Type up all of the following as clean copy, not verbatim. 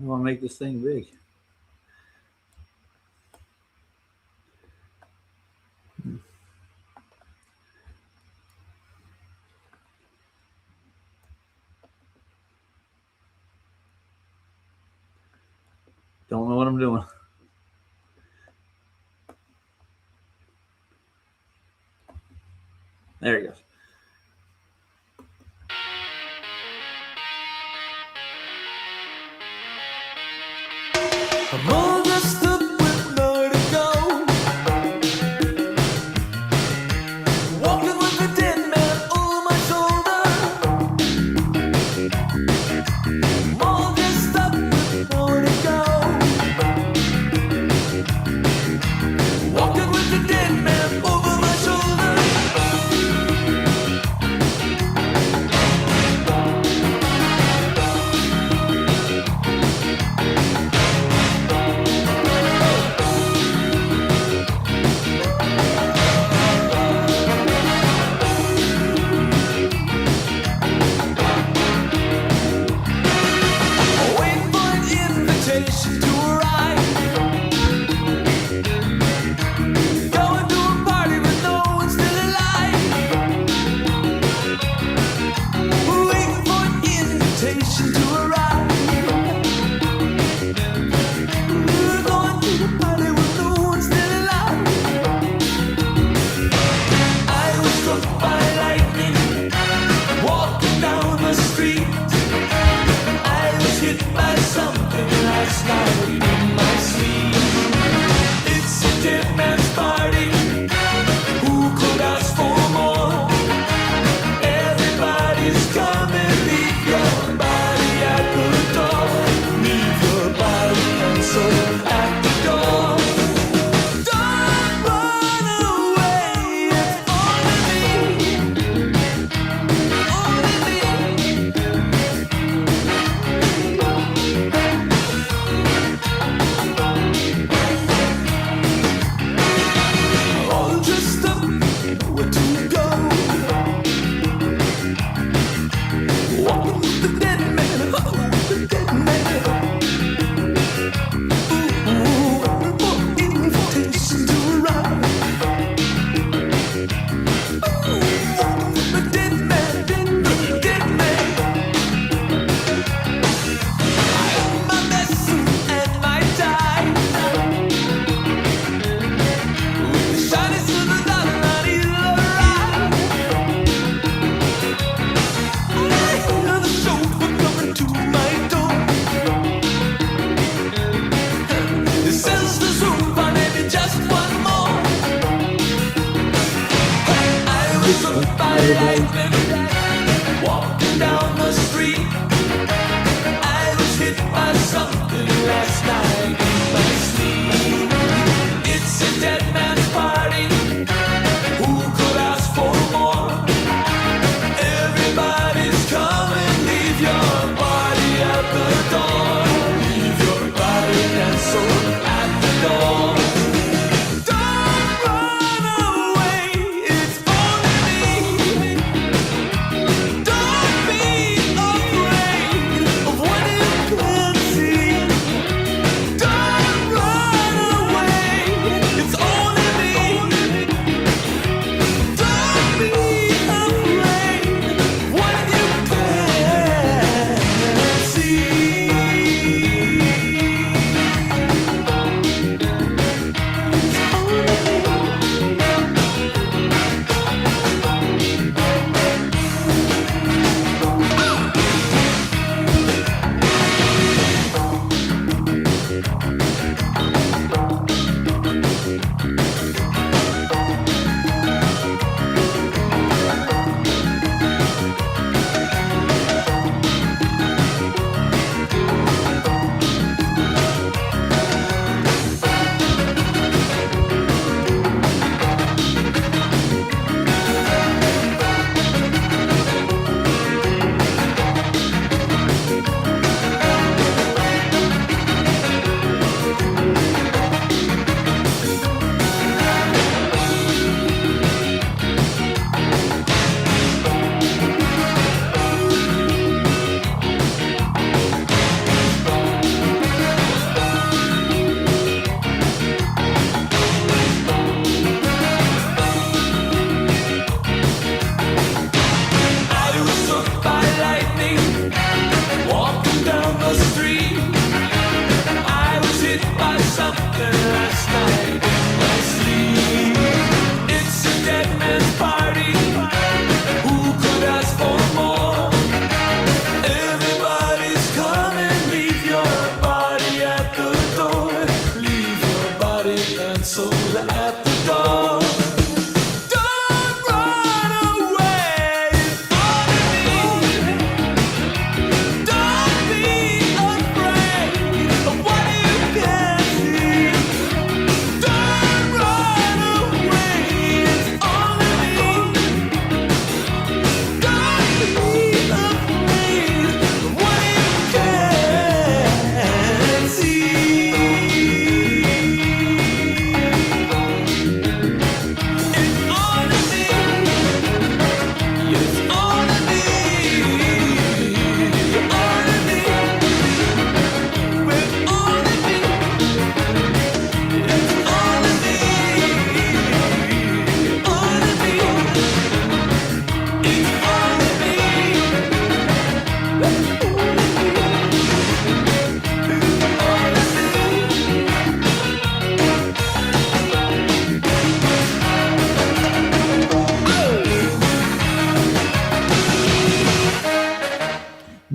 want to make this thing big. Don't know what I'm doing. There he goes. I'm all dressed up with nowhere to go. Walking with a dead man over my shoulder. I'm all dressed up with nowhere to go. Walking with a dead man over my shoulder. Waiting for an invitation to arrive. Going to a party with no one still alive. Waiting for an invitation to arrive. Going to a party with no one still alive. I was struck by lightning, walking down the street. I was hit by something last night in my sleep. It's a dead man's party. Who could ask for more? Everybody's coming. Leave your body at the door. Leave your body and soul at the door. Don't run away. It's only me. Only me. All dressed up, nowhere to go. Walking with the dead man, with the dead man. Ooh, waiting for invitation to arrive. Ooh, walking with the dead man, dead man. I own my medicine and my tie. With the shiny silver dollar on either ride. I hear the chauffeur coming to my door. He says there's room for maybe just one more. I was struck by lightning, walking down the street. I was hit by something last night in my sleep. It's a dead man's party. Who could ask for more? Everybody's coming. Leave your body at the door. Leave your body and soul at the door. Don't run away. It's only me. Don't be afraid of what you can't see. Don't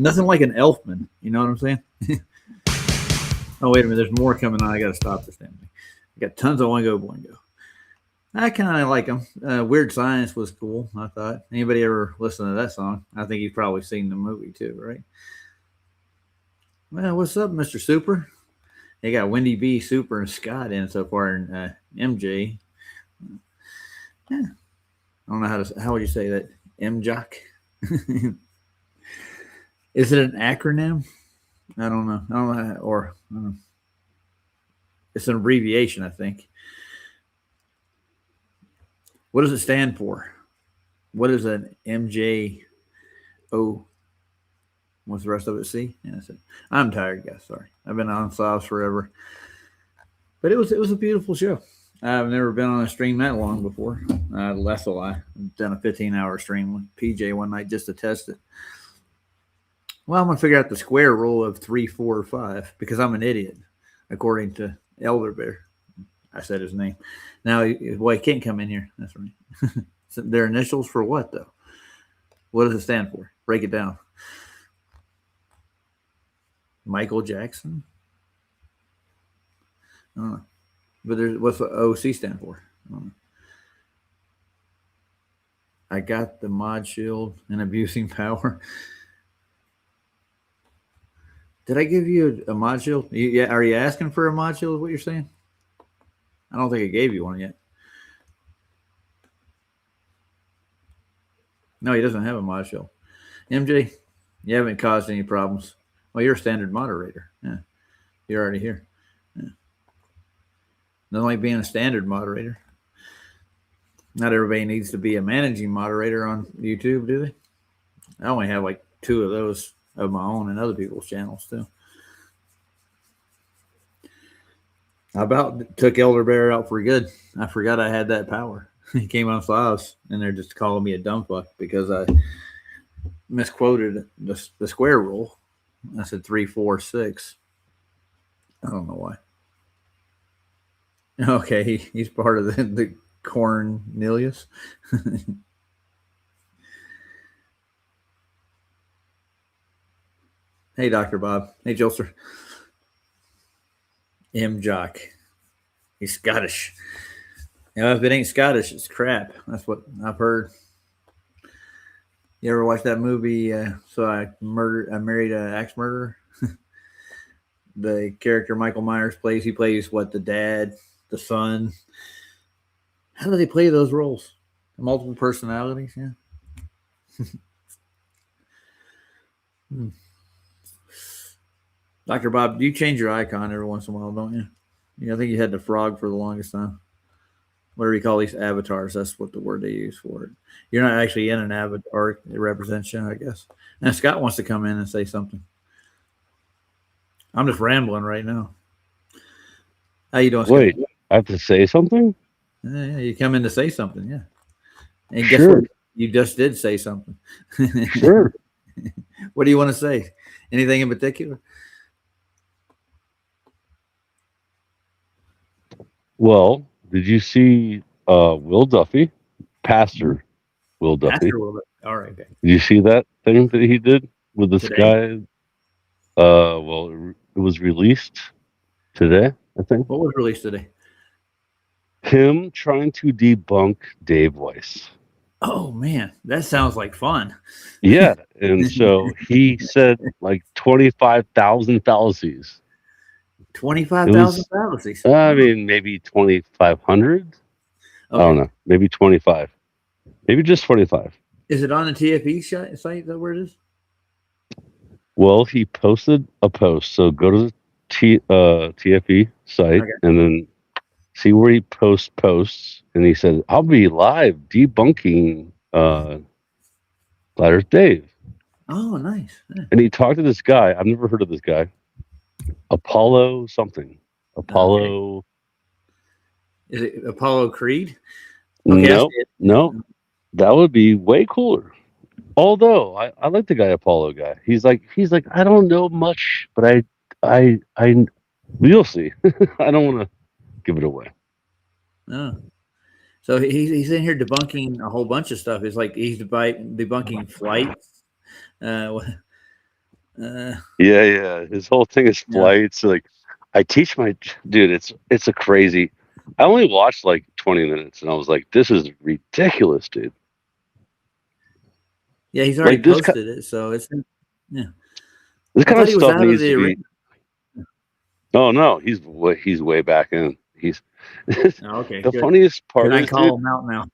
Nothing like an Elfman. You know what I'm saying? Oh, wait a minute. There's more coming on. I got to stop this damn thing. I got tons of Oingo Boingo. I kind of like them. Weird Science was cool, I thought. Anybody ever listen to that song? I think you've probably seen the movie too, right? Well, what's up, Mr. Super? They got Wendy B, Super, and Scott in so far, and MJ. Yeah. I don't know how would you say that? MJock? Is it an acronym? I don't know. I don't know. Or I don't know. It's an abbreviation, I think. What does it stand for? What is an MJO? What's the rest of it? C? Yeah, that's it. I'm tired, guys. Sorry. I've been on Slavs forever. But it was a beautiful show. I've never been on a stream that long before. Less a lie. I've done a 15-hour stream with PJ one night just to test it. Well, I'm going to figure out the square rule of 3, 4, 5 because I'm an idiot, according to Elder Bear. I said his name. Now, he can't come in here. That's right. So their initials for what, though? What does it stand for? Break it down. Michael Jackson? I don't know. But what's the OC stand for? I don't know. I got the mod shield and abusing power. Did I give you a mod shield? Yeah, are you asking for a mod shield? Is what you're saying? I don't think I gave you one yet. No, he doesn't have a mod shield. MJ, you haven't caused any problems. Well, you're a standard moderator. Yeah, you're already here. Yeah. Nothing like being a standard moderator. Not everybody needs to be a managing moderator on YouTube, do they? I only have like 2 of those of my own and other people's channels too. I about took Elder Bear out for good. I forgot I had that power. He came on Slavs and they're just calling me a dumb fuck because I misquoted the square rule. I said 3, 4, 6. I don't know why. Okay, he's part of the Cornelius. Hey, Dr. Bob. Hey, Jolster. MJock. He's Scottish. If it ain't Scottish, it's crap. That's what I've heard. You ever watch that movie? So I married an axe murderer. The character Michael Myers plays. He plays what? The dad, the son. How do they play those roles? Multiple personalities. Yeah. Dr. Bob, you change your icon every once in a while, don't you? Yeah, I think you had the frog for the longest time. Whatever you call these avatars, that's what the word they use for it. You're not actually in an avatar. It represents you, I guess. Now, Scott wants to come in and say something. I'm just rambling right now. How you doing, Scott? Wait, I have to say something? Yeah, you come in to say something, yeah. And guess Sure. what? You just did say something. Sure. What do you want to say? Anything in particular? Well, did you see Will Duffy, Pastor Will Duffy? Pastor Will. All right, okay. Did you see that thing that he did with this Today? guy? Well, it was released today, I think. What was released today? Him trying to debunk Dave Weiss. Oh man, that sounds like fun. Yeah, and so he said like 25,000 fallacies. 25,000 fallacies. I mean, maybe 2,500. I don't know. Maybe 25. Maybe just 25. Is it on the TFE site? Is that where it is? Well, he posted a post. So go to the TFE site and then see where he posts. And he said, I'll be live debunking Flat Earth Dave. Oh, nice. Yeah. And he talked to this guy. I've never heard of this guy. Apollo something. Apollo. Okay. Is it Apollo Creed? Okay, no. That would be way cooler. Although I like the guy Apollo guy. He's like I don't know much, but I you'll see. I don't want to give it away. Oh. So he's in here debunking a whole bunch of stuff. It's like he's debunking flights. Yeah. His whole thing is Yeah. flights. Like, I teach my dude. It's a crazy. I only watched like 20 minutes, and I was like, "This is ridiculous, dude." Yeah, he's already Like posted it, so it's yeah. this I kind thought of he was stuff out of needs to the be. arena. Oh no, he's way back in. He's Oh, okay, the good. funniest Can part I is, dude. call him out now?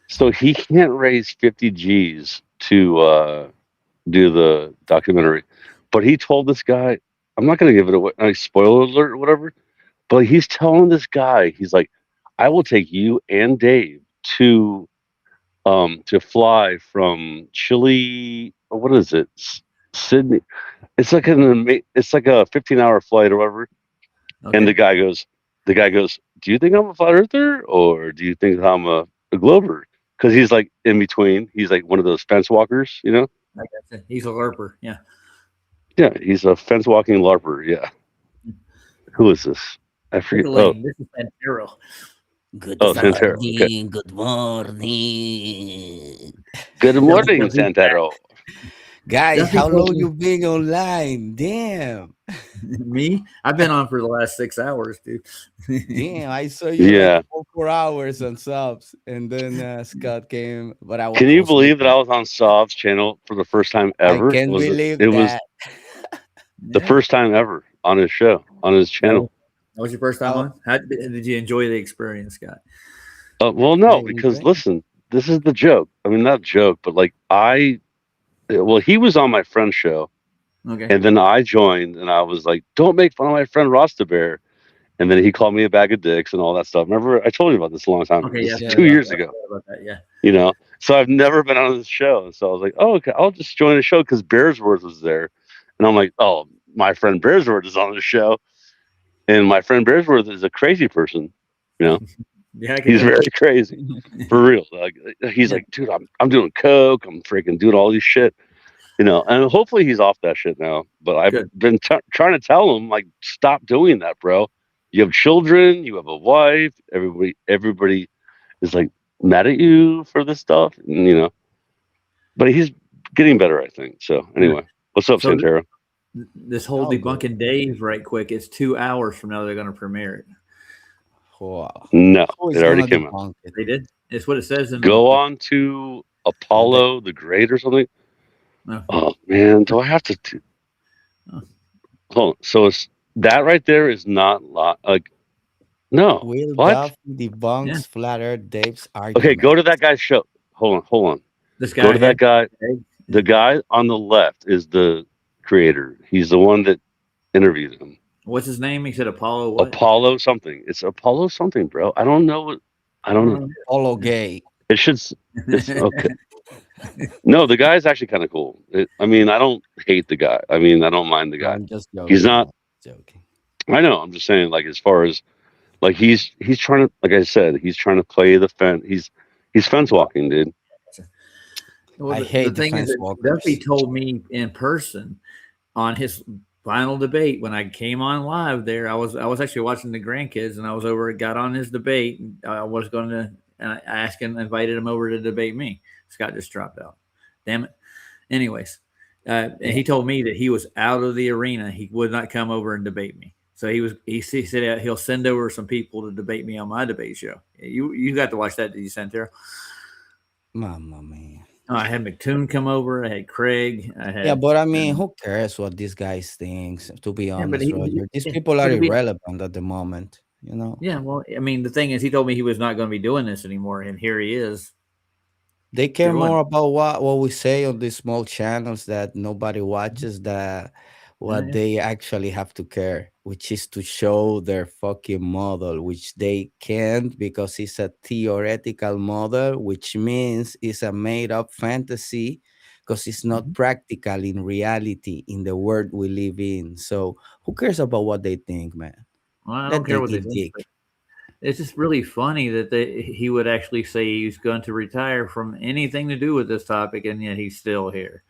So he can't raise 50 G's to do the documentary, but he told this guy, I'm not going to give it away, like spoiler alert or whatever. But he's telling this guy, he's like, I will take you and Dave to fly from Chile, or what is it, Sydney. It's like a 15-hour flight or whatever. And Okay, the guy goes, do you think I'm a flat earther or do you think I'm a glober? Because he's like in between. He's like one of those fence walkers, you know? I gotcha. He's a LARPer. Yeah. Yeah, he's a fence walking larper. Yeah. Who is this? I Look forget. at Oh, Lane. This is Pantero. Good oh, Santero. Okay. morning, good morning. Good morning, Duffy's back. Santero. Guys, Duffy how told long me you been online? Damn. me. I've been on for the last 6 hours, dude. Damn, I saw you like Yeah. 4 hours on subs. And then Scott came, but I Can you was believe that sleeping. I was on Sov's channel for the first time I ever? can't It believe was that. the Yeah. first time ever on his show, on his channel. That was your first time How on? How did you enjoy the experience, Scott? Well, no, great, because great. listen, this is the joke. I mean, not joke, but like well, he was on my friend's show, Okay. and then I joined, and I was like, "Don't make fun of my friend Rasta Bear," and then he called me a bag of dicks and all that stuff. Remember, I told you about this a long time ago. Okay, This yeah, is I Yeah. forgot 2 years ago. about that. Yeah. You know, so I've never been on this show, and so I was like, "Oh, okay, I'll just join the show" because Bearsworth was there, and I'm like, "Oh, my friend Bearsworth is on the show." And my friend Bearsworth is a crazy person. You know, Yeah, I can he's tell. very crazy for real. Like he's Yeah. like, dude, I'm doing coke. I'm freaking doing all these shit. You know, and hopefully he's off that shit now. But I've Good. been trying to tell him like, stop doing that, bro. You have children. You have a wife. Everybody is like mad at you for this stuff. And, you know, but he's getting better, I think. So anyway, what's up, So Santero? this whole Oh, good. debunking Dave, right quick, it's 2 hours from now they're going to premiere it. Wow. No, Who is it already gonna came out. debunk it? They did. It's what it says in Go on to Apollo the Great or something. No. Oh man, do I have to? Oh. Hold on. So it's that right there is not like no. Will What? Duff debunks Yeah. Flat Earth Dave's Okay, argument. go to that guy's show. Hold on. This Go guy to that had guy. The guy on the left is the creator. He's the one that interviewed him. what's his name? He said Apollo. What? Apollo something. It's Apollo something, bro. I don't know what. I don't know. Polo gay. It should. It's okay. No, the guy's actually kind of cool. I mean, I don't hate the guy. I mean, I don't mind the guy. I'm just joking. He's not. Joking. I know. I'm just saying, like, as far as like he's trying to, like I said, he's trying to play the fence. He's fence walking, dude. Well, I hate the thing is fence that walkers. Duffy told me in person on his final debate when I came on live there. I was actually watching the grandkids and I was over. Got on his debate. I was going to and I asked him, invited him over to debate me. Scott just dropped out. Damn it. Anyways, and he told me that he was out of the arena. He would not come over and debate me. So he said he'll send over some people to debate me on my debate show. You got to watch that, did you, Santero? Mama mia. I had McToon come over. I had Craig. I had Yeah, but I mean, who cares what these guys think? To be but honest, Roger, these yeah, people are but irrelevant at the moment. You know, yeah. Well, I mean, the thing is, he told me he was not going to be doing this anymore, and here he is. they care Doing more it. about what we say on these small channels that nobody watches that what Yeah. they actually have to care, which is to show their fucking model, which they can't because it's a theoretical model, which means it's a made up fantasy because it's not Mhm. practical in reality in the world we live in. So who cares about what they think, man? Well, I don't Let care them what they eat think. dick. But it's just really funny that he would actually say he's going to retire from anything to do with this topic, and yet he's still here.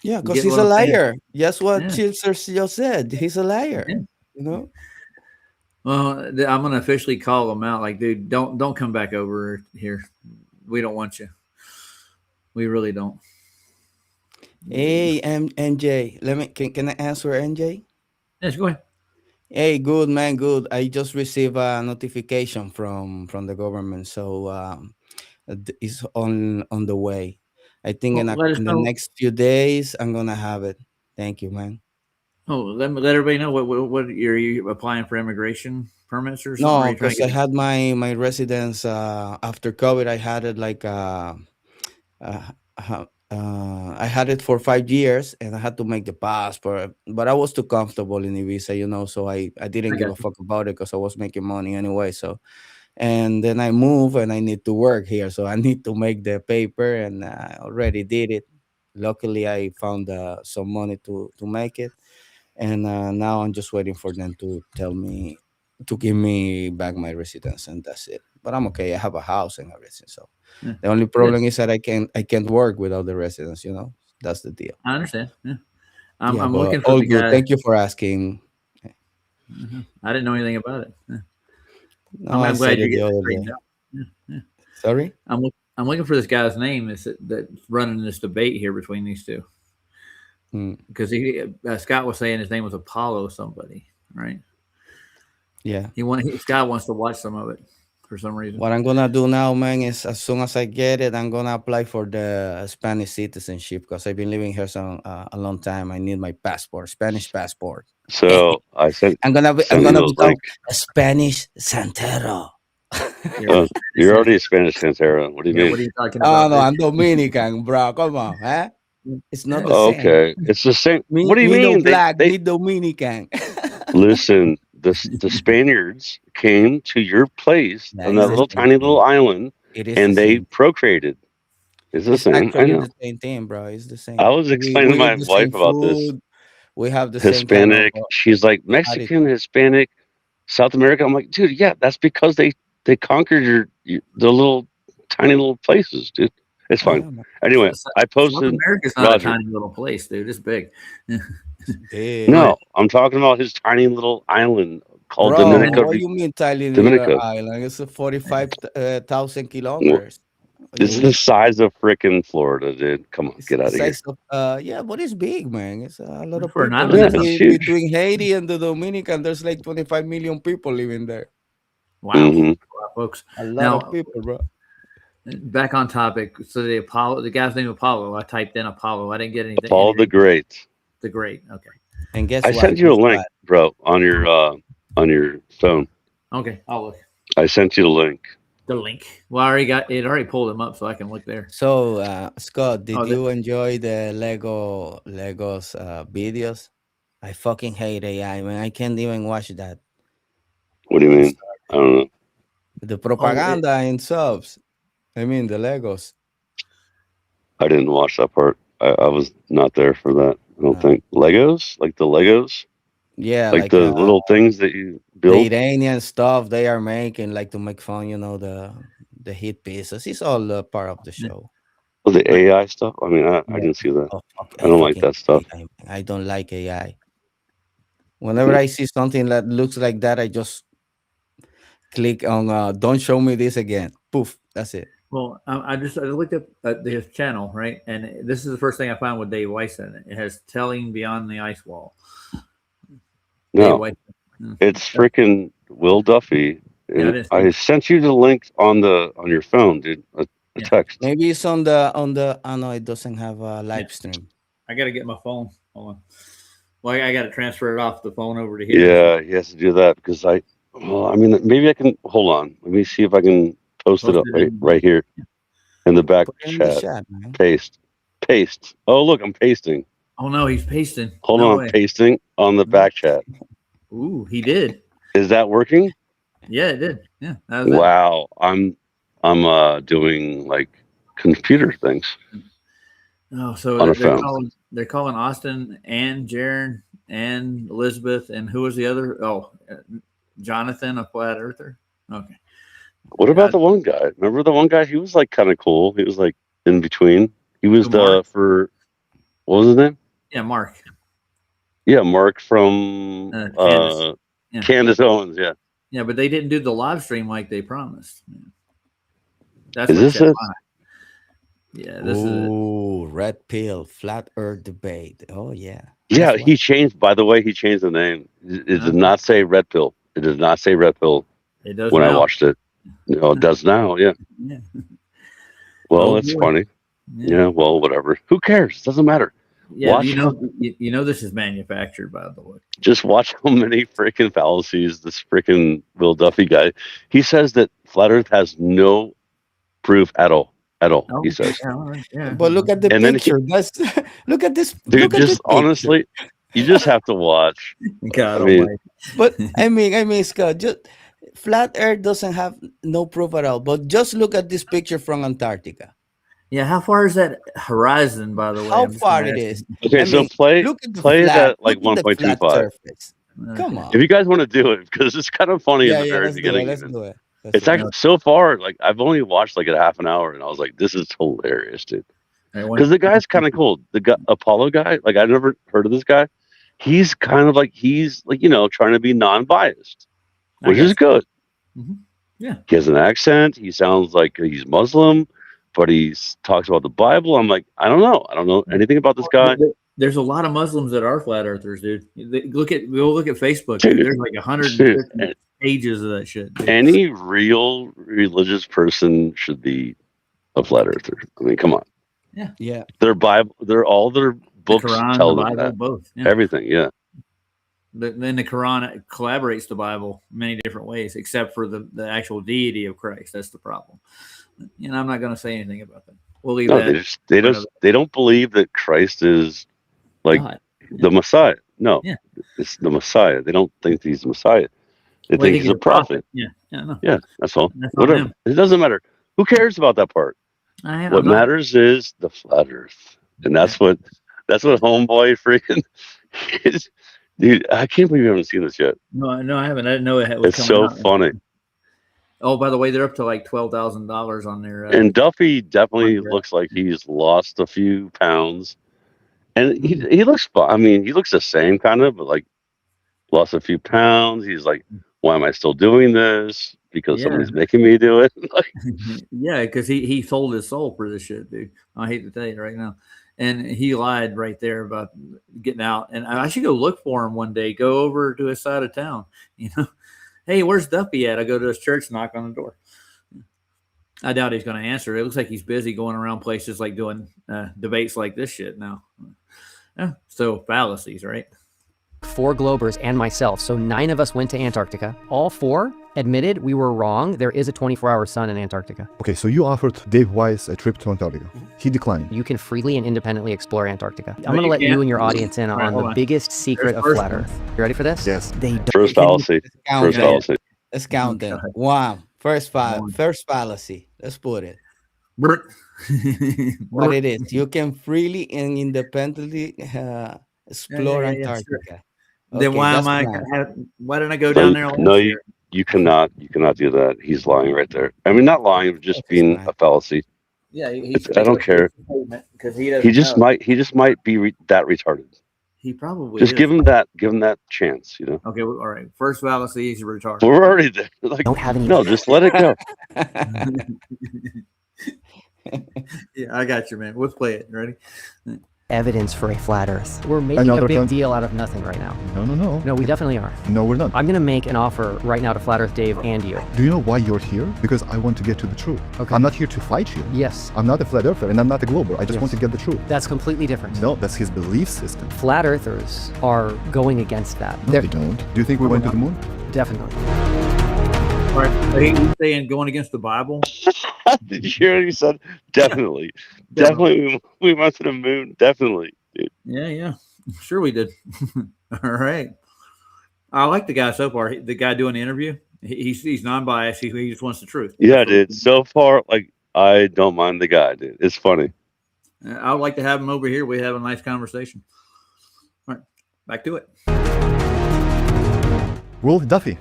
Yeah, because Get he's what a I'm saying? liar. That's what Yeah. Chipser just said. He's a liar. Yeah. You know? Well, I'm going to officially call him out. Like, dude, don't come back over here. We don't want you. We really don't. Hey, NJ, can I answer NJ? Yes, go ahead. Hey, good man, good. I just received a notification from the government, so it's on the way. I think Well, let us in the know. next few days I'm gonna have it. Thank you, man. Oh, let everybody know what are you applying for immigration permits or something? Or are No, you trying because to I get? had my residence after COVID. I had it like I had it for 5 years, and I had to make the passport. But I was too comfortable in Ibiza, so I didn't I give got a you. fuck about it because I was making money anyway. So and then I move and I need to work here, so I need to make the paper, and I already did it. Luckily, I found some money to make it, and now I'm just waiting for them to tell me to give me back my residence, and that's it. But I'm okay. I have a house and everything, so Yeah. the only Good. problem is that I can't work without the residence. That's the deal. I understand. Yeah. Yeah, I'm but looking for all the good. guy. Thank you for asking. I didn't know anything about it. Yeah. No, I I'm glad said you're it the getting it other straightened day. out. Yeah. Yeah. Sorry. I'm looking for this guy's name that's running this debate here between these two Mm, because Scott was saying his name was Apollo somebody, right? yeah. Scott wants to watch some of it for some reason. What I'm gonna do now, man, is as soon as I get it, I'm gonna apply for the Spanish citizenship because I've been living here a long time. I need my passport, Spanish passport. So I sent I'm sent you gonna a become link. a Spanish Santero. You're a You're Spanish. already a Spanish Santera. What do you Yeah, mean? what are you talking Oh about? no, I'm Dominican, bro. Come on, huh? It's not the same. Okay, it's the same. Me, What do you me no mean? They black, they me Dominican. listen. The Spaniards came to your place Yeah, on it's that the little same tiny little thing. island, It is the and they same. procreated. It's the It's same. I actually know. the same thing, bro. It's the I same. was We explaining to we my eat the same wife about this. food. We have the same kind of Hispanic. She's like Mexican, attitude. Hispanic, South America. I'm like, dude, yeah, that's because they conquered the little tiny little places, dude. It's fine. Yeah, man. Anyway, I South posted America's not a Roger. tiny little place, dude. It's big. It's Go big. ahead. No, I'm talking about his tiny little island called Bro, Dominican. what you mean tiny little Dominica. island? It's a 45,000 Well, kilometers. What you this is the mean? size of fricking Florida, dude. Come on, It's get the out of here. size of yeah, but it's big, man. It's a lot of For an people island, Yeah, that's not it's between huge. between Haiti and the Dominican. There's like 25 million people living there. wow, Hmm. folks. A lot of Now people, bro. back on topic. So the guy's name Apollo. I typed in Apollo. I didn't get anything. Paul the Great. The great. Okay. And guess I what? sent you a link, bro, on your phone. Okay. I'll look. I sent you the link. The link. Well, I already got it. Already pulled him up, so I can look there. So, Scott, did Oh, you enjoy the Legos videos? I fucking hate AI, man. I can't even watch that. What do you I'm mean? sorry. I don't know. The oh, propaganda in subs. I mean, the Legos. I didn't watch that part. I was not there for that. I don't Uh, think Legos, like the Legos, yeah, like like the little things that you the build. Iranian stuff they are making, like to make fun, the hit pieces. It's all part of the yeah. show. Oh, the But AI stuff. I mean, I Yeah. didn't see that. Oh fuck! I I don't like fucking that stuff. hate AI. Man. I don't like AI. Whenever Yeah. I see something that looks like that, I just click on "Don't show me this again." Poof. That's it. well, I looked up at his channel, right, and this is the first thing I found with Dave Weiss in it. It has telling beyond the ice wall. Dave No, Weiss. Mm, it's that- freaking Will Duffy, yeah, I and didn't see I it. sent you the link on your phone, dude. A Yeah, text. Maybe it's on the. Oh no, it doesn't have a yeah. live stream. I got to get my phone. Hold on. Well, I got to transfer it off the phone over to his. Yeah, he has to do that because I. Well, I mean, maybe I can hold on. Let me see if I can post it Post up it right in. right here in the back Put it in the chat. chat, man. Paste. Oh, look, I'm pasting. Oh no, he's pasting. Hold No on, way. pasting on the back chat. Ooh, he did. Is that working? Yeah, it did. Yeah, that was it. Wow, I'm doing like computer things Oh, so on a they're phone. calling Austin and Jaron and Elizabeth and who was the other? Oh, Jonathan, a flat earther. Okay. What Yeah, about the one guy? Remember the one guy? He was like kind of cool. He was like in between. He was Mark. what was his name? Yeah, Mark. Yeah, Mark from Candace. Yeah. Candace Owens. Yeah. Yeah, but they didn't do the live stream like they promised. Yeah. That's Is what this Chet it? Bonnet. Yeah, this is it. Ooh, red pill, flat earth debate. Oh yeah. Yeah, That's he changed. By the way, he changed the name. It did not say red pill. It does not say red pill It does when I now. watched it. No, it does now. Yeah. Yeah. Well, Oh, it's boy. funny. Yeah. Well, whatever. Who cares? Doesn't matter. Yeah, Watch you know this is manufactured, by the way. Just watch how many freaking fallacies this freaking Will Duffy guy. He says that flat Earth has no proof at all. At all. He says. Yeah, all right, yeah. But look at the And then he- picture. That's look at this. Dude, look at this just picture. honestly, you just have to watch. God I mean- almighty. But I mean, Scott, just flat Earth doesn't have no proof at all. But just look at this picture from Antarctica. Yeah, how far is that horizon, by the way? How I'm just far gonna it ask is. Okay, I so mean, play Look at the play it flat, at like look at the flat 1.25. surface. you. Come on. If you guys want to do it, because it's kind of funny in Yeah, the yeah, very let's do beginning. it. Let's even. do it. It's actually so far, like I've only watched like a half an hour, and I was like, "This is hilarious, dude." Because the guy's kind of cool. The guy, Apollo guy, like I never heard of this guy. He's kind of like trying to be non-biased, which is good. Mhm. Yeah. He has an accent. He sounds like he's Muslim, but he talks about the Bible. I'm like, I don't know anything about this guy. There's a lot of Muslims that are flat earthers, dude. We'll look at Facebook. Dude. There's like 150 pages of that shit. Dude. Any real religious person should be a flat earther. I mean, come on. Yeah. Their Bible, all their books Quran, tell the them Bible, that. both. Yeah. Everything, yeah. Then the Quran collaborates the Bible many different ways, except for the actual deity of Christ. That's the problem. I'm not going to say anything about that. We'll leave No, that. they don't believe that Christ is like God. the Messiah. No, Yeah. it's the Messiah. They don't think he's the Messiah. They Well, I think he's a prophet. Yeah, no. Yeah, that's all. That's on Whatever. him. It doesn't matter. Who cares about that part? What matters is the flat Earth, and that's what homeboy freaking is. Dude, I can't believe you haven't seen this yet. No, I haven't. I didn't know it was It's coming so out. funny. Oh, by the way, they're up to like $12,000 on their. And Duffy definitely Wonder. looks like he's lost a few pounds, and he looks fine. I mean, he looks the same kind of, but like lost a few pounds. He's like, why am I still doing this? Because somebody's making me do it. Like, yeah, because he sold his soul for this shit, dude. I hate to tell you right now. And he lied right there about getting out. And I should go look for him one day. Go over to his side of town. Hey, where's Duffy at? I go to his church, knock on the door. I doubt he's going to answer. It looks like he's busy going around places like doing debates like this shit now. Yeah, so fallacies, right? 4 Globers and myself. So 9 of us went to Antarctica. All 4 admitted we were wrong. There is a 24-hour sun in Antarctica. Okay, so you offered Dave Weiss a trip to Antarctica. He declined. You can freely and independently explore Antarctica. I'm No, going to you let you can't. and your audience in All right, on hold the on. biggest secret There's of first flat one. Earth. You ready for this? Yes. They don't. first fallacy. Count First them. fallacy. Let's count them. God. One. First One. fallacy. Let's put it. Brr. What it is. You can freely and independently explore yeah, Antarctica. Then why that's am I? one. Why didn't I go down there? No, last year? you cannot do that. He's lying right there. I mean, not lying, but just being a fallacy. Yeah, I don't care. because he doesn't. He just know. might be that retarded. He probably Just is. give him that chance. Okay, all right. First fallacy, he's retarded. We're already there. Like, Don't have any. no, just let it go. Yeah, I got you, man. Let's play it. Ready? Evidence for a flat Earth. We're making Another a big time. deal out of nothing right now. No. No, we definitely are. No, we're not. I'm going to make an offer right now to Flat Earth Dave and you. Do you know why you're here? Because I want to get to the truth. Okay. I'm not here to fight you. Yes, I'm not a flat earther and I'm not a glober. I just Yes. want to get the truth. that's completely different. No, that's his belief system. Flat Earthers are going against that. No, They're they don't. Do you think we went to the moon? definitely. All right. Are you saying going against the Bible? Did you hear what he said? Definitely. Definitely. We went to the moon. Definitely. Dude. Yeah. Sure, we did. All right. I like the guy so far. The guy doing the interview. He's non-biased. He just wants the truth. Yeah, dude. So far, like, I don't mind the guy, dude. It's funny. I would like to have him over here. We have a nice conversation. All right, back to it. Well, Duffy,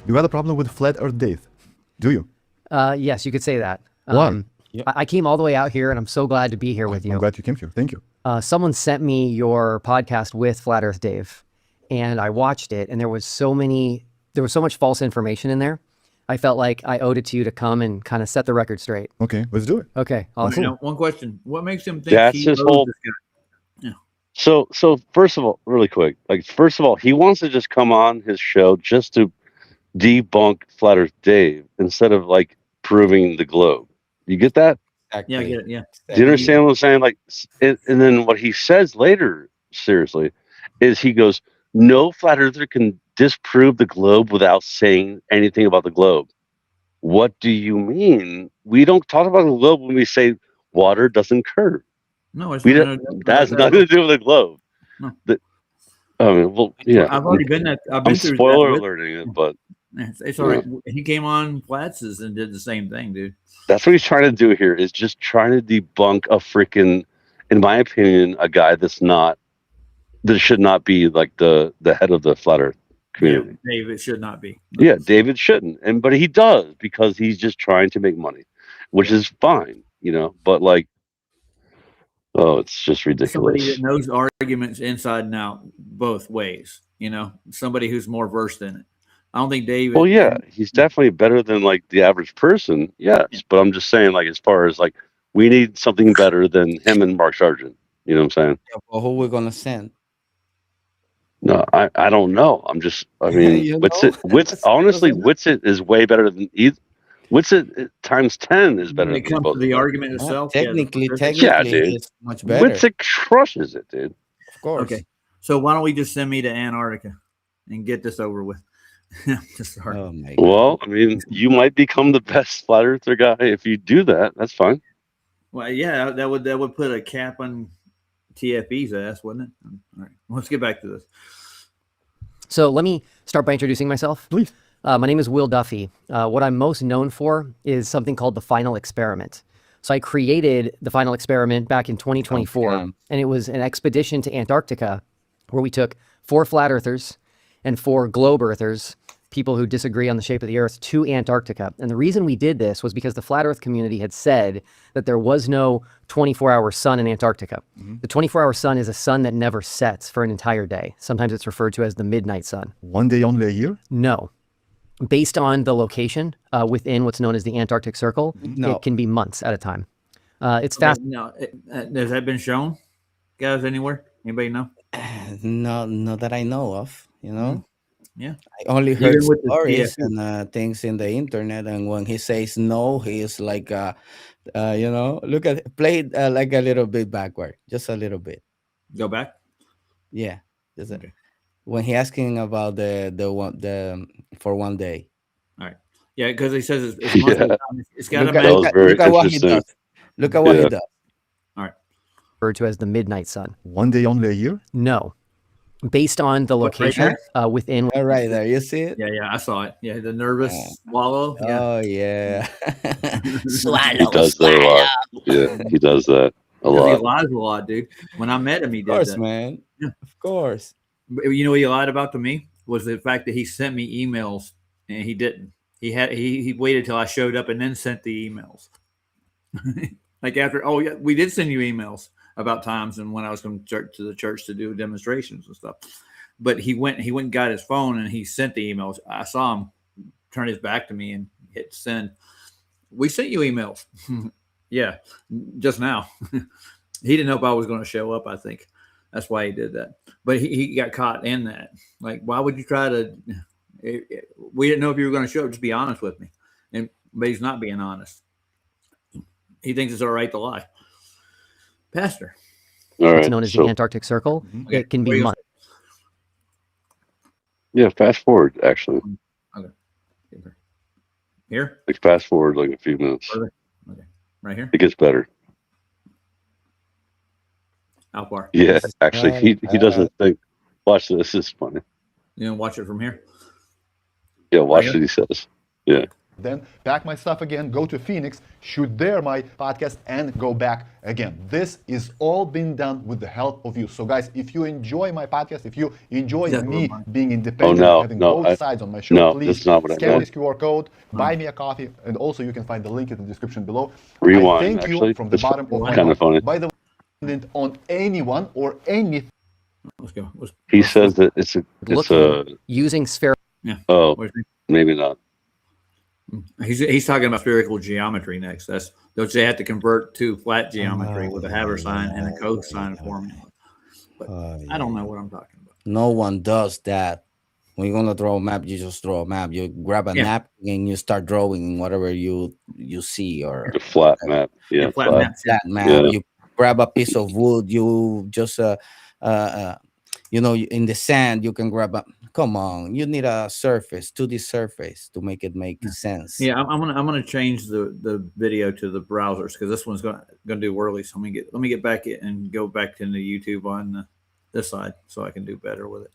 you got a problem with flat earth Dave, do you? Yes, you could say that. Why? I came all the way out here, and I'm so glad to be here with I'm you. glad you came here. Thank you. Someone sent me your podcast with Flat Earth Dave, and I watched it, and there was so much false information in there. I felt like I owed it to you to come and kind of set the record straight. Okay, let's do it. Okay, awesome. Now, one question: what makes him think That's he his owes whole- this guy? So first of all, really quick, like first of all, he wants to just come on his show just to debunk Flat Earth Dave instead of like proving the globe. You get that? Yeah, I get it. Yeah, Do you understand what I'm saying? Like, and then what he says later, seriously, is he goes, "No flat earther can disprove the globe without saying anything about the globe." What do you mean? We don't talk about the globe when we say water doesn't curve. no, it's We not. don't, that has nothing to do with the globe. No. I mean, well, yeah. I've already been that. I've been I'm through spoiler that. with- alerting it, but It's all right. He came on Platz's and did the same thing, dude. that's what he's trying to do here is just trying to debunk a freaking, in my opinion, a guy that should not be like the head of the flat earth community. Yeah, Dave, it should not be. Yeah, David shouldn't, but he does because he's just trying to make money, which is fine, but like, oh, it's just Somebody ridiculous. that knows arguments inside and out both ways. Somebody who's more versed in it. I don't think David. Well, yeah, he's definitely better than like the average person. Yes, but I'm just saying, like, as far as like, we need something better than him and Mark Sargent. You know what I'm saying? Well, who we're gonna send? No, I don't know. I mean, You know? honestly, Witsit is way better than either. Witsit times 10 is better when than it comes both to of the them. argument itself. Technically, Yeah, dude. it's much better. Witsit crushes it, dude. Of course. Okay, so why don't we just send me to Antarctica and get this over with? Just sorry. Oh my God. Well, I mean, you might become the best flat earther guy if you do that. That's fine. Well, yeah, that would put a cap on TFE's ass, wouldn't it? All right, let's get back to this. So let me start by introducing myself. Please. My name is Will Duffy. What I'm most known for is something called the Final Experiment. So I created the Final Experiment back in 2024, Okay. and it was an expedition to Antarctica where we took 4 flat earthers and 4 globe earthers, people who disagree on the shape of the earth, to Antarctica. And the reason we did this was because the flat earth community had said that there was no 24-hour sun in Antarctica. The 24-hour sun is a sun that never sets for an entire day. Sometimes it's referred to as the midnight sun. One day only a year? No. Based on the location within what's known as the Antarctic Circle, No. it can be months at a time. It's fast. Now, has that been shown, guys, anywhere? Anybody know? Not that I know of, Yeah. I only heard Even with the stories TFE. and things in the internet, and when he says no, he is like, look at play it like a little bit backward, just a little bit. Go back. Yeah, just Okay. when he asking about the for one day. Yeah, because he says it's months at a time. It's got to Look That match. was very look at what he interesting. does. Look at what Yeah. he does. referred to as the midnight sun. One day only a year? No. Based on the What, right location within All right, there you see it. Yeah, I saw it. Yeah, the nervous swallow. Yeah. Oh yeah. He Swallow. does that a lot. Yeah, he does that a 'Cause he lot. lies a lot, dude. When I met him, he Of did course, that. man. Yeah. Of course. But you know what he lied about to me was the fact that he sent me emails and he didn't. He waited till I showed up and then sent the emails. Like after, oh yeah, we did send you emails about times and when I was going to the church to do demonstrations and stuff. But he went and got his phone and he sent the emails. I saw him turn his back to me and hit send. We sent you emails. Yeah, just now. He didn't know if I was going to show up, I think. That's why he did that. But he got caught in that. Like, why would you try to? We didn't know if you were going to show up. Just be honest with me. But he's not being honest. He thinks it's all right to lie. Pastor. All what's right. known as So, the Antarctic Circle, Okay, it can where be you months. yeah, fast forward, actually. Here? Like, fast forward like a few minutes. Further? Okay. Right here? It gets better. How far? Yeah, actually, he doesn't think. Watch this. This is funny. You know, watch it from here. Yeah, watch Right what he says. Yeah. Then pack my stuff again, go to Phoenix, shoot there my podcast, and go back again. This is all being done with the help of you. So guys, if you enjoy my podcast, if you enjoy Exactly. me being independent, Oh, no, having no, both sides on my show, no, please that's not what I scan meant. this QR code, buy me a coffee, and also you can find the link in the description below. Rewind, I thank actually. you from the That's bottom of my kinda heart. funny. By the way, on anyone or anything. Let's go. He says that it's a Using spherical oh, Where's he? maybe not. He's talking about spherical geometry next. That's don't they have to convert to flat geometry with a Haversine and a cosine formula. But I don't know what I'm talking about. No one does that. When you're gonna draw a map, you just draw a map. You grab a Yeah. napkin and you start drawing whatever you see, or The flat map. Yeah, flat flat. maps. that map. Yeah. You grab a piece of wood. You just in the sand, you can grab a. Come on, you need a surface, 2D surface, to make it make sense. Yeah, I'm gonna change the video to the browsers because this one's gonna do whirly. So let me get back it and go back into YouTube on this side so I can do better with it.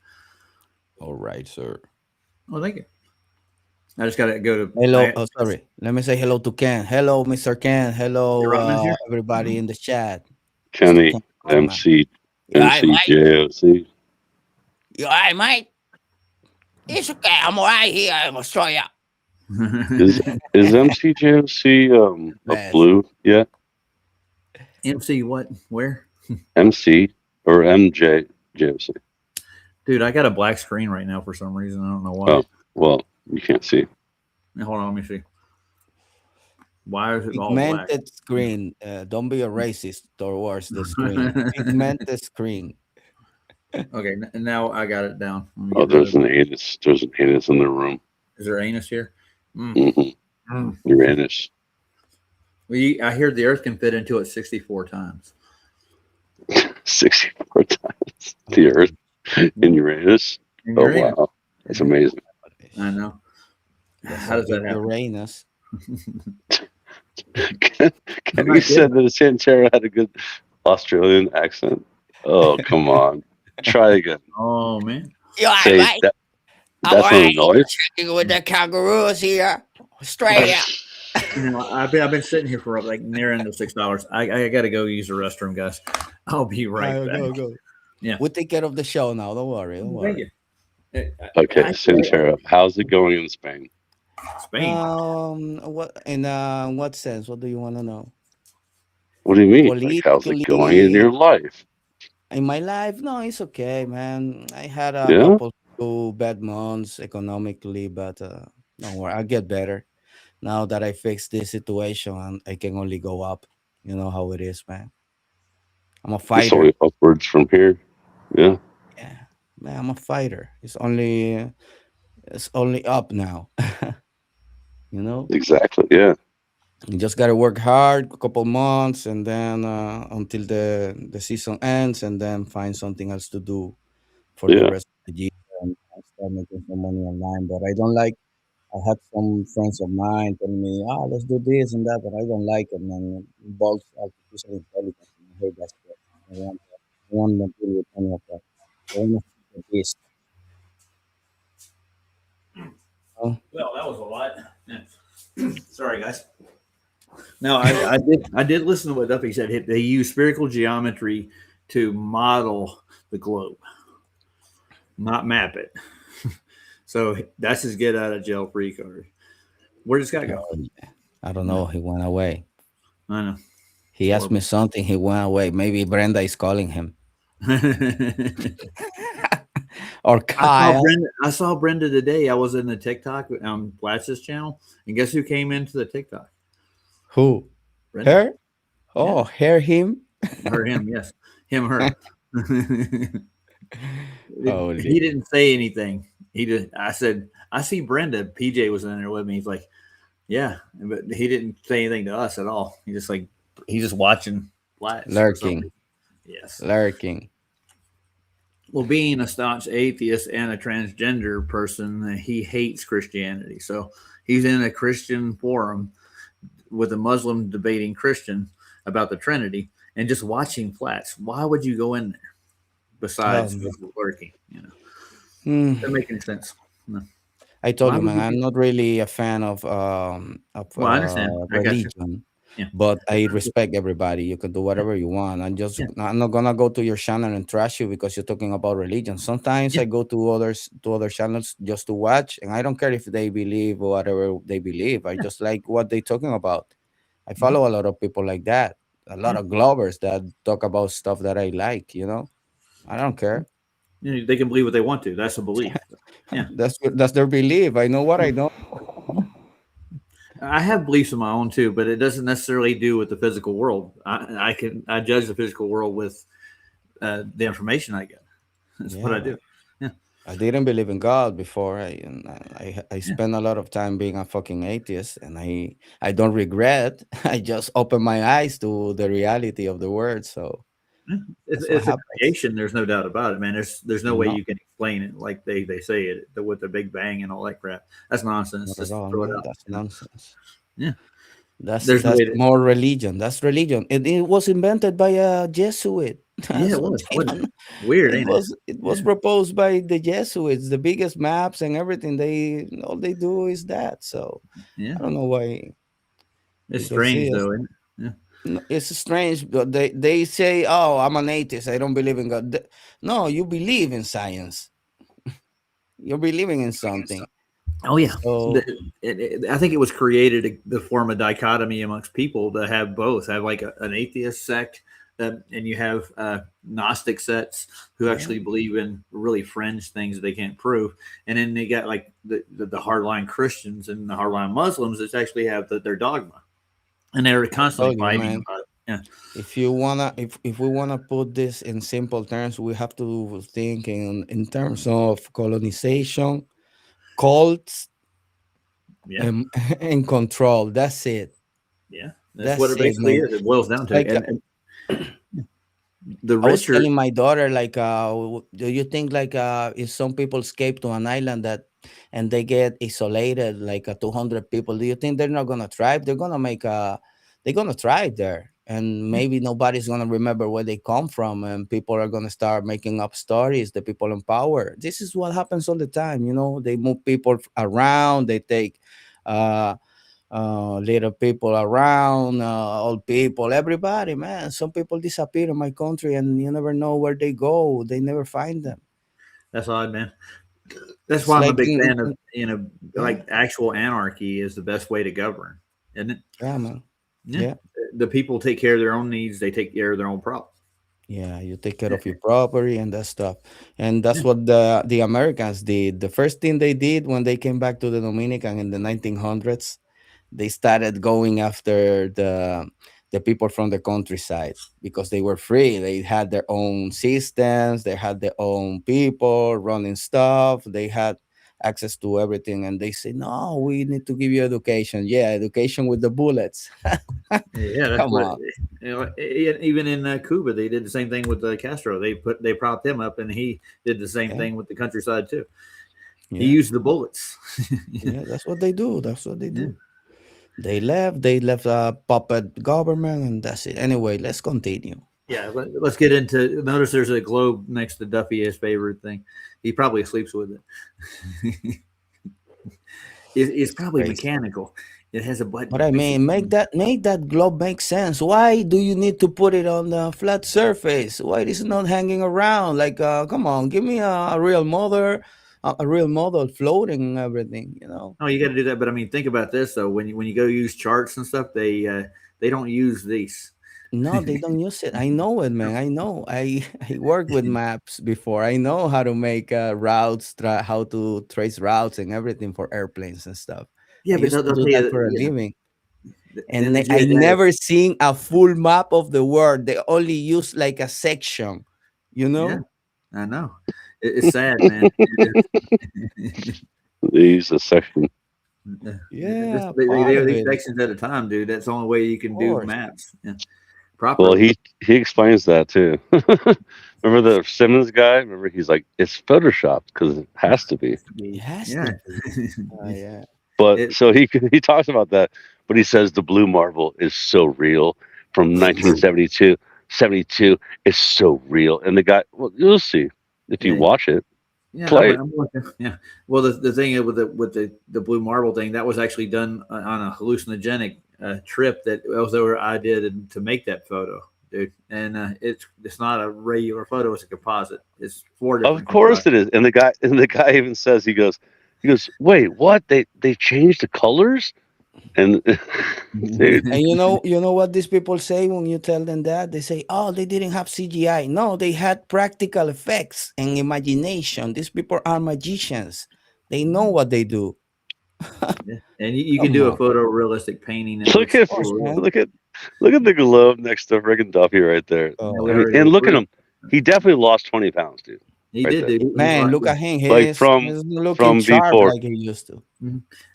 All right, sir. Oh, thank you. I just gotta go to Hello. Oh, sorry. Let me say hello to Ken. Hello, Mr. Ken. Hello, You're right, Matthew. everybody in the chat. Kenny, Mr. Ken, MC, You all right, mate? MCJOC. You all right, mate? It's okay. I'm all right here in Australia. Is MCJOC a Yes. blue yet? MC what? Where? MC or MJJOC? Dude, I got a black screen right now for some reason. I don't know why. Oh, well, you can't see. Hold on, let me see. Why is it all black? Pigmented screen. Don't be a racist towards the screen. Pigmented screen. Okay, now I got it down. Let me Oh, get rid there's of an it. anus. There's an anus in the room. Is there anus here? Mm. Mm-hmm. Mm. Uranus. I hear the Earth can fit into it 64 times. 64 times the Earth in Uranus. And Oh, Uranus. wow. That's amazing. I know. How does that happen? Uranus. Kenny said that Santero had a good Australian accent. Oh, come on. Try again. Oh man. You all Say right, mate? that. I'm That's all not a right. noise. Checking with the kangaroos here. Australia. You know, I've been sitting here for like near into $6. I got to go use the restroom, guys. I'll be right back. Go. Yeah. We'll take care of the show now. Don't worry. Don't Thank worry. you. Okay, Santero, how's it going in Spain? Spain. What in what sense? What do you want to know? What do you mean? Like, how's it going in your life? In my life, no, it's okay, man. I had a Yeah? couple of bad months economically, but don't worry, I'll get better. Now that I fixed this situation, I can only go up. You know how it is, man. I'm a It's fighter. only upwards from here. Yeah. Yeah, man, I'm a fighter. It's only up now. You know, Exactly. Yeah. you just gotta work hard a couple months, and then until the season ends, and then find something else to do for Yeah. the rest of the year, and start making some money online. But I don't like. I had some friends of mine telling me, let's do this and that, but I don't like it, man. It involves artificial intelligence. And I hate that stuff. I want them to do any of that. I want to do this. Oh, Well, that was a lot. Yeah. Sorry, guys. No, I did listen to what Duffy said. They use spherical geometry to model the globe, not map it. So that's his get out of jail free card. Where does this guy go? I don't know. He went away. I know. He asked me something. He went away. Maybe Brenda is calling him. Or Kyle. I saw Brenda today. I was in the TikTok on Platz's channel, and guess who came into the TikTok? Who? Brenda. Her? Oh, her, him? Her, him, yes. Him, her. Holy. He didn't say anything. I said, I see Brenda. PJ was in there with me. He's like, yeah, but he didn't say anything to us at all. He's just watching Platz or Lurking. something. Yes. Lurking. Well, being a staunch atheist and a transgender person, he hates Christianity. So he's in a Christian forum with a Muslim debating Christian about the Trinity and just watching Platz. Why would you go in there besides just lurking? You know, doesn't make any sense. No. I told Why you, would man, you I'm do- not really a fan of Well, I understand. I got you. religion. Yeah. But I respect everybody. You can do whatever you want. I'm not gonna go to your channel and trash you because you're talking about religion. Sometimes I go to other channels just to watch, and I don't care if they believe or whatever they believe. I just like what they're talking about. I follow a lot of people like that. A lot of Glovers that talk about stuff that I like. You know, I don't care. You know, they can believe what they want to. That's a belief. Yeah. That's their belief. I know what I know. I have beliefs of my own too, but it doesn't necessarily do with the physical world. I judge the physical world with the information I get. That's what I Yeah, do. Yeah. I didn't believe in God before. I spent a lot of time being a fucking atheist, and I don't regret. I just opened my eyes to the reality of the word. So Yeah. It's, that's what it's a happens. creation. There's no doubt about it, man. There's no way No, you can explain it like they say it with the Big Bang and all that crap. That's nonsense. not at Just all, throw it man. out. That's nonsense. Yeah. That's There's no that's way to. more religion. That's religion. It was invented by a Jesuit. Yeah, it So was. they Wasn't don't it? know. Weird, It ain't it? was it was Yeah. proposed by the Jesuits. The biggest maps and everything. They all they do is that. So Yeah. I don't know why It's people see strange us. though, isn't it? Yeah. It's strange, but they say, "Oh, I'm an atheist. I don't believe in God." No, you believe in science. You're believing in something. Oh yeah. So I think it was created to form a dichotomy amongst people to have both. Have like an atheist sect, and you have Gnostic sects who yeah, actually believe in really fringe things that they can't prove, and then they got like the hardline Christians and the hardline Muslims that actually have their dogma, and they're I constantly told you, fighting man. about it. Yeah. If we wanna put this in simple terms, we have to think in terms of colonization, cults, Yeah. and, and control. That's it. Yeah. That's what That's it it, basically man. is. It boils down It's to, like and the I was richer. telling my daughter, like, do you think like if some people escape to an island that and they get isolated, like 200 people, do you think they're not gonna thrive? They're gonna thrive there, and maybe nobody's gonna remember where they come from, and people are gonna start making up stories. The people in power. This is what happens all the time. They move people around. They take. Uh, little people around, old people, everybody, man. Some people disappear in my country and you never know where they go. They never find them. That's odd, man. That's It's why I'm a like, big fan of yeah, like actual anarchy is the best way to govern, isn't it? yeah, man. Yeah, Yeah. the people take care of their own needs. They take care of their own problems. Yeah, you take care Yeah, of your property and that stuff. And that's yeah, what the Americans did. The first thing they did when they came back to the Dominican in the 1900s, they started going after the people from the countryside because they were free. They had their own systems, they had their own people running stuff, they had access to everything, and they say, no, we need to give you education. Yeah, education with the bullets. yeah. That's Come what on. even in Cuba they did the same thing with Castro. They propped him up, and he did the same Yeah, thing with the countryside too. He yeah, used the bullets. yeah, that's what they do. That's what they Yeah. do. They left a puppet government, and that's it. Anyway, let's continue. Yeah, let's get into. Notice there's a globe next to Duffy, his favorite thing. He probably sleeps with it. It's It's probably crazy. mechanical. It has a button But that I makes it. mean, make that globe make sense. Why do you need to put it on the flat surface? Why is it not hanging around? Like, come on, give me a real model, a real model floating and everything. Oh, you got to do that. But I mean, think about this though. When you go use charts and stuff, they don't use these. No, they don't use it. I know it, man. I know. I worked with maps before. I know how to make routes, how to trace routes and everything for airplanes and stuff. Yeah, I but used they'll, to they'll do tell that you. for a Yeah, living. then And you I had to have. never seen a full map of the world. They only use like a section, you Yeah, know? I know. It's sad, man. They use a section. Yeah, They part do of these it, of sections at a time, dude. That's the only way you can do course. maps Well, properly. he explains that too. Remember the Simmons guy? Remember he's like, it's photoshopped because it has to be. It has Yeah. to be. Yeah. But It, so he talks about that, but he says the blue marble is so real from 1972. 72 is so real, and the guy, well, you'll see if you yeah, watch it, yeah. play it. I'm looking. Yeah. Well, the thing is with the blue marble thing, that was actually done on a hallucinogenic trip that Elzover I did to make that photo, dude. And it's not a regular photo; it's a composite. It's four Of different course composites. it is. And the guy even says he goes, wait, what? They changed the colors? And dude, And you know what these people say when you tell them that? They say, "Oh, they didn't have CGI." No, they had practical effects and imagination. These people are magicians. They know what they do. And you can do a Come photorealistic painting. And Look looks at cool. man. look at the globe next to friggin' Duffy right there. Oh, we I mean, already and look at approved. him. He definitely lost 20 pounds, dude. He right did, there. dude. He's man, like- look at him. Like He's from looking sharp before. like he used to.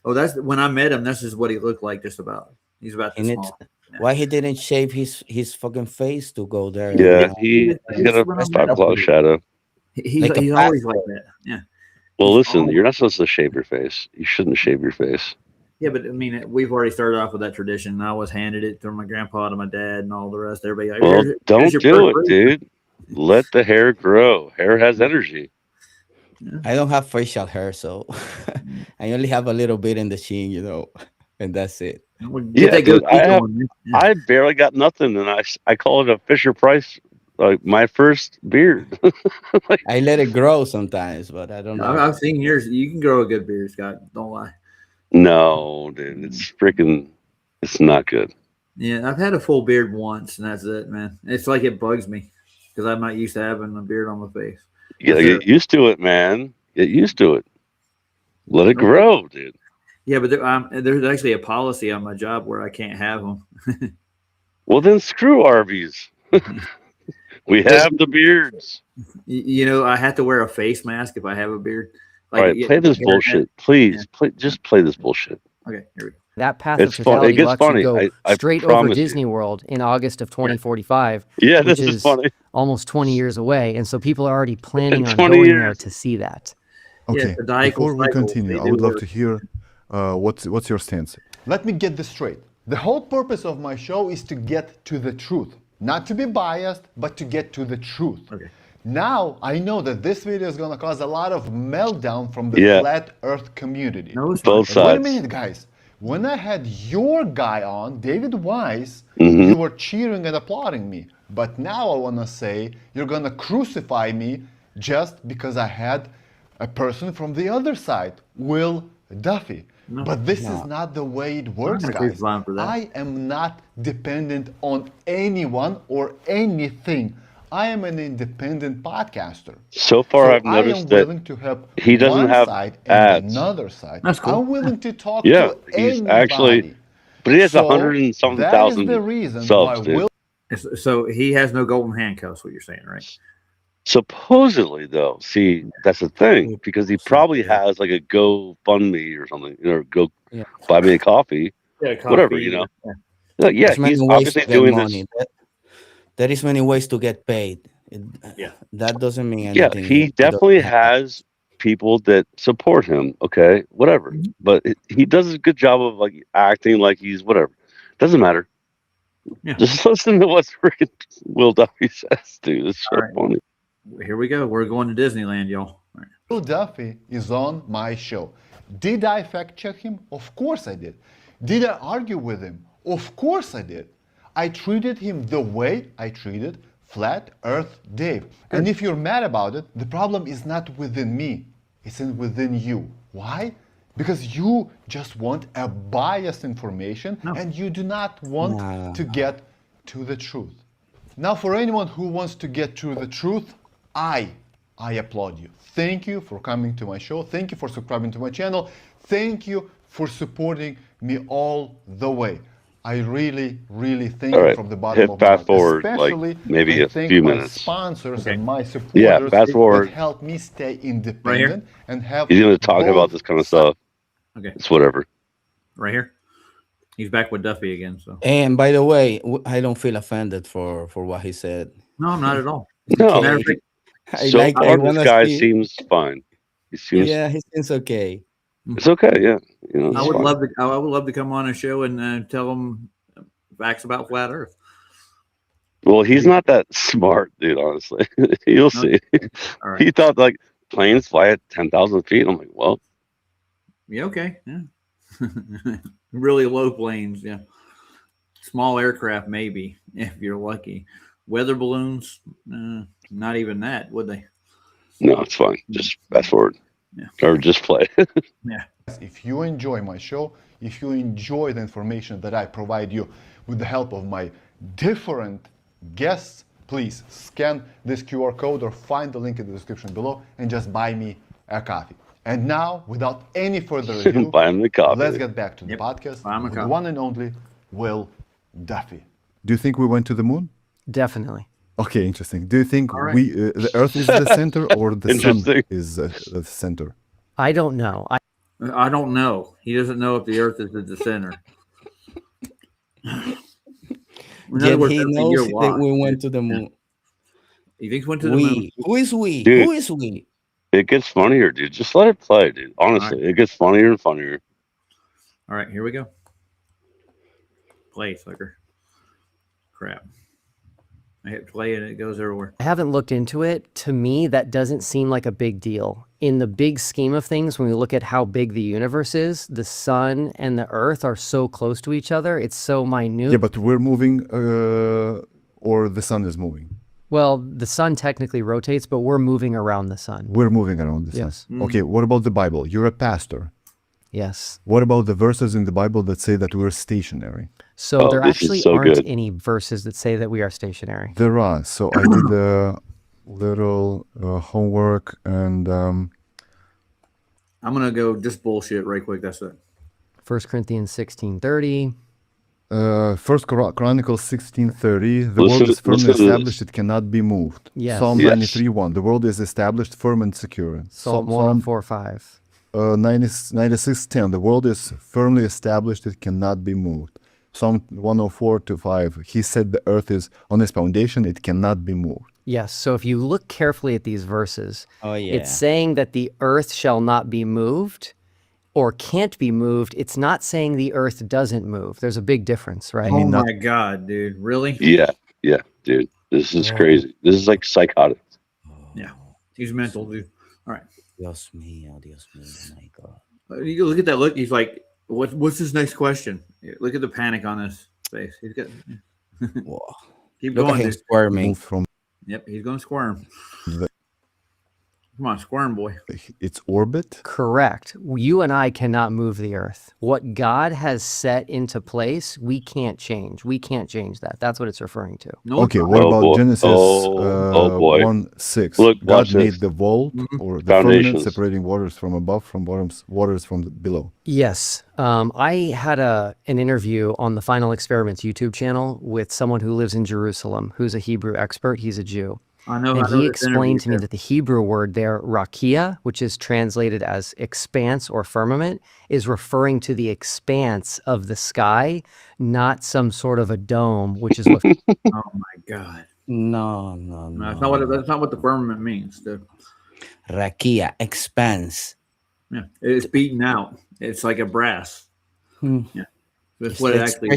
Oh, that's when I met him. That's just what he looked like. Just about. He's about And this it's small. why he didn't shave his fucking face to go there. Yeah, and, he's got When a I met 5 him. o'clock shadow. He's Like a he's always like that. Yeah. Well, He's listen, always- you're not supposed to shave your face. You shouldn't shave your face. Yeah, but I mean, we've already started off with that tradition. I was handed it from my grandpa to my dad and all the rest. Everybody, like, Well, "Here's don't your do it, first dude. Let the hair grow. Hair has energy. I don't have facial hair, so I only have a little bit in the chin, and that's it. Well, Yeah, get that dude, goatee I have- going, man. Yeah. I barely got nothing, and I call it a Fisher Price, like my first beard. I let it grow sometimes, but I don't know. I've seen yours. You can grow a good beard, Scott. Don't lie. No, dude, it's not good. Yeah, I've had a full beard once, and that's it, man. It's like it bugs me because I'm not used to having a beard on my face. You gotta Yes, get used to it, man. Get used to it. Let it Okay. grow, dude. Yeah, but there's actually a policy on my job where I can't have them. Well, then screw Arby's. We have the beards. I have to wear a face mask if I have a beard. All right, yeah, play this yeah, bullshit, please. Just play this bullshit. Okay, here we go. That path It's of fun- it totality gets will actually funny. go I straight over promise you. Disney World in August of 2045, Yeah, Which this is is- funny. almost 20 years away. And so people are already planning on 20 going there years. to see that. Okay, the diagonal before we cycles, continue, they I do would love work. to hear what's your stance. Let me get this straight. The whole purpose of my show is to get to the truth. Not to be biased, but to get to the truth. Okay. Now, I know that this video is going to cause a lot of meltdown from the Yeah. flat earth community. No, it's Both not. Wait a sides. minute, guys. When I had your guy on, David Wise, Mm-hmm. you were cheering and applauding me. But now I want to say you're going to crucify me just because I had a person from the other side, Will Duffy. But this is not the way it works, gonna guys. crucify him for that. I am not dependent on anyone or anything. I am an independent podcaster. So far, So I've I am noticed that willing to help he doesn't one have side and ads. another side. That's cool. I'm willing to talk Yeah, to he's anybody. actually- but he has So 100 and something that thousand is the reason subs, why dude. Will So he has no golden handcuffs. What you're saying, right? Supposedly, though, see, that's the thing because he probably has like a GoFundMe or something, or go Yeah. buy me a coffee, Yeah, whatever, Like, yeah, There's many he's ways obviously to get doing money. this. There is many ways to get paid. Yeah. That doesn't mean Yeah, anything. he if you definitely don't have- has people that support him. Okay, whatever. Mm-hmm. But he does a good job of like acting like he's whatever. Doesn't matter. Yeah. Just listen to what freaking Will Duffy says, dude. It's so All right. funny. Here we go. We're going to Disneyland, y'all. All right. Will Duffy is on my show. Did I fact check him? Of course I did. Did I argue with him? Of course I did. I treated him the way I treated Flat Earth Dave. And if you're mad about it, the problem is not within me, it's within you. Why? Because you just want a biased information and you do not want Nah. to get to the truth. Now, for anyone who wants to get to the truth, I applaud you. Thank you for coming to my show. Thank you for subscribing to my channel. Thank you for supporting me all the way. I really, really thank All you right, from the bottom hit of my fast heart. forward, like, Especially, maybe I a thank few my minutes. sponsors and my Yeah, supporters fast forward. that help me stay Right independent and have He's going to talk about both this kind of stuff. Okay. It's whatever. Right here. He's back with Duffy again. So And by the way, I don't feel offended for what he said. no, I'm not at all. No, Matter of fact, I so like. I far this wanna guy see- seems fine. He seems Yeah, he seems okay. it's okay. Yeah, I it's would fine. love to. I would love to come on a show and tell them facts about flat Earth. Well, he's not that smart, dude. Honestly, you'll see. All right. He thought like planes fly at 10,000 feet. I'm like, well, Yeah. Okay. Yeah. Really low planes. Yeah. Small aircraft, maybe if you're lucky. Weather balloons, not even that, would they? no, it's fine. Just fast forward, Yeah. or just play. If you enjoy my show, if you enjoy the information that I provide you with the help of my different guests, please scan this QR code or find the link in the description below and just buy me a coffee. And now, without any further ado, Buy him the copy. let's get back to the Yep. podcast Buy him a with the copy. one and only Will Duffy. Do you think we went to the moon? Definitely. Okay, interesting. Do you think All right. the Earth is the center or the sun Interesting. is the center? I don't know. I don't know. He doesn't know if the Earth is at the center. In other Yet words, he that's a knows year that wide. we went to the moon. He thinks went to the moon. We. Who is we? Dude. Who is we? It gets funnier, dude. Just let it play, dude. Honestly, it gets funnier and funnier. All right, here we go. Play, sucker. Crap. I hit play and it goes everywhere. I haven't looked into it. To me, that doesn't seem like a big deal. In the big scheme of things, when we look at how big the universe is, the sun and the earth are so close to each other. It's so minute. Yeah, but we're moving, or the sun is moving. Well, the sun technically rotates, but we're moving around the sun. We're moving around the Yes. sun. Okay, what about the Bible? You're a pastor. Yes. What about the verses in the Bible that say that we're stationary? So Oh, there this is actually so aren't good. any verses that say that we are stationary. There are. So I did a little homework, and I'm gonna go just bullshit right quick. That's it. 1 Corinthians 16:30. First Chronicles 16:30. The Listen- world is firmly listen to this. established; it cannot be moved. Yes. Psalm Yes. 93:1. The world is established, firm and secure. Psalm 104:5. 96:10. The world is firmly established; it cannot be moved. Psalm 104:5. He said the earth is on its foundation; it cannot be moved. Yes. So if you look carefully at these verses, Oh yeah. it's saying that the earth shall not be moved or can't be moved. It's not saying the earth doesn't move. There's a big difference, right? Oh mean, not- my god, dude! Really? Yeah, dude. This is crazy. This is like psychotic. Yeah, he's mental, dude. Dios mío, Dios mío, my God. You look at that look. He's like, "What's his next question?" Look at the panic on his face. He's got. Whoa. Keep Look going, at him dude. squirming. Moved from Yep, he's gonna squirm. The- Come on, squirm, boy. its orbit. Correct. You and I cannot move the earth. What God has set into place, we can't change. We can't change that. That's what it's referring to. No, Okay, it's what Oh, about boy. Genesis Oh, boy. 1:6? Look, God watch made this. the vault Mhm. or the firmament, Foundations. separating waters from above, from waters from below. Yes. I had an interview on the Final Experiments YouTube channel with someone who lives in Jerusalem, who's a Hebrew expert. He's a Jew. I know. And I know he this explained to me interview that the Hebrew word there, rakia, which is translated as expanse or firmament, is referring to the expanse of the sky, not some sort of a dome, which is what there. Oh my god! No. No, that's not what the firmament means, dude. Rakia, expanse. Yeah, it's beaten out. It's like a brass. Hmm. Yeah, that's It's what it like actually.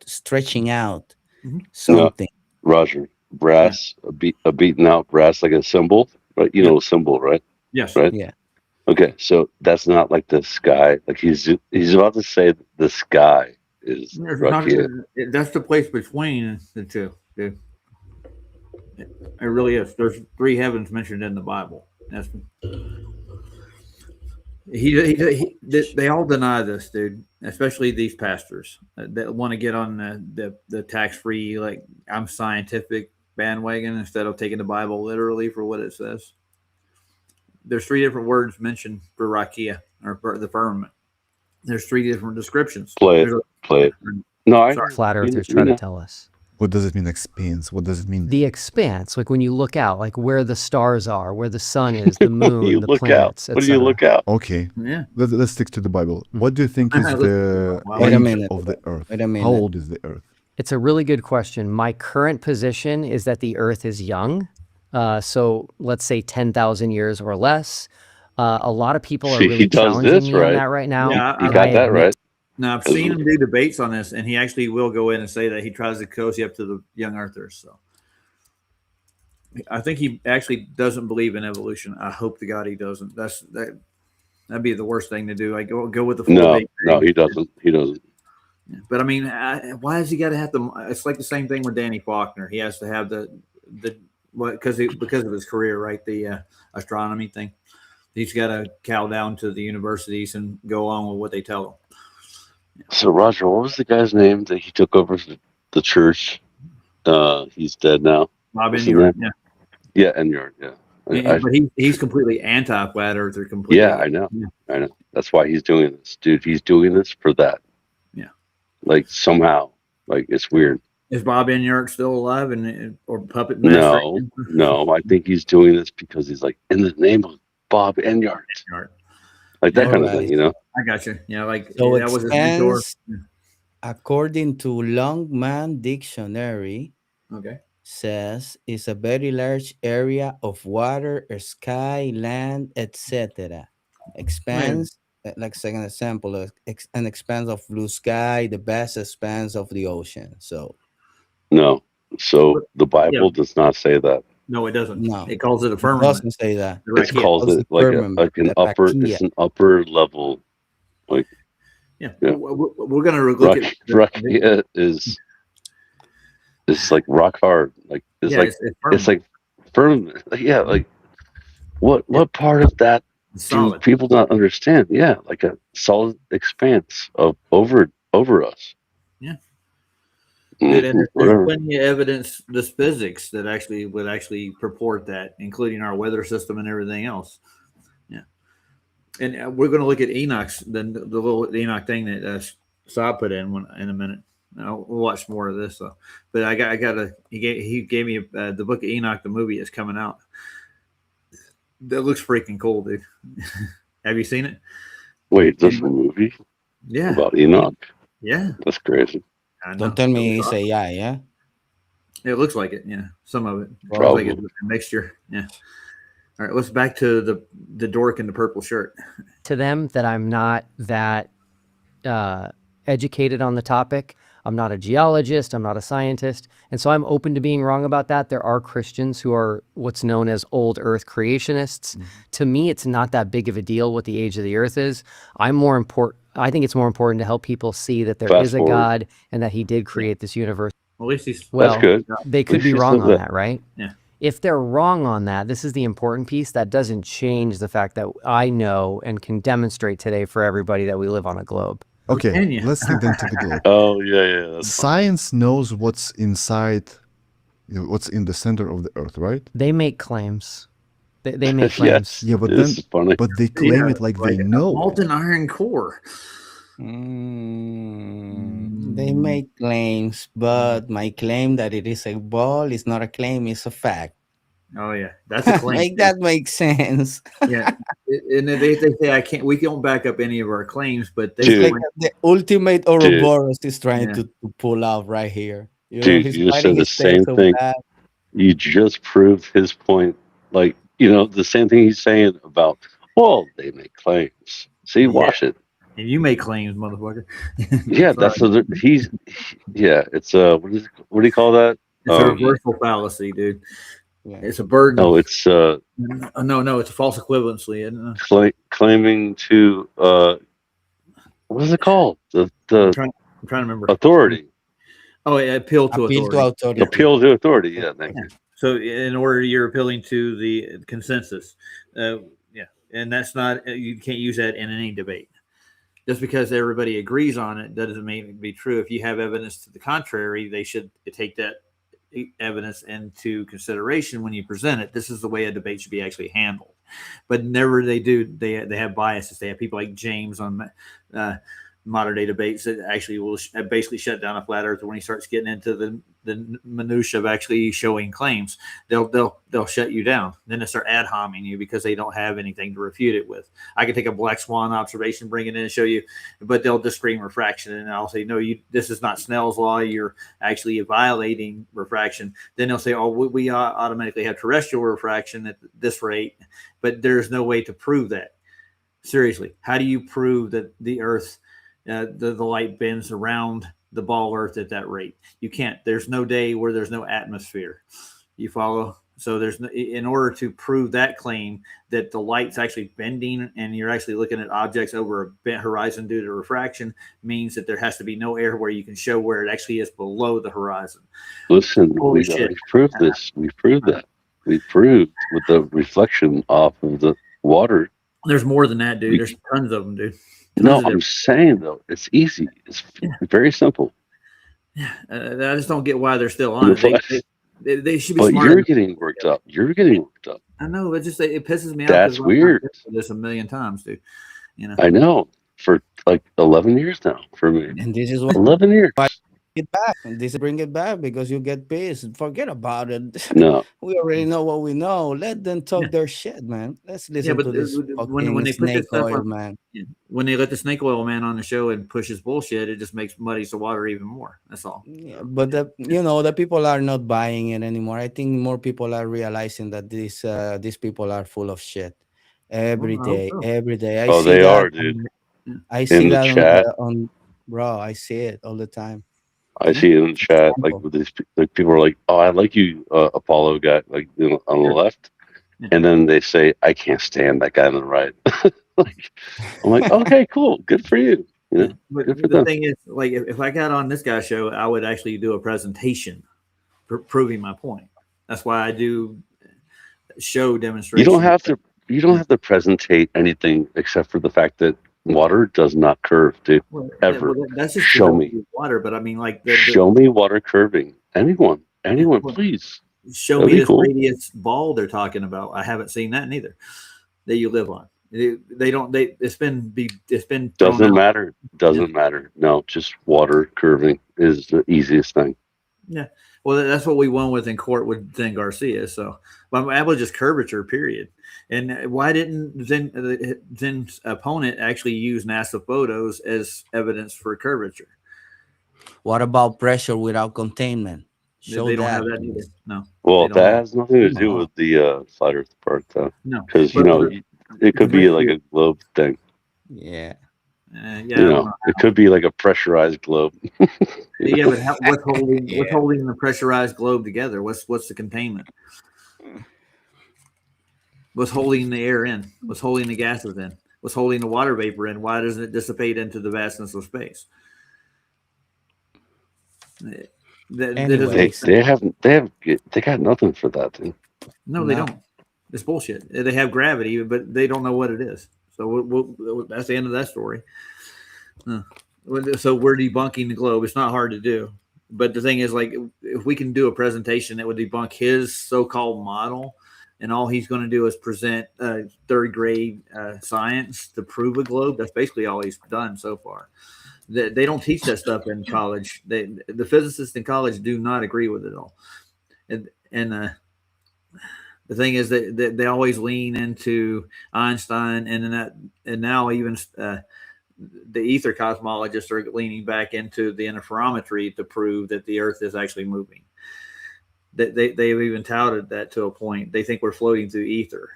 stretching out Mhm. something. Roger, brass, a beaten out brass, like a cymbal, right? You know, a cymbal, right? Yes. Right. Yeah. Okay, so that's not like the sky. Like he's about to say that the sky is There's not- Rakia. that's the place between the two, dude. It really is. There's three heavens mentioned in the Bible. That's they all deny this, dude. Especially these pastors that want to get on the tax free, like I'm scientific bandwagon instead of taking the Bible literally for what it says. There's three different words mentioned for rakia or for the firmament. There's three different descriptions. Play it. There's Play it. No, I Sorry. flat earthers you try know. to tell us. What does it mean, expanse? What does it mean? The expanse, like when you look out, like where the stars are, where the sun is, the moon, you the look planets, out. What do you etc. look out? Okay, Yeah. let's stick to the Bible. What do you think is the Wait a age minute. of the earth? Wait a minute. How old is the earth? It's a really good question. My current position is that the Earth is young. So let's say 10,000 years or less. A lot of people are He really does challenging this, me on right? that right now. Yeah, You I got that admit- right. Now I've seen him do debates on this, and he actually will go in and say that he tries to cozy up to the young earthers. So I think he actually doesn't believe in evolution. I hope to God he doesn't. That'd be the worst thing to do. I go with the full No, Big no, Bang. he doesn't. He doesn't. But I mean, why has he got to have to? It's like the same thing with Danny Faulkner. He has to have because of his career, right? The astronomy thing. He's got to cow down to the universities and go along with what they tell him. So Roger, what was the guy's name that he took over the church? He's dead now. Bob What's Inyard, his name? Yeah, Enyard. Yeah. But he's completely anti-flat earther. Completely. Yeah, I know. I know. That's why he's doing this, dude. He's doing this for that. Yeah. Like somehow, like it's weird. Is Bob Enyart still alive or puppet master? No. I think he's doing this because he's like, in the name of Bob Enyart, like that kind of thing, you know. I got you. Yeah, like So that was his mentor. According to Longman Dictionary, Okay. says is a very large area of water, sky, land, etc. Expanse, like second example, an expanse of blue sky, the vast expanse of the ocean. So No. So the Bible does not say that. No, it doesn't. No. It calls it a it firmament. doesn't say that. It calls it like an upper. It's an upper level. Like we're gonna look at Rakia is like rock hard. Like it's like firmament. Like, yeah, like what part of that do people not understand? Yeah, like a solid expanse of over us. Yeah. And there's plenty of evidence, this physics that would actually purport that, including our weather system and everything else. Yeah. And we're going to look at Enoch's, the little Enoch thing that Saab put in a minute. We'll watch more of this though. But he gave me the book of Enoch, the movie is coming out. That looks freaking cool, dude. Have you seen it? Wait, this movie? Yeah. About Enoch? Yeah. That's crazy. Don't tell me it's AI, yeah? It looks like it, yeah. Some of it. Probably. Like it's a mixture. Yeah. All right, let's back to the dork in the purple shirt. To them that I'm not that educated on the topic. I'm not a geologist. I'm not a scientist. And so I'm open to being wrong about that. There are Christians who are what's known as old earth creationists. Mm-hmm. To me, it's not that big of a deal what the age of the earth is. I think it's more important to help people see that there is a God and that he did create this universe. Well, at least that's good. They could be wrong on that, right? Yeah. If they're wrong on that, this is the important piece. That doesn't change the fact that I know and can demonstrate today for everybody that we live on a globe. Okay, let's dig into the globe. Oh, yeah. Science knows what's inside, what's in the center of the earth, right? They make claims. They make claims. Yeah, but funny. But they claim it like they know. Molten iron core. They make claims, but my claim that it is a ball is not a claim, it's a fact. Oh yeah, that's a claim. Like that makes sense. Yeah, and they say we don't back up any of our claims, but they like the ultimate Ouroboros is trying to pull out right here. You just said the same thing. You just proved his point. Like the same thing he's saying about. Well, they make claims. See, watch it. And you make claims, motherfucker. Yeah, that's he's. Yeah, it's what do you call that? It's a reversal fallacy, dude. Yeah. It's a burden. No, it's no, it's a false equivalency. Claiming to what is it called? I'm trying to remember. Authority. Oh, yeah, appeal to authority. Appeal to authority. Yeah, thank you. So, in order, you're appealing to the consensus. And that's not, you can't use that in any debate. Just because everybody agrees on it doesn't mean it be true. If you have evidence to the contrary, they should take that evidence into consideration when you present it. This is the way a debate should be actually handled. But never they do. They have biases. They have people like James on modern day debates that actually will basically shut down a flat earther when he starts getting into the minutia of actually showing claims. They'll shut you down. Then they start ad homing you because they don't have anything to refute it with. I can take a black swan observation, bring it in and show you, but they'll just scream refraction, and I'll say, no, this is not Snell's law. You're actually violating refraction. Then they'll say, oh, we automatically have terrestrial refraction at this rate, but there's no way to prove that. Seriously, how do you prove that the Earth, the light bends around the ball Earth at that rate? You can't. There's no day where there's no atmosphere. You follow? So in order to prove that claim that the light's actually bending and you're actually looking at objects over a bent horizon due to refraction, means that there has to be no air where you can show where it actually is below the horizon. Listen, we proved this. We proved that. We proved with the reflection off of the water. There's more than that, dude. There's tons of them, dude. No, I'm saying though, it's easy. It's very simple. Yeah, I just don't get why they're still on it. They should be but smart. You're getting worked up. You're getting worked up. I know, it pisses me off. That's 'cause I've weird. been this a million times, dude. You know, I know for like 11 years now for me. And this is why 11 years. it back. And this bring it back because you get pissed. Forget about it. No, We already know what we know. Let them talk Yeah. their shit, man. Let's yeah, listen but to this when fucking they put this snake stuff oil, on, man. yeah, when they let the snake oil man on the show and push his bullshit, it just makes muddies the water even more. That's all. Yeah, but the people are not buying it anymore. I think more people are realizing that these people are full of shit. Every Well, I hope day, so. every day. I oh, see they that. are, dude. I see In the that chat, on bro. I see it all the time. I see it in the chat. Like Example. with these, like people are like, "Oh, I like you, Apollo guy," like on the Sure. left, Yeah. and then they say, "I can't stand that guy on the right." Like, I'm like, "Okay, cool, good for you." You know, Yeah. But good for the them. thing is, like, if I got on this guy's show, I would actually do a presentation proving my point. That's why I do show You demonstrations. don't have to. You don't have to presentate anything except for the fact that water does not curve, dude. Well, Ever. that's just Show me. water. But I mean, like, Show me water curving. Anyone, well, please. show That'd me be this cool. radius ball they're talking about. I haven't seen that neither. That you live on. They don't. It's been thrown Doesn't out. matter. Doesn't matter. No, just water curving is the easiest thing. Yeah. Well, that's what we won with in court with Zen Garcia. So, but I'm able to just curvature, period. And why didn't Zen's opponent actually use NASA photos as evidence for curvature? What about pressure without containment? Show They don't that. have that either. please. No. Well, They that don't. has nothing to do No. with the flat Earth part, though, No. because But it could be like a globe thing. Yeah. yeah, I You don't know, know. it could be like a pressurized globe. Yeah, but what's Yeah. holding the pressurized globe together? What's the containment? What's holding the air in? What's holding the gases in? What's holding the water vapor in? Why doesn't it dissipate into the vastness of space? That doesn't make sense. They got nothing for that thing. No, they No. don't. It's bullshit. They have gravity, but they don't know what it is. So that's the end of that story. So we're debunking the globe. It's not hard to do. But the thing is, like, if we can do a presentation that would debunk his so-called model, and all he's going to do is present third grade science to prove a globe, that's basically all he's done so far. They don't teach that stuff in college. The physicists in college do not agree with it all. And the thing is that they always lean into Einstein, and now even the ether cosmologists are leaning back into the interferometry to prove that the Earth is actually moving. They've even touted that to a point. They think we're floating through ether.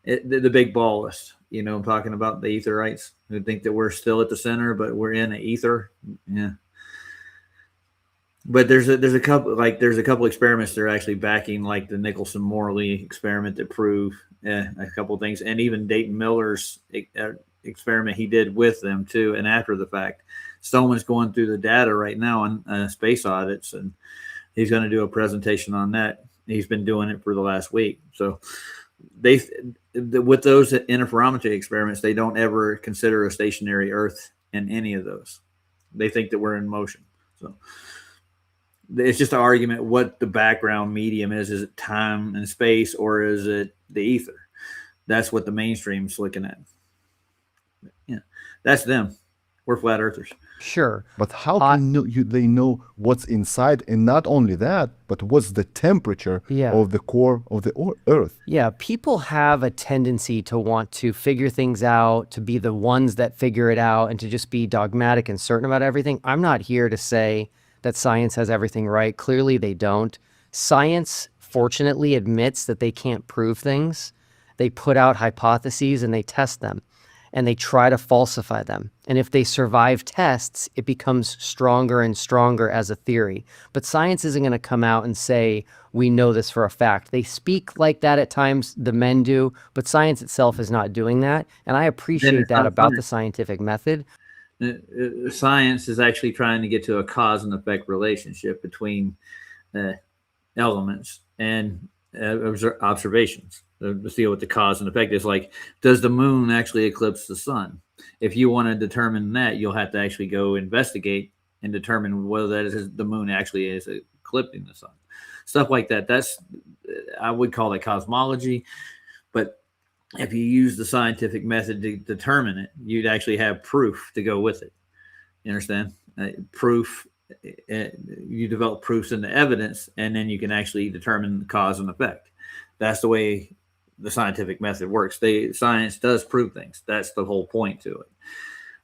The big ballists, I'm talking about the etherites who think that we're still at the center, but we're in an ether. Yeah. But there's a couple experiments that are actually backing, like the Nicholson-Morley experiment, that prove a couple of things, and even Dayton Miller's experiment he did with them too, and after the fact. Stoneman's going through the data right now on space audits, and he's going to do a presentation on that. He's been doing it for the last week. So with those interferometry experiments, they don't ever consider a stationary Earth in any of those. They think that we're in motion. So it's just an argument what the background medium is. Is it time and space, or is it the ether? That's what the mainstream's looking at. Yeah, that's them. We're flat earthers. Sure. But how can they know what's inside, and not only that, but what's the temperature Yeah. of the core of the Earth? Yeah, people have a tendency to want to figure things out, to be the ones that figure it out, and to just be dogmatic and certain about everything. I'm not here to say that science has everything right. Clearly, they don't. Science, fortunately, admits that they can't prove things. They put out hypotheses and they test them, and they try to falsify them. And if they survive tests, it becomes stronger and stronger as a theory. But science isn't going to come out and say, we know this for a fact. They speak like that at times, the men do, but science itself is not doing that. And I appreciate that about the scientific method. Science is actually trying to get to a cause and effect relationship between elements and observations. To see what the cause and effect is. Like, does the moon actually eclipse the sun? If you want to determine that, you'll have to actually go investigate and determine whether that is the moon actually is eclipsing the sun. stuff like that. That's I would call that cosmology, but if you use the scientific method to determine it, you'd actually have proof to go with it. You understand? Proof. You develop proofs into evidence, and then you can actually determine the cause and effect. That's the way the scientific method works. Science does prove things. That's the whole point to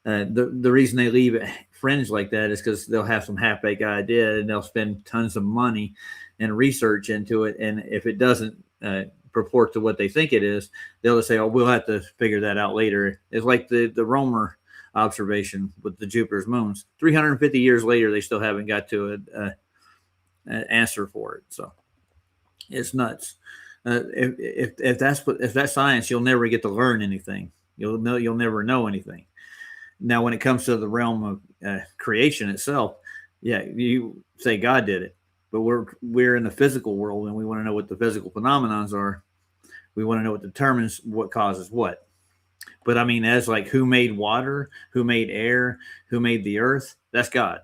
it. The reason they leave it fringe like that is because they'll have some half-baked idea and they'll spend tons of money and research into it, and if it doesn't purport to what they think it is, they'll just say, "Oh, we'll have to figure that out later." It's like the Romer observation with the Jupiter's moons. 350 years later, they still haven't got to an answer for it. So it's nuts. If that's science, you'll never get to learn anything. You'll never know anything. Now, when it comes to the realm of creation itself, yeah, you say God did it, but we're in the physical world, and we want to know what the physical phenomenons are. We want to know what determines what causes what. But I mean, as like who made water, who made air, who made the earth, that's God.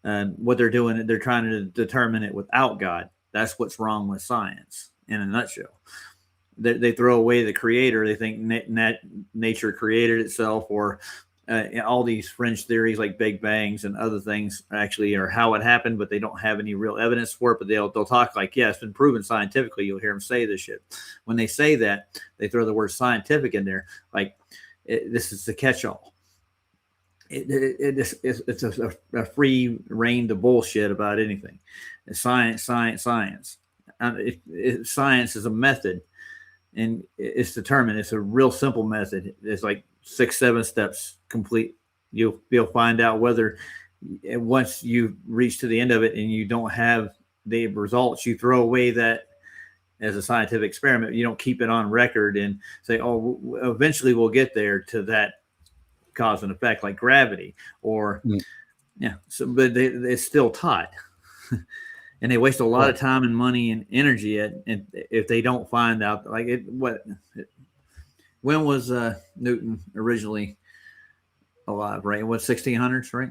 And what they're doing, they're trying to determine it without God. That's what's wrong with science in a nutshell. They throw away the creator. They think nature created itself, or all these fringe theories like Big Bangs and other things actually are how it happened, but they don't have any real evidence for it. But they'll talk like, yeah, it's been proven scientifically. You'll hear them say this shit. When they say that, they throw the word scientific in there. Like, this is the catch-all. It's a free reign to bullshit about anything. It's science. Science is a method, and it's determined. It's a real simple method. It's like 6-7 steps complete. You'll find out whether once you reach to the end of it and you don't have the results, you throw away that as a scientific experiment. You don't keep it on record and say, oh, eventually we'll get there to that cause and effect, like gravity or yeah. So, but it's still taught. And they waste a lot of time and money and energy and if they don't find out, like when was Newton originally alive, right? What, 1600s, right?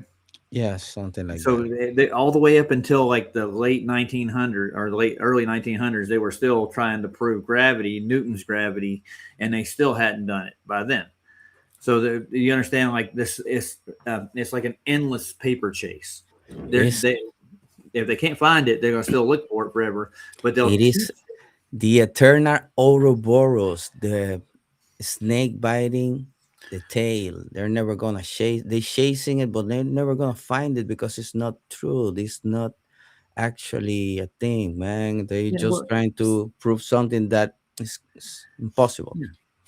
Yeah, something like so that. They, all the way up until like the late 1900s or early 1900s, they were still trying to prove gravity, Newton's gravity, and they still hadn't done it by then. So you understand, like this is it's like an endless paper chase. If they can't find it, they're gonna still look for it forever. But It is the eternal Ouroboros, the snake biting the tail. They're never gonna chase. They're chasing it, but they're never gonna find it because it's not true. It's not actually a thing, man. They're just trying to prove something that is impossible.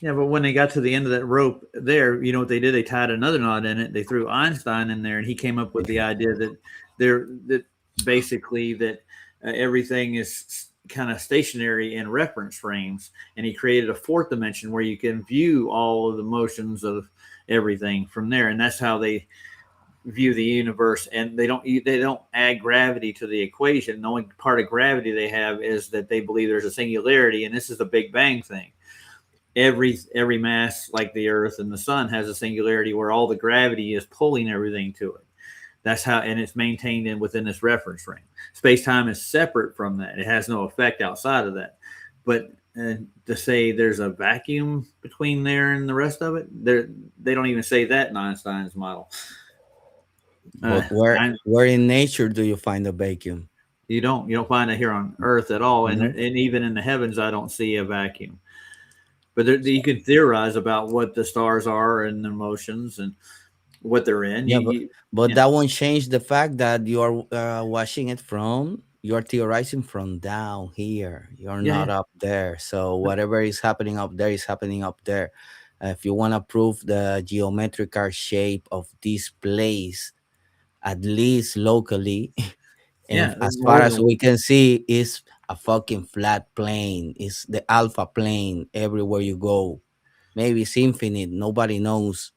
Yeah, but when they got to the end of that rope there, you know what they did? They tied another knot in it. They threw Einstein in there, and he came up with the idea that basically everything is kind of stationary in reference frames, and he created a fourth dimension where you can view all of the motions of everything from there, and that's how they view the universe. And they don't add gravity to the equation. The only part of gravity they have is that they believe there's a singularity, and this is the Big Bang thing. Every mass like the Earth and the Sun has a singularity where all the gravity is pulling everything to it. That's how, and it's maintained within this reference frame. Space-time is separate from that. It has no effect outside of that. But to say there's a vacuum between there and the rest of it, they don't even say that in Einstein's model. But where in nature do you find a vacuum? You don't find it here on Earth at all. Mm-hmm. And even in the heavens, I don't see a vacuum. But you can theorize about what the stars are and their motions and what they're in. Yeah, but that won't change the fact that you are watching it you're theorizing from down here. You're not up there. So whatever is happening up there is happening up there. If you want to prove the geometrical shape of this place, at least locally, and as far as we can see, is a fucking flat plane. It's the alpha plane everywhere you go. Maybe it's infinite. Nobody knows.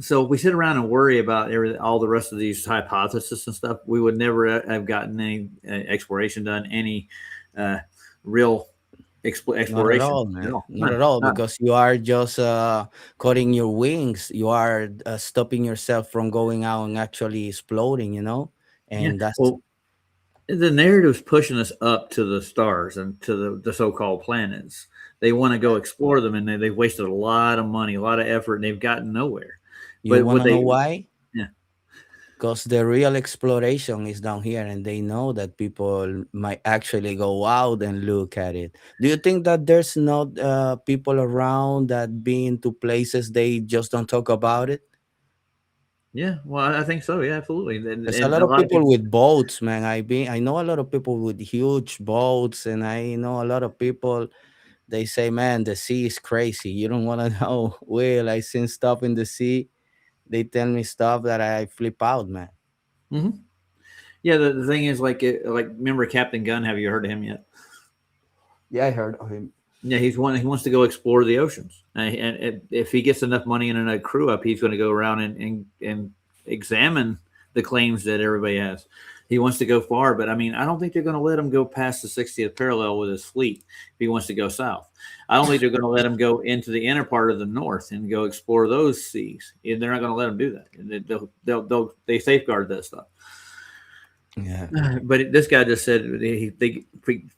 So if we sit around and worry about all the rest of these hypotheses and stuff, we would never have gotten any exploration done, any real exploration. Not at all, man. Not at all, because you are just cutting your wings. You are stopping yourself from going out and actually exploding, and that's... the narrative's pushing us up to the stars and to the so-called planets. They want to go explore them, and they've wasted a lot of money, a lot of effort, and they've gotten nowhere. You But want what to know they, why? yeah, Because the real exploration is down here, and they know that people might actually go out and look at it. Do you think that there's not people around that been to places they just don't talk about it? yeah. Well, I think so. Yeah, absolutely. There's a And lot a of lot of people people, with boats, man. I know a lot of people with huge boats, and I know a lot of people. They say, "Man, the sea is crazy. You don't want to know." Well, I seen stuff in the sea. They tell me stuff that I flip out, man. Mhm. Yeah. The thing is, like remember Captain Gunn? Have you heard of him yet? Yeah, I heard of him. Yeah, he's one. He wants to go explore the oceans, and if he gets enough money and a crew up, he's going to go around and examine the claims that everybody has. He wants to go far, but I mean, I don't think they're going to let him go past the 60th parallel with his fleet if he wants to go south. I don't think they're going to let him go into the inner part of the north and go explore those seas. And they're not going to let him do that. They safeguard that stuff. Yeah. But this guy just said they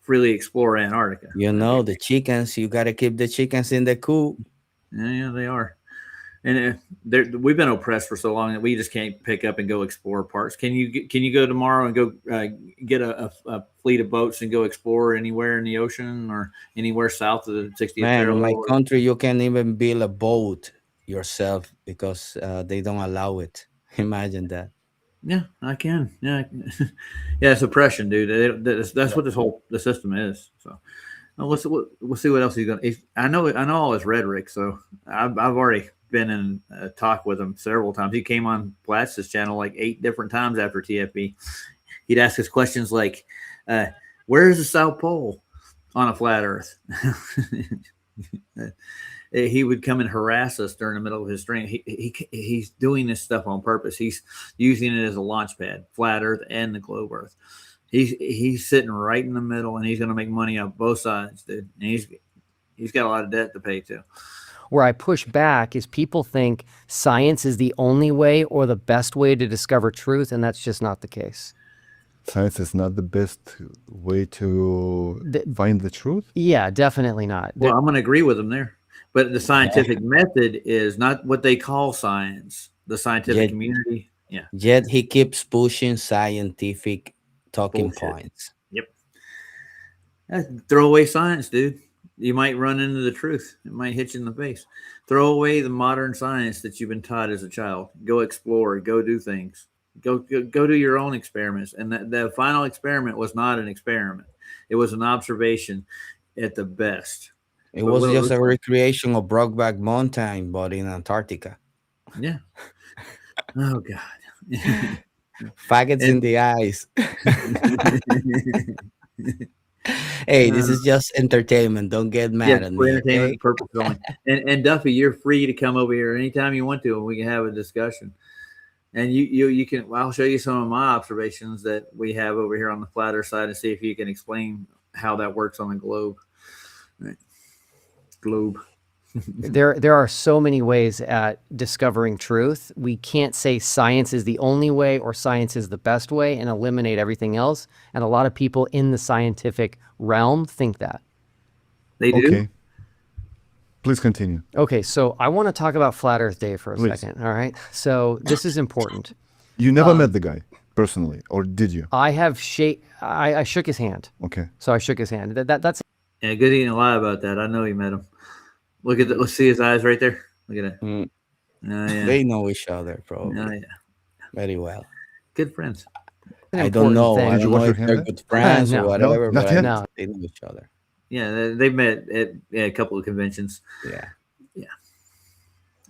freely explore Antarctica. You know, the chickens, you got to keep the chickens in the coop. Yeah, they are. And we've been oppressed for so long that we just can't pick up and go explore parts. Can you go tomorrow and go get a fleet of boats and go explore anywhere in the ocean or anywhere south of the 60th Man, in my parallel? country, you can't even build a boat yourself because they don't allow it. Imagine that. Yeah, I can. Yeah, yeah, it's oppression, dude. That's what the system is. So we'll see what else he's gonna. I know all his rhetoric, so I've already been in a talk with him several times. He came on Platz's channel like 8 different times after TFB. He'd ask us questions like, "Where's the South Pole on a flat Earth?" He would come and harass us during the middle of his stream. He's doing this stuff on purpose. He's using it as a launch pad, flat Earth and the globe Earth. He's sitting right in the middle, and he's going to make money on both sides, dude. And he's got a lot of debt to pay too. Where I push back is people think science is the only way or the best way to discover truth, and that's just not the case. Science is not the best way to find the truth. Yeah, definitely not. Well, I'm going to agree with him there. But the scientific method is not what they call science. The scientific community, yeah. Yet he keeps pushing scientific talking points. Yep. Throw away science, dude. You might run into the truth. It might hit you in the face. Throw away the modern science that you've been taught as a child. Go explore. Go do things. Go do your own experiments. And the final experiment was not an experiment. It was an observation at the best. It was just a recreation of Brokeback Mountain, but in Antarctica. Yeah. Oh, God. Faggots in the eyes. Hey, this is just entertainment. Don't get mad at me. Entertainment purpose only. And Duffy, you're free to come over here anytime you want to, and we can have a discussion. And you can. I'll show you some of my observations that we have over here on the flat Earth side, and see if you can explain how that works on the globe. Right. Globe. There are so many ways at discovering truth. We can't say science is the only way or science is the best way and eliminate everything else. And a lot of people in the scientific realm think that. They do. Okay. Please continue. Okay, so I want to talk about Flat Earth Day for a second. All right. So this is important. You never met the guy personally, or did you? I have I shook his hand. Okay. So I shook his hand. That's Yeah, good he didn't lie about that. I know he met him. Look at let's see his eyes right there. Look at that. Mm. Yeah. They know each other, probably. Oh, yeah. Very well. Good friends. I don't know. thing. I Did you don't wash know your if hand they're there? good friends No. or whatever, not but yet? No. they know each other. Yeah, they've met at a couple of conventions, Yeah.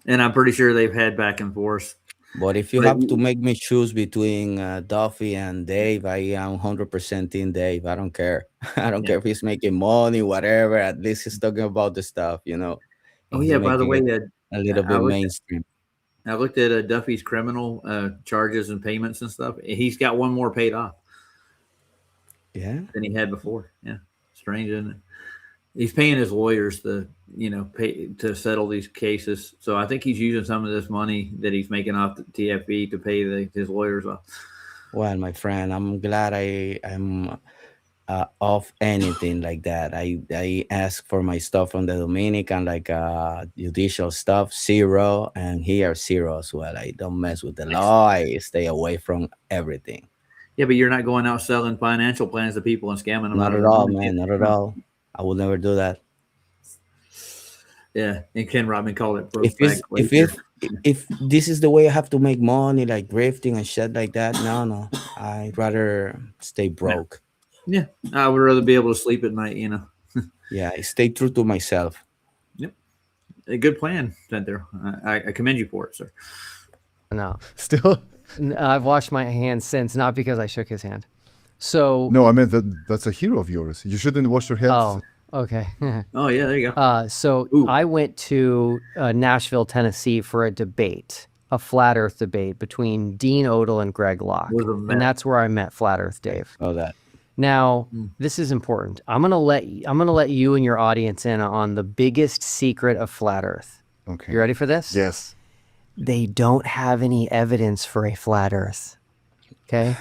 and I'm pretty sure they've had back and forth. But if you But have to make me choose between Duffy and Dave, I am 100% in Dave. I don't care. I don't care if he's making money, whatever. At least he's talking about the stuff, you know. Oh He's yeah, by the way, making it a little bit mainstream. I looked at Duffy's criminal charges and payments and stuff. He's got one more paid off Yeah. than he had before. Yeah, strange, isn't it? He's paying his lawyers to pay to settle these cases. So I think he's using some of this money that he's making off the TFB to pay his lawyers off. Well, my friend, I'm glad I'm off anything like that. I ask for my stuff from the Dominican, like judicial stuff, zero, and here zero as well. I don't mess with the law. I stay away from everything. Yeah, but you're not going out selling financial plans to people and scamming them Not out of at their all, money. man. Not at No. all. I would never do that. Yeah, and Ken Robin called it broke If back it's later. if this is the way I have to make money, like grifting and shit like that, no. I'd rather stay broke. Yeah, I would rather be able to sleep at night. You know. Yeah, I stay true to myself. Yep, a good plan, Center. I commend you for it, sir. No, Still, I've washed my hands since, not because I shook his hand. So, no, I mean that's a hero of yours. You shouldn't wash your hands. oh, okay. Oh yeah, there you go. So Ooh. I went to Nashville, Tennessee for a debate, a flat Earth debate between Dean Odell and Greg Locke, Was a mess. and that's where I met Flat Earth Dave. Oh, that. Now, this is important. I'm gonna let you and your audience in on the biggest secret of Flat Earth. Okay. You ready for this? Yes. They don't have any evidence for a flat Earth. Okay.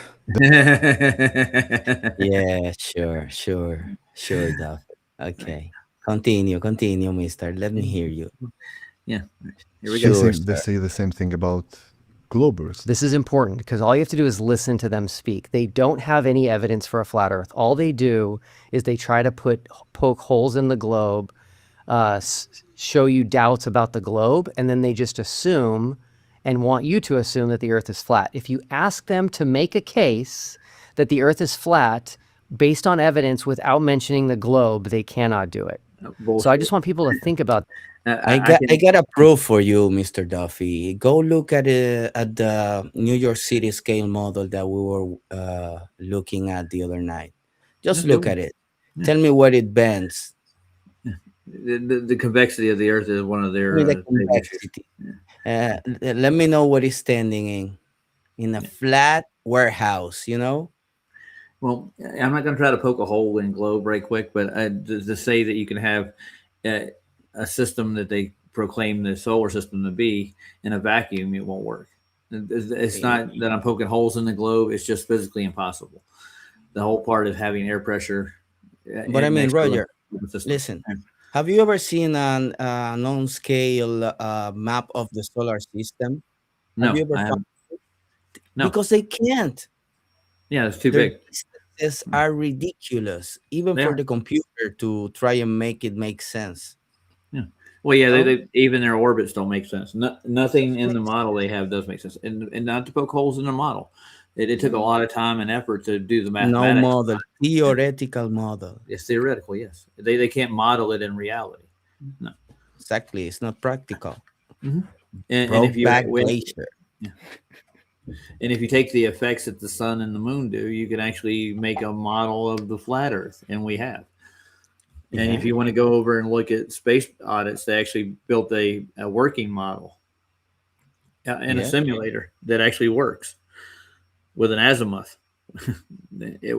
Yeah, sure, Duff. Okay. Continue, mister. Let me hear you. Yeah. Here we They go. Sure, they sir. say the same thing about Globers. This is important because all you have to do is listen to them speak. They don't have any evidence for a flat Earth. All they do is they try to poke holes in the globe, show you doubts about the globe, and then they just assume and want you to assume that the Earth is flat. If you ask them to make a case that the Earth is flat based on evidence without mentioning the globe, they cannot do it. So I just want people to think about I got a proof for you, Mr. Duffy. Go look at the New York City scale model that we were looking at the other night. Just look at it. Tell me what it bends. the convexity of the Earth is one of their With the big issues. convexity. Let me know what it's standing in a flat warehouse. Well, I'm not going to try to poke a hole in globe right quick, but to say that you can have a system that they proclaim the solar system to be in a vacuum, it won't work. It's not that I'm poking holes in the globe. It's just physically impossible. The whole part of having air pressure. But I mean, Roger, listen. Have you ever seen a non-scale map of the solar system? No, Have you ever I found haven't. No. Because they can't. Yeah, it's too Their big. distances are ridiculous, even They for are. the computer to try and make it make sense. Well, yeah, No? they even their orbits don't make sense. Nothing in the model they have does make sense, and not to poke holes in the model. It took a lot of time and effort to do the No mathematics. model, theoretical model. It's theoretical, yes. They can't model it in reality. No. Exactly, it's not practical. And if you Brokeback Glacier. and if you take the effects that the sun and the moon do, you can actually make a model of the flat Earth, and we have. And if you want to go over and look at space audits, they actually built a working model in a simulator that actually works with an azimuth.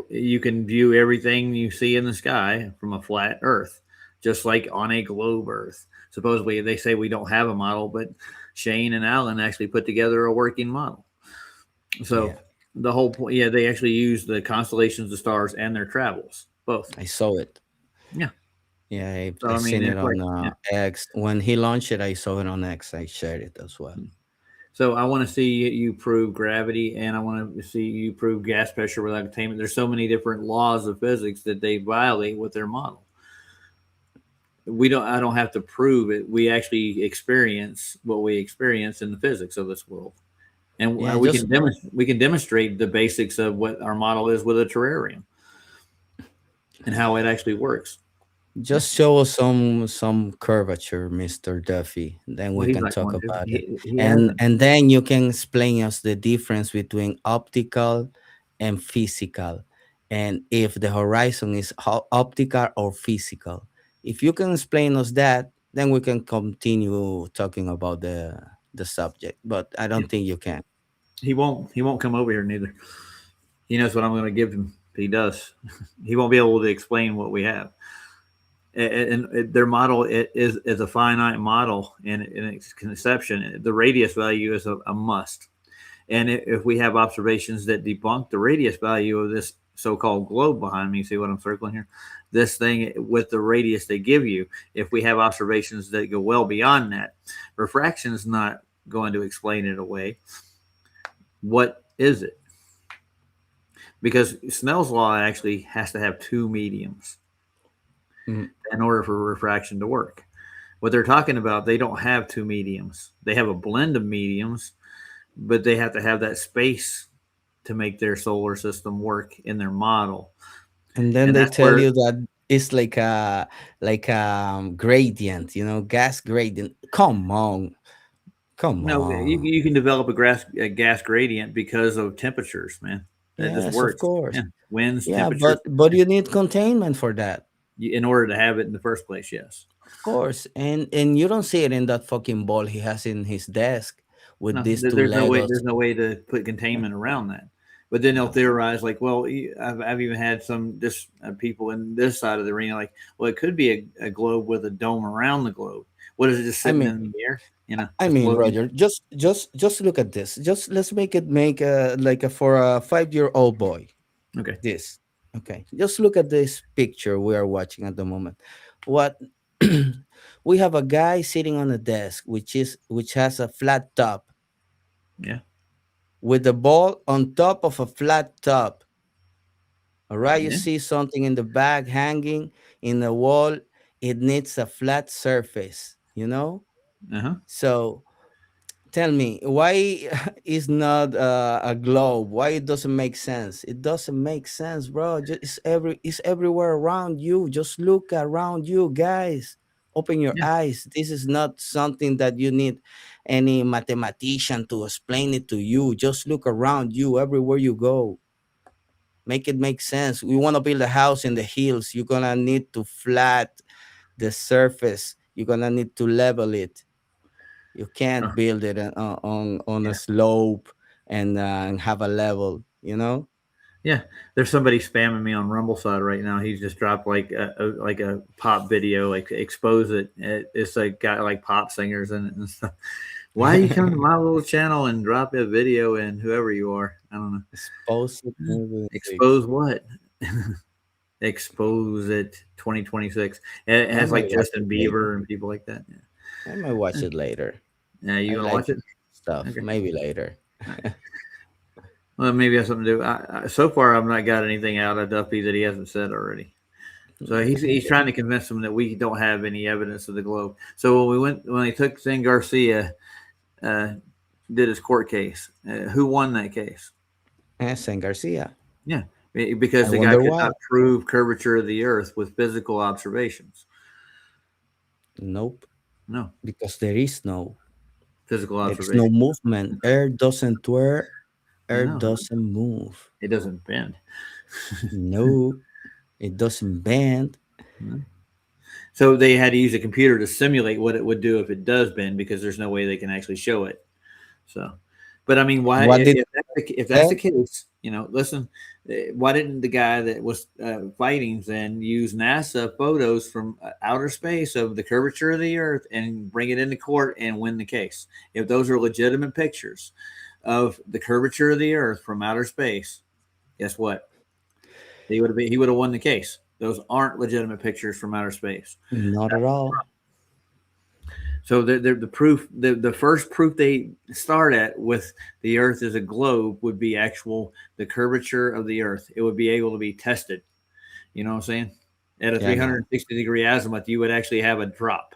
You can view everything you see in the sky from a flat Earth, just like on a globe Earth. Supposedly, they say we don't have a model, but Shane and Alan actually put together a working model. So the whole point, they actually use the constellations, the stars, and their travels, both. I saw it. Yeah. Yeah, So, I seen it it's on like, X. When he launched it, I saw it on X. I shared it as well. So I want to see you prove gravity, and I want to see you prove gas pressure without containment. There's so many different laws of physics that they violate with their model. I don't have to prove it. We actually experience what we experience in the physics of this world. And we can demonstrate the basics of what our model is with a terrarium and how it actually works. Just show us some curvature, Mr. Duffy. Then we can talk about it. And then you can explain us the difference between optical and physical, and if the horizon is optical or physical. If you can explain us that, then we can continue talking about the subject. But I don't think you can. He won't come over here neither. He knows what I'm going to give him. He does. He won't be able to explain what we have. And their model is a finite model in its conception. The radius value is a must. And if we have observations that debunk the radius value of this so-called globe behind me, see what I'm circling here? This thing with the radius they give you, if we have observations that go well beyond that, refraction is not going to explain it away. What is it? Because Snell's law actually has to have two mediums in order for refraction to work. What they're talking about, they don't have two mediums. They have a blend of mediums, but they have to have that space to make their solar system work in their model. And then And they that's tell where- you that it's like a gradient, gas gradient. Come on. No, you can develop a gas gradient because of temperatures, man. That Yes, just of works. course. Yeah. Winds, Yeah, temperatures. but you need containment for that. In order to have it in the first place, yes. Of course. And you don't see it in that fucking ball he has in his desk with No, these two there's no way. Legos. There's no way to put containment around that. But then they'll theorize like, well, I've even had some people in this side of the arena like, well, it could be a globe with a dome around the globe. What is it just sitting in the air? I just mean, floating? Roger, just look at this. Just let's make for a 5-year-old boy. Okay. This. Okay. Just look at this picture we are watching at the moment. What we have a guy sitting on a desk which has a flat top. Yeah. With the ball on top of a flat top. All right, you Yeah. see something in the back hanging in the wall. It needs a flat surface, Uh-huh. So tell me, why is not a globe? Why it doesn't make sense? It doesn't make sense, bro. It's everywhere around you. Just look around you, guys. Open your eyes. This is not something that you need any mathematician to explain it to you. Just look around you everywhere you go. Make it make sense. We want to build a house in the hills. You're gonna need to flat the surface. You're gonna need to level it. You can't build it on a slope and have a level, Yeah, there's somebody spamming me on Rumble side right now. He's just dropped like a pop video, like expose it. It's like got like pop singers in it and stuff. Why you come to my little channel and drop a video in whoever you are? I don't know. Expose it. Expose what? Expose it 2026. It has like Justin Bieber and people like that. Yeah. I might watch it later. Yeah, you gonna watch it? Stuff. Okay. Maybe later. Well, maybe it has something to do. So far, I've not got anything out of Duffy that he hasn't said already. So he's trying to convince them that we don't have any evidence of the globe. So when they took Zen Garcia, did his court case, who won that case? San Garcia. Yeah, because the guy could not prove curvature of the Earth with physical observations. Nope. No, because there is no physical observation. There's no movement. Air doesn't twirl. Air doesn't move. It doesn't bend. No, it doesn't bend. So they had to use a computer to simulate what it would do if it does bend, because there's no way they can actually show it. So, but I mean, why? If that's the case, listen. Why didn't the guy that was fighting then use NASA photos from outer space of the curvature of the Earth and bring it into court and win the case? If those are legitimate pictures of the curvature of the Earth from outer space, guess what? He would have won the case. Those aren't legitimate pictures from outer space. Not at all. So the proof, the first proof they start at with the Earth as a globe would be the curvature of the Earth. It would be able to be tested. You know what I'm saying? At a 360-degree azimuth, you would actually have a drop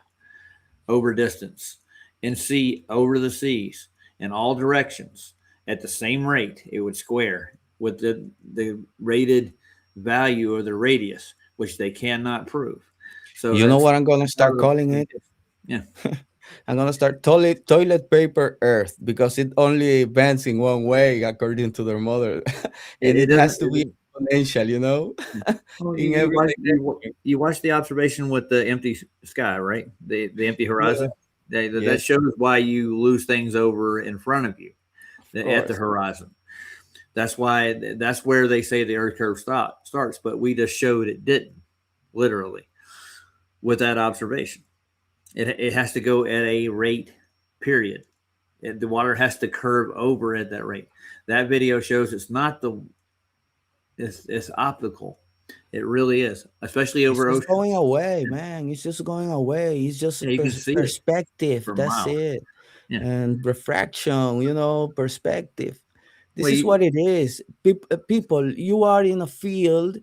over distance and see over the seas in all directions at the same rate. It would square with the rated value of the radius, which they cannot prove. So you know what I'm going to start calling it? Yeah. I'm going to start toilet paper Earth, because it only bends in one way according to their model. it has to be exponential, Well, you watch the observation with the empty sky, right? The empty horizon. That shows why you lose things over in front of you at the horizon. That's where they say the Earth curve starts, but we just showed it didn't, literally, with that observation. It has to go at a rate, period. The water has to curve over at that rate. That video shows it's optical. It really is, especially It's over just ocean. going away, man. It's just going away. It's just Yeah, you can see it perspective. for That's miles. it. Yeah. And refraction, perspective. This Well, is what it is. People, you are in a field,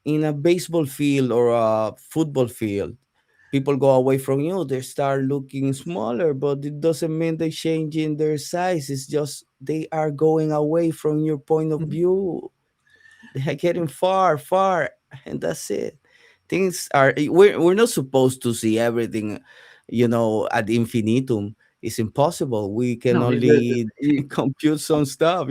in a baseball field or a football field. People go away from you, they start looking smaller, but it doesn't mean they change in their size. It's just they are going away from your point of Mhm. view. They are getting far, and that's it. Things are we're not supposed to see everything, ad infinitum. It's impossible. We can No, only compute some stuff,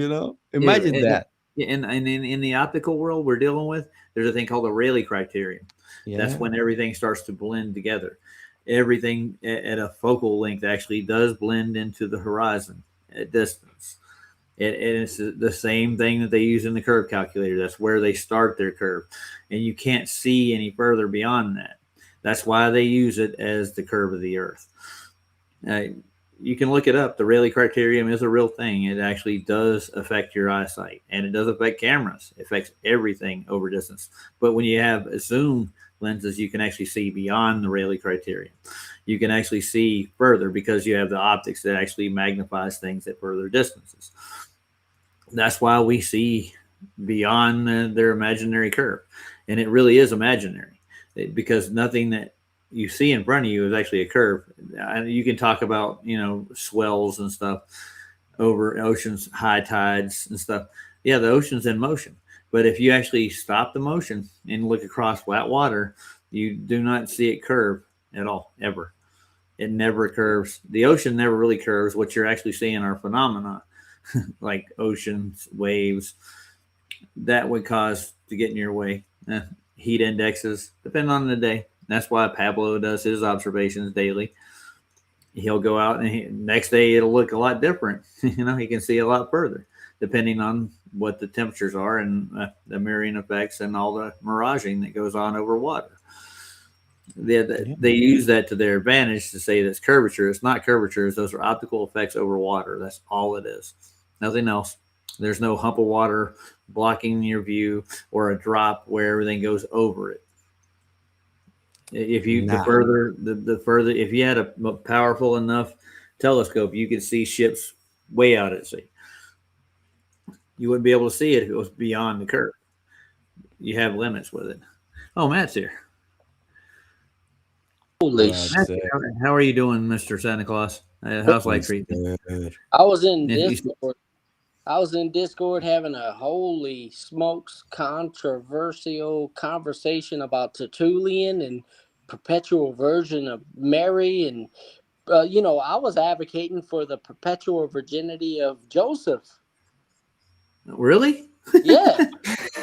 Imagine that. and in the optical world we're dealing with, there's a thing called the Rayleigh criterion. That's Yeah. when everything starts to blend together. Everything at a focal length actually does blend into the horizon at distance. It's the same thing that they use in the curve calculator. That's where they start their curve, and you can't see any further beyond that. That's why they use it as the curve of the Earth. You can look it up. The Rayleigh criterion is a real thing. It actually does affect your eyesight, and it does affect cameras. It affects everything over distance. But when you have zoom lenses, you can actually see beyond the Rayleigh criterion. You can actually see further because you have the optics that actually magnifies things at further distances. That's why we see beyond their imaginary curve, and it really is imaginary because nothing that you see in front of you is actually a curve. You can talk about swells and stuff over oceans, high tides and stuff. Yeah, the ocean's in motion, but if you actually stop the motion and look across flat water, you do not see it curve at all, ever. It never curves. The ocean never really curves. What you're actually seeing are phenomena like oceans, waves that would cause to get in your way. Heat indexes, depending on the day. That's why Pablo does his observations daily. He'll go out and next day it'll look a lot different. He can see a lot further depending on what the temperatures are and the mirroring effects and all the miraging that goes on over water. They use that to their advantage to say that's curvature. It's not curvatures. Those are optical effects over water. That's all it is. Nothing else. There's no hump of water blocking your view or a drop where everything goes over it. If you the further if you had a powerful enough telescope, you could see ships way out at sea. You wouldn't be able to see it if it was beyond the curve. You have limits with it. Oh, Matt's here. Holy Matt, how are you doing, Mr. Santa Claus? How's life treating you? I was in Discord. I was in Discord having a holy smokes controversial conversation about Tertullian and perpetual virgin of Mary. And, I was advocating for the perpetual virginity of Joseph. Really? Yeah.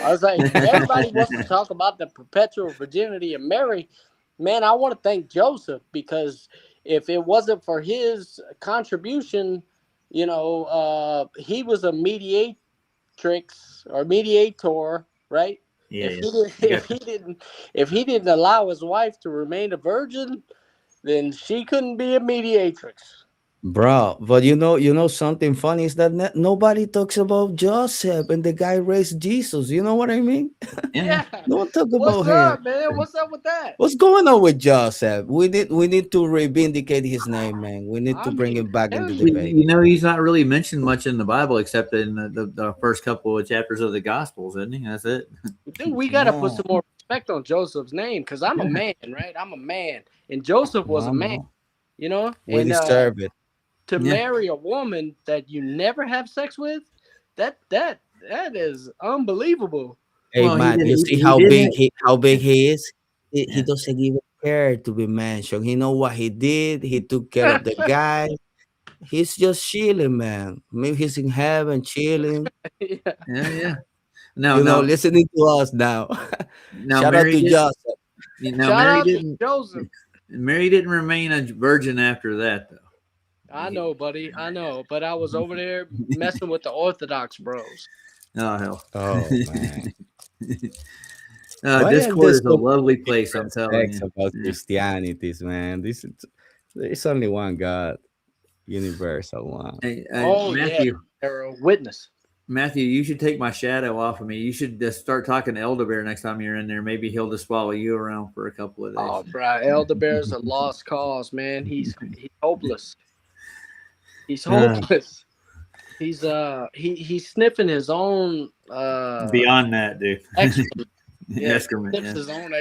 I was like, everybody wants to talk about the perpetual virginity of Mary. Man, I want to thank Joseph because if it wasn't for his contribution, he was a mediatrix or mediator, right? Yeah. If he didn't allow his wife to remain a virgin, then she couldn't be a mediatrix. Bro, but you know something funny is that nobody talks about Joseph and the guy raised Jesus. You know what I mean? Yeah. No one talk about What's him. up, man? What's up with that? What's going on with Joseph? We need to revindicate his name, man. We need to bring him back into the debate. He's not really mentioned much in the Bible except in the first couple of chapters of the Gospels, isn't he? That's it. Dude, we got to put some more respect on Joseph's name because I'm a man, right? I'm a man. And Joseph was a man, We and deserve it. to marry a woman that you never have sex with, that is unbelievable. Hey, Well, man, you see how big he is? He doesn't even care to be mentioned. He know what he did. He took care of the guy. He's just chilling, man. Maybe he's in heaven chilling. Yeah. No, Listening to us now. Now Shout Mary out to Joseph. Shout out to Joseph. Mary didn't remain a virgin after that, though. I know, buddy. I know. But I was over there messing with the Orthodox bros. Oh, hell. Oh, man. Discord is a lovely place, I'm telling you. About Christianities, man. There's only one God. Universal one. Hey, Oh Matthew, yeah, they're a witness. Matthew, you should take my shadow off of me. You should just start talking to Elderbear next time you're in there. Maybe he'll just follow you around for a couple of days. Oh, bro, Elder Bear's a lost cause, man. He's hopeless. He's hopeless. He's sniffing his own Beyond that, dude. excrement. Yeah, Excrement. sniffs Yeah. his own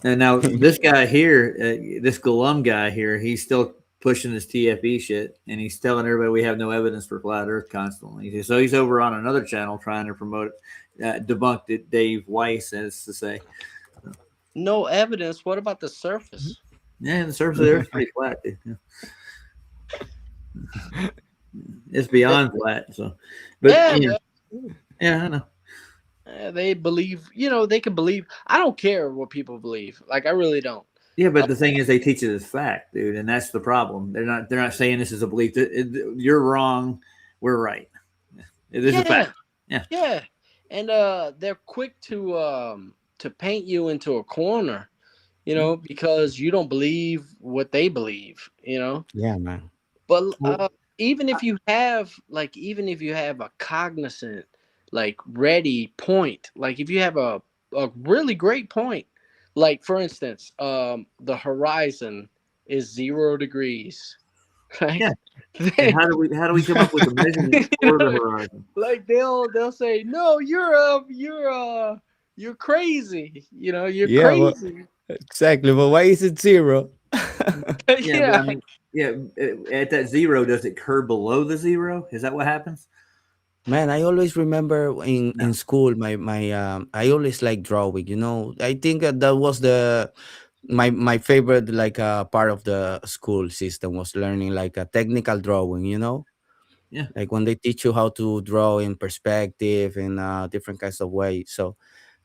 And now this guy here, this Golum guy here, he's still pushing his TFE shit, and he's telling everybody we have no evidence for flat Earth constantly. So he's over on another channel trying to promote it, debunk it. Dave Weiss, as to say. No evidence. What about the surface? Yeah, the surface of the Earth's pretty flat, dude. Yeah. It's beyond flat. So, but yeah, I know. They believe, they can believe. I don't care what people believe. Like, I really don't. Yeah, but the thing is, they teach it as fact, dude, and that's the problem. They're not saying this is a belief. You're wrong. We're right. This is a fact. Yeah, and they're quick to paint you into a corner, because you don't believe what they believe, Yeah, man. But even if you have a cognizant, like, ready point, like if you have a really great point, like for instance, the horizon is 0 degrees, right? Yeah. And how do we come up with a measurement for the horizon? Like they'll say, no, you're crazy, you're crazy. Exactly, but why is it 0? Yeah, but I mean, at that 0, does it curve below the 0? Is that what happens? Man, I always remember in school, my I always like drawing. I think that was my favorite, like, part of the school system was learning like a technical drawing. Yeah. Like when they teach you how to draw in perspective in different kinds of ways. So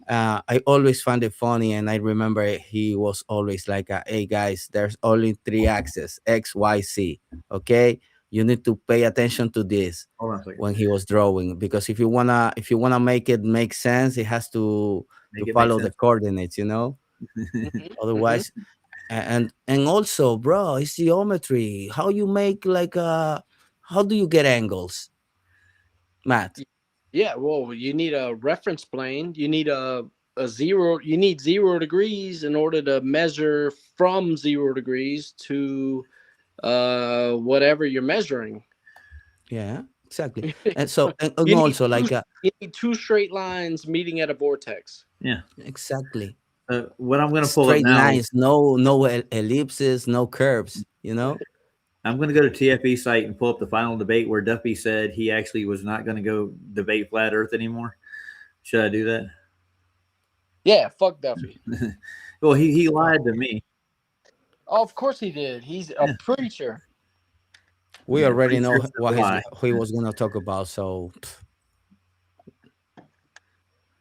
I always found it funny, and I remember he was always like, "Hey guys, there's only 3 axes: X, Y, Z. Okay, you need to pay attention to this." Hold on a second. When he was drawing, because if you wanna make it make sense, it has to follow the coordinates. Otherwise, and also, bro, it's geometry. How you make how do you get angles, Matt? Yeah, well, you need a reference plane. You need a 0. You need 0 degrees in order to measure from 0 degrees to whatever you're measuring. Yeah, exactly. And so, and You also need like you need 2 straight lines meeting at a vortex. Yeah. exactly. What I'm going to pull up Straight now. lines, no ellipses, no curves. I'm going to go to TFE site and pull up the final debate where Duffy said he actually was not going to go debate flat Earth anymore. Should I do that? Yeah, fuck Duffy. Well, he lied to me. Oh, of course he did. He's a preacher. We already know Preacher's what lie. he was gonna talk about. So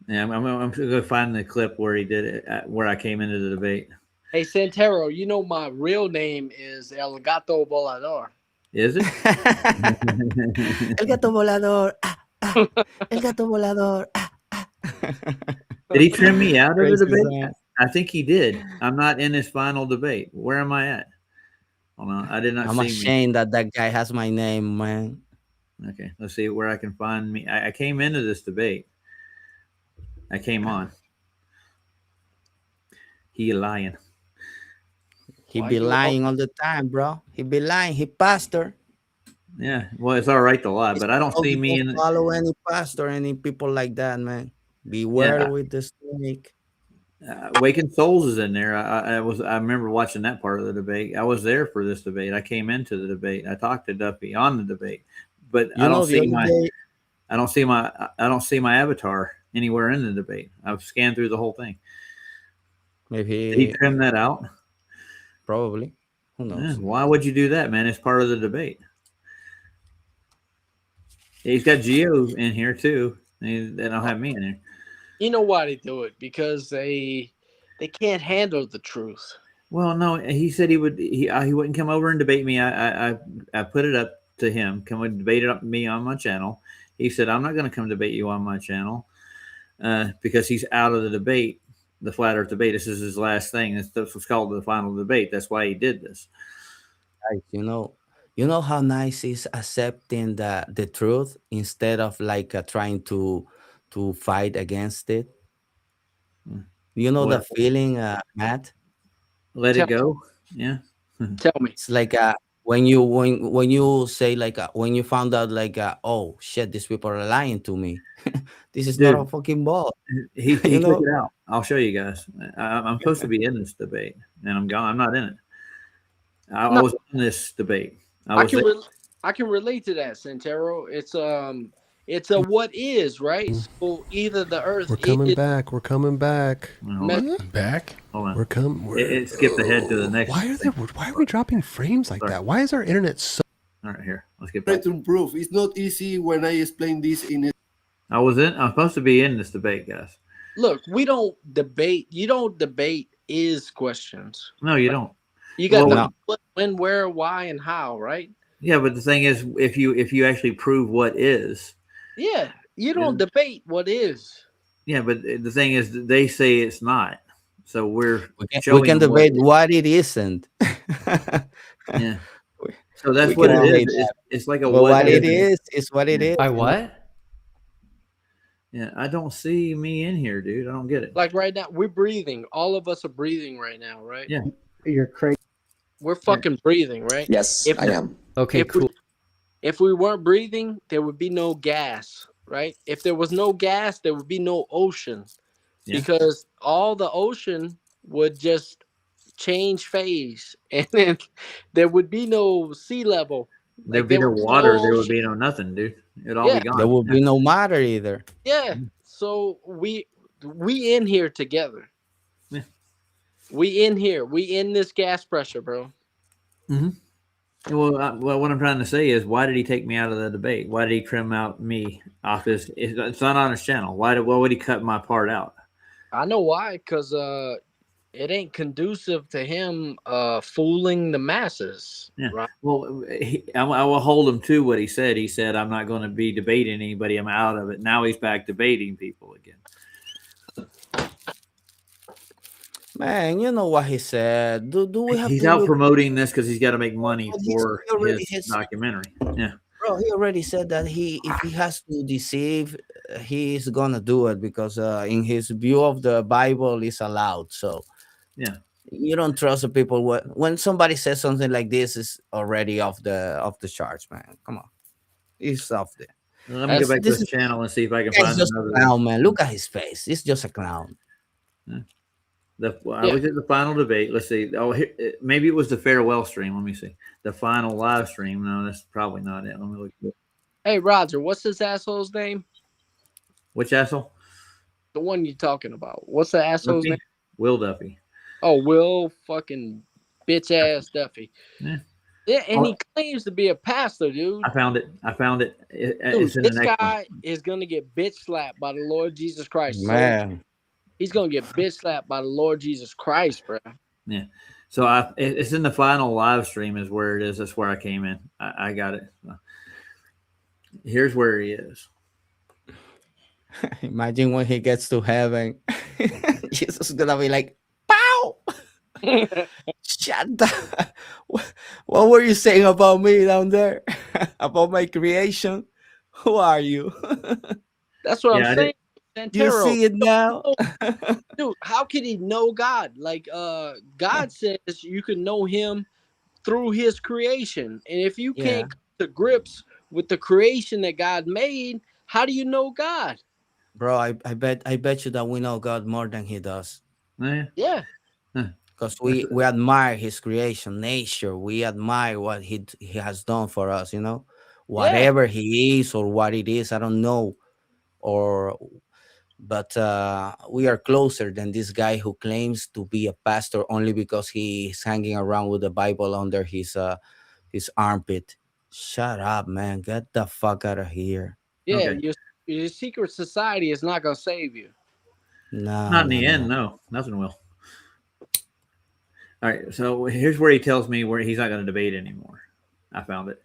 Yeah, I'm going to go find the clip where he did it, where I came into the debate. Hey, Santero, my real name is El Gato Volador. Is it? El gato volador. El gato volador. Did he trim me out of the Crazy debate? man. I think he did. I'm not in his final debate. Where am I at? Hold on. I did not I'm see me. ashamed that guy has my name, man. Okay, let's see where I can find me. I came into this debate. I came on. He lying. He Why be you lying all the time, bro. He be lying. He pastor. Yeah, well, it's all right to lie, but I don't see me in. Follow any pastor, any people like that, man. Beware Yeah. with the snake. Waking Souls is in there. I remember watching that part of the debate. I was there for this debate. I came into the debate. I talked to Duffy on the debate, but I don't see my avatar anywhere in the debate. I've scanned through the whole thing. Maybe Did he trim that out? probably. Who knows? Yeah, why would you do that, man? It's part of the debate. He's got Geo in here too. They don't have me in there. You know why they do it? Because they can't handle the truth. Well, no, he said he wouldn't come over and debate me. I put it up to him. Come and debate it up me on my channel. He said, I'm not going to come debate you on my channel because he's out of the debate, the flat Earth debate. This is his last thing. This was called the final debate. That's why he did this. Guys, You know how nice is accepting the truth instead of like trying to fight against it. You know the What? feeling, Matt? Let it Tell, go. Yeah. tell me. It's like when you say like when you found out like oh shit, these people are lying to me. This is not a Dude, fucking ball. he You took know? it out. I'll show you guys. I'm supposed to be in this debate, and I'm gone. I'm not in it. I No, was in this debate. I Was can there. I can relate to that, Santero. It's a what is, right? So either the earth We're coming is back. We're coming back. Hold on. Back. Hold on. We're coming. It skipped ahead to the next. Why are we dropping frames like Sorry. that? Why is our internet so? All right, here. Let's get Try back. to improve. It's not easy when I explain this in it. I'm supposed to be in this debate, guys. look, we don't debate. You don't debate is questions. No, you don't. You got Well, the what, when, where, why, and how, right? Yeah, but the thing is, if you actually prove what is, Yeah. You don't debate what is. yeah, but the thing is, they say it's not. So we showing can them debate what it isn't. Yeah. So that's We what can it debate is. It's like a But what it is. is what it is. By what? Yeah, I don't see me in here, dude. I don't get it. Like right now, we're breathing. All of us are breathing right now, right? Yeah. You're crazy. We're fucking breathing, right? Yes, If- I am. Okay, if we- cool. If we weren't breathing, there would be no gas, right? If there was no gas, there would be no ocean. Yeah. Because all the ocean would just change phase and then there would be no sea level. There'd Like, be no would water. There would ocean. be no nothing, dude. It'd all Yeah. be gone. There will be no matter either. Yeah. So we in here together. Yeah. We in here. We in this gas pressure, bro. Well, what I'm trying to say is, why did he take me out of the debate? Why did he trim out me off his? It's not on his channel. Why would he cut my part out? I know why, because it ain't conducive to him fooling the masses. Yeah. Right. Well, I will hold him to what he said. He said, "I'm not going to be debating anybody. I'm out of it." Now he's back debating people again. Man, you know what he said. Do we have He's to out look- promoting this because he's got to make money But for he already his has- documentary. Yeah. Bro, he already said that if he has to deceive, he's gonna do it because in his view of the Bible is allowed. So Yeah. you don't trust the people when somebody says something like this is already off the charts, man. Come on, it's off there. Let me go back to This his is- channel and see if I can It's find just a another. clown, man. Look at his face. It's just a clown. I was at the final debate. Let's see. Oh, maybe it was the farewell stream. Let me see. The final live stream. No, that's probably not it. Let me look. Hey, Roger, what's this asshole's name? Which asshole? The one you're talking about. What's the asshole's Duffy? name? Will Duffy. Oh, Will fucking bitch ass Duffy. Yeah. Yeah, and he Oh. claims to be a pastor, dude. I found it. Dude, It's in this the next guy is gonna get bitch slapped by the Lord Jesus Christ. So Man, he's gonna get bitch slapped by the Lord Jesus Christ, bro. Yeah. So it's in the final live stream is where it is. That's where I came in. I got it. Here's where he is. imagine when he gets to heaven, Jesus is gonna be like, "Pow! Shut up! What were you saying about me down there? About my creation? Who are you? That's what Yeah, I I'm did- saying. You Santero, see it now? dude, how could he know God? Like God says you can know him through his creation. And if you can't come to grips with the creation that God made, how do you know God? Bro, I bet you that we know God more than he does. Yeah. Yeah. Because we admire his creation, nature. We admire what he has done for us, you know? Whatever he is or what it is, I don't know. But we are closer than this guy who claims to be a pastor only because he's hanging around with the Bible under his armpit. Shut up, man. Get the fuck out of here. Yeah, Okay. your secret society is not gonna save you. No, Not in the end. No, nothing will. All right. So here's where he tells me where he's not going to debate anymore. I found it.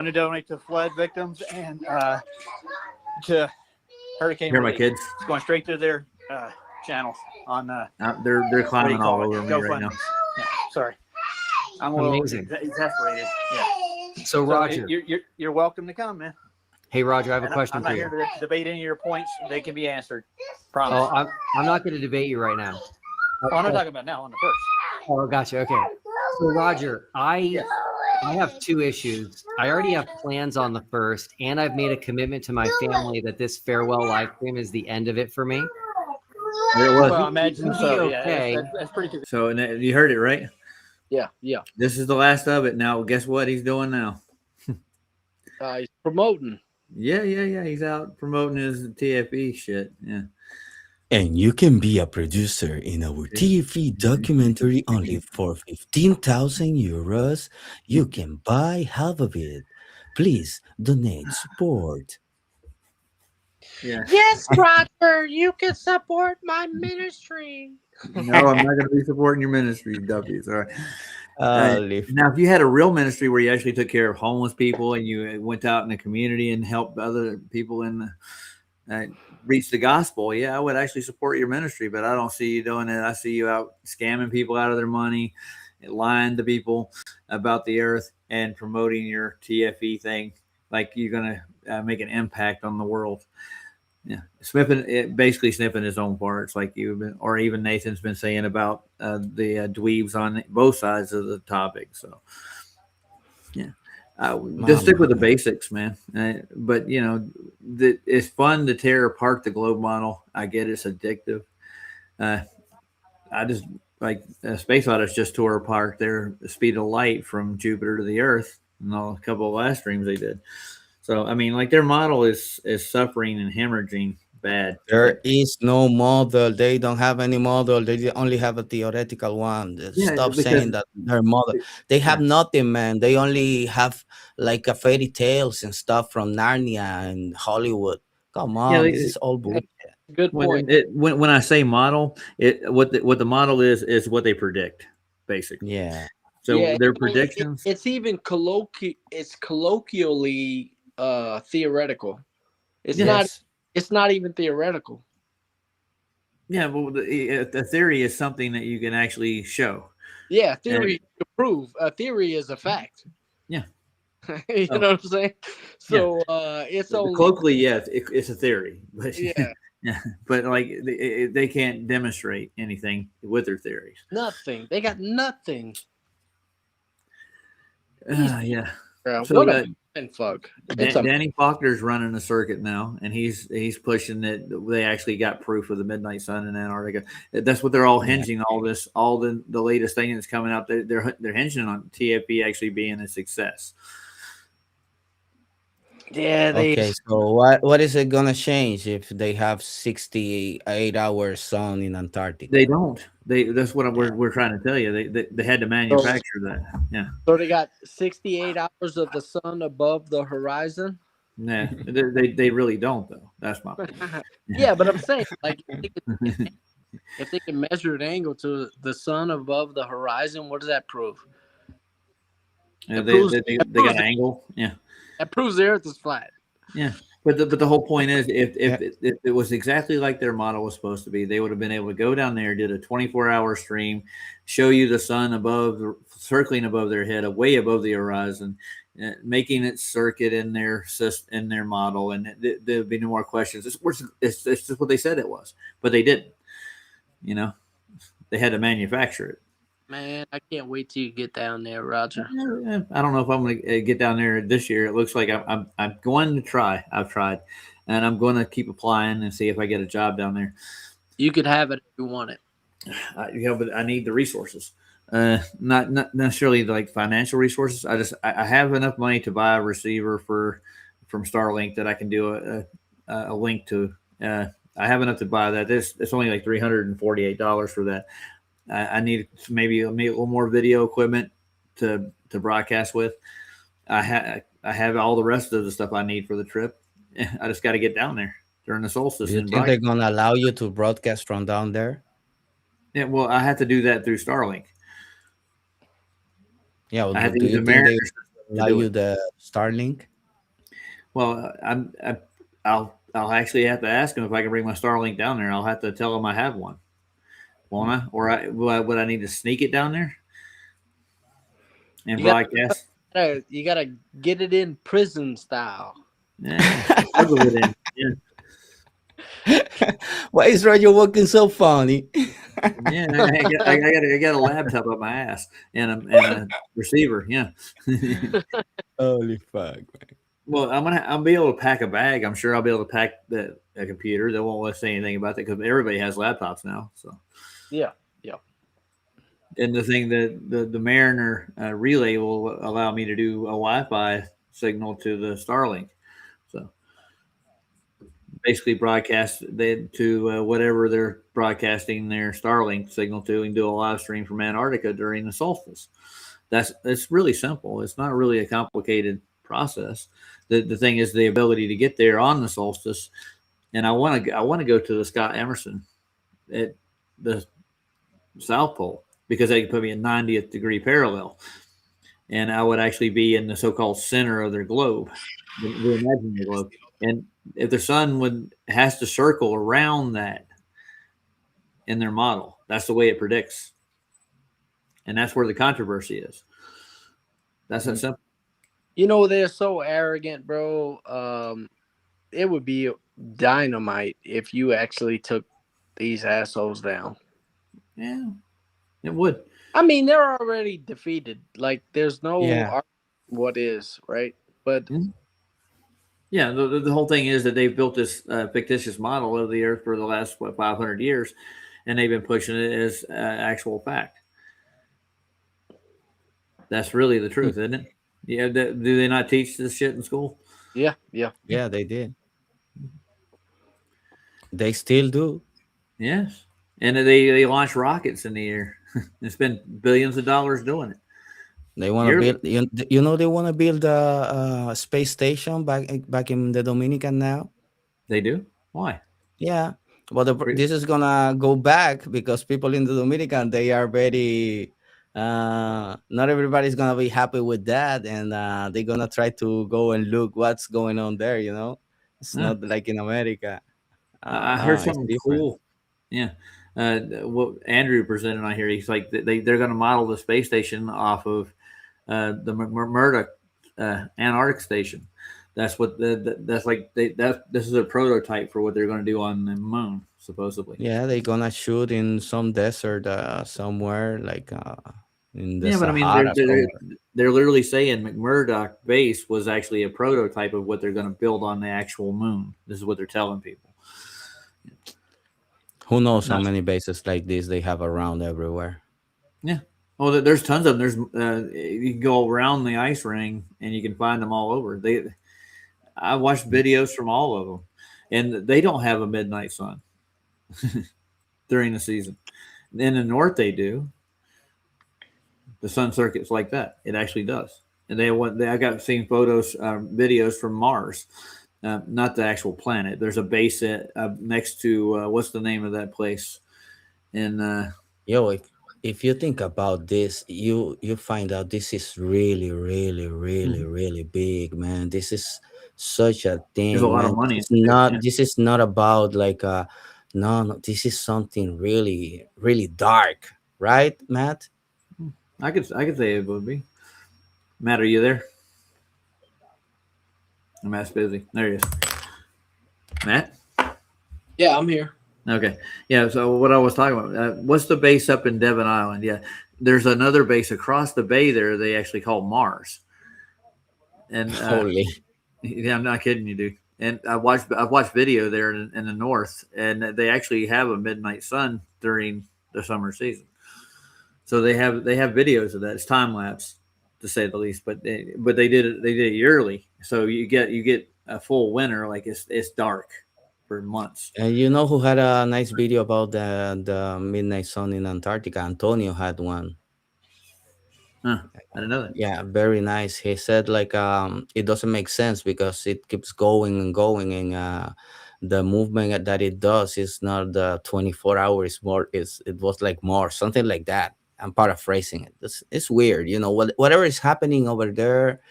I'm going to donate to flood victims and to hurricane Here, my relief. kids. It's going straight to their channel on They're climbing all over me right now. Yeah, sorry. I'm a little Amazing. exasperated. Yeah. So Roger, you're welcome to come, man. hey Roger, I have a And question I'm for not you. here to debate any of your points. They can be answered. Promise. Oh, I'm not going to debate you right now. I'm not talking about now on the first. Oh, gotcha. Okay. So Roger, I have two issues. I already have plans on the first, and I've made a commitment to my family that this farewell live stream is the end of it for me. There it was. Well, I imagine You'd be so. okay. Yeah, that's pretty good. So and you heard it right. Yeah. This is the last of it. Now, guess what he's doing now? He's promoting. Yeah. He's out promoting his TFE shit. Yeah. And you can be a producer in our TFE documentary only for 15,000 euros. You can buy half of it. Please donate, support. Yeah. Yes, Roger, you can support my ministry. No, I'm not going to be supporting your ministry, Duppies. All right. Live. Now, if you had a real ministry where you actually took care of homeless people and you went out in the community and helped other people in reach the gospel, yeah, I would actually support your ministry. But I don't see you doing it. I see you out scamming people out of their money, lying to people about the earth, and promoting your TFE thing like you're going to make an impact on the world. Yeah, basically snipping his own parts, like you've been, or even Nathan's been saying about the dweebs on both sides of the topic. So, yeah, just stick with the basics, man. But you know, it's fun to tear apart the globe model. I get it's addictive. I just like Space Odyssey just tore apart their speed of light from Jupiter to the Earth, and a couple of last streams they did. So, I mean, like their model is suffering and hemorrhaging bad. There is no model. They don't have any model. They only have a theoretical one. Stop saying that their model. They have nothing, man. They only have like a fairy tales and stuff from Narnia and Hollywood. Come on, this is all bullshit. Good point. When I say model, what the model is what they predict, basically. Yeah. So Yeah, their predictions. It's even colloquially theoretical. It's not even theoretical. Yeah, well, the theory is something that you can actually show. Yeah, theory you can prove. A theory is a fact. Yeah. You know what I'm saying? So it's only colloquially, yes, it's a theory, but yeah, but like they can't demonstrate anything with their theories. nothing. They got nothing. Yeah. So What a fuck. Danny Faulkner's running a circuit now, and he's pushing that they actually got proof of the midnight sun in Antarctica. That's what they're all hinging all the latest thing that's coming out. They're hinging on TFE actually being a success. Yeah. Okay, so what is it gonna change if they have 68-hour sun in Antarctica? They don't. That's what we're trying to tell you. They had to manufacture that. Yeah. So they got 68 hours of the sun above the horizon. Nah, they really don't though. That's my point. Yeah, but I'm saying like if they can measure an angle to the sun above the horizon, what does that prove? Yeah, they got an angle. Yeah. That proves the Earth is flat. Yeah, but the whole point is, if it was exactly like their model was supposed to be, they would have been able to go down there, did a 24-hour stream, show you the sun circling above their head, way above the horizon, making its circuit in their model, and there'd be no more questions. It's just what they said it was, but they didn't. You know, they had to manufacture it. Man, I can't wait till you get down there, Roger. I don't know if I'm going to get down there this year. It looks like I'm going to try. I've tried, and I'm going to keep applying and see if I get a job down there. You could have it if you want it. But I need the resources. Not necessarily like financial resources. I have enough money to buy a receiver from Starlink that I can do a link to. I have enough to buy that. It's only like $348 for that. I need maybe a little more video equipment to broadcast with. I have all the rest of the stuff I need for the trip. I just got to get down there during the solstice. Do you think they're gonna allow you to broadcast from down there? Yeah, well, I have to do that through Starlink. Yeah, well, I have to do use you the think they Mariners allow you the Starlink? Well, I'll actually have to ask them if I can bring my Starlink down there. I'll have to tell them I have one. Won't I? Or would I need to sneak it down there and broadcast? You gotta get it in prison style. Yeah, struggle with it. Yeah. Why is Roger walking so funny? Yeah, I got a laptop up my ass and a receiver. Yeah. Holy fuck, man. Well, I'll be able to pack a bag. I'm sure I'll be able to pack a computer. They won't let us say anything about that because everybody has laptops now. So Yeah. and the thing that the Mariner relay will allow me to do a Wi-Fi signal to the Starlink. So basically broadcast to whatever they're broadcasting their Starlink signal to, and do a live stream from Antarctica during the solstice. It's really simple. It's not really a complicated process. The thing is the ability to get there on the solstice, and I want to go to the Scott Emerson at the South Pole because they can put me in 90th degree parallel, and I would actually be in the so-called center of their globe, the imaginary globe. And if the sun has to circle around that in their model, that's the way it predicts, and that's where the controversy is. That's that simple. You know, they're so arrogant, bro. It would be dynamite if you actually took these assholes down. Yeah, it would. I mean, they're already defeated. Like, there's no Yeah. what is, right? But Yeah, the whole thing is that they've built this fictitious model of the Earth for the last 500 years, and they've been pushing it as actual fact. That's really the truth, isn't it? Yeah, do they not teach this shit in school? yeah. Yeah, they did. They still do. Yes, and they launch rockets in the air and spend billions of dollars doing it. They want to build. You know, they want to build a space station back in the Dominican now. They do. Why? Yeah, but this is gonna go back because people in the Dominican, they are very. Not everybody's gonna be happy with that, and they're gonna try to go and look what's going on there. You know, it's not like in America. I heard something cool. Yeah. What Andrew presented on here, he's like they're going to model the space station off of the Murdoch Antarctic station. That's what this is a prototype for what they're going to do on the moon, supposedly. Yeah, they're gonna shoot in some desert somewhere, like in the but I Sahara. mean, they're literally saying McMurdoch base was actually a prototype of what they're going to build on the actual moon. This is what they're telling people. Who knows how many bases like this they have around everywhere? Yeah. Well, there's tons of them. There's you can go around the ice ring and you can find them all over. I watched videos from all of them, and they don't have a midnight sun during the season. In the north, they do. The sun circuit's like that. It actually does. And I got seen photos, videos from Mars. Not the actual planet. There's a base next to what's the name of that place? And if you think about this, you find out this is really, really, really, really big, man. This is such a thing. There's a lot man. of money. This is not about like no. This is something really, really dark, right, Matt? I could say it would be. Matt, are you there? Matt's busy. There he is. Matt? Yeah, I'm here. Okay. Yeah, so what I was talking about, what's the base up in Devon Island? Yeah, there's another base across the bay there they actually call Mars. And Holy. Yeah, I'm not kidding you, dude. And I've watched video there in the north, and they actually have a midnight sun during the summer season. So they have videos of that. It's time lapse, to say the least. But they did it yearly, so you get a full winter. Like it's dark for months. And you know who had a nice video about the midnight sun in Antarctica? Antonio had one. Huh, I didn't know that. Yeah, very nice. He said like it doesn't make sense because it keeps going and going, and the movement that it does is not the 24 hours more. It was like more something like that. I'm paraphrasing it. It's weird, you know. Whatever is happening over there,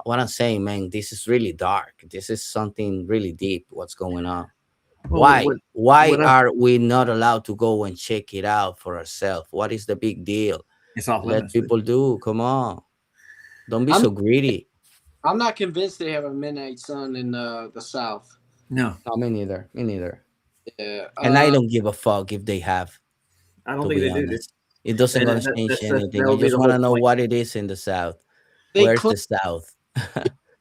what I'm saying, man, this is really dark. This is something really deep. What's going on? Well, Why are we not allowed to go and check it out for ourselves? What is the big deal? It's off Let limits. people do. Come on. Don't be so greedy. I'm not convinced they have a midnight sun in the South. No, No, me neither. Me neither. Yeah, And I don't give a fuck if they have. I don't To think be they do. Dude. honest, it doesn't And gonna that- change that's- anything. that I would be just the want to whole know point. what it is in the South. They Where's claim- the South?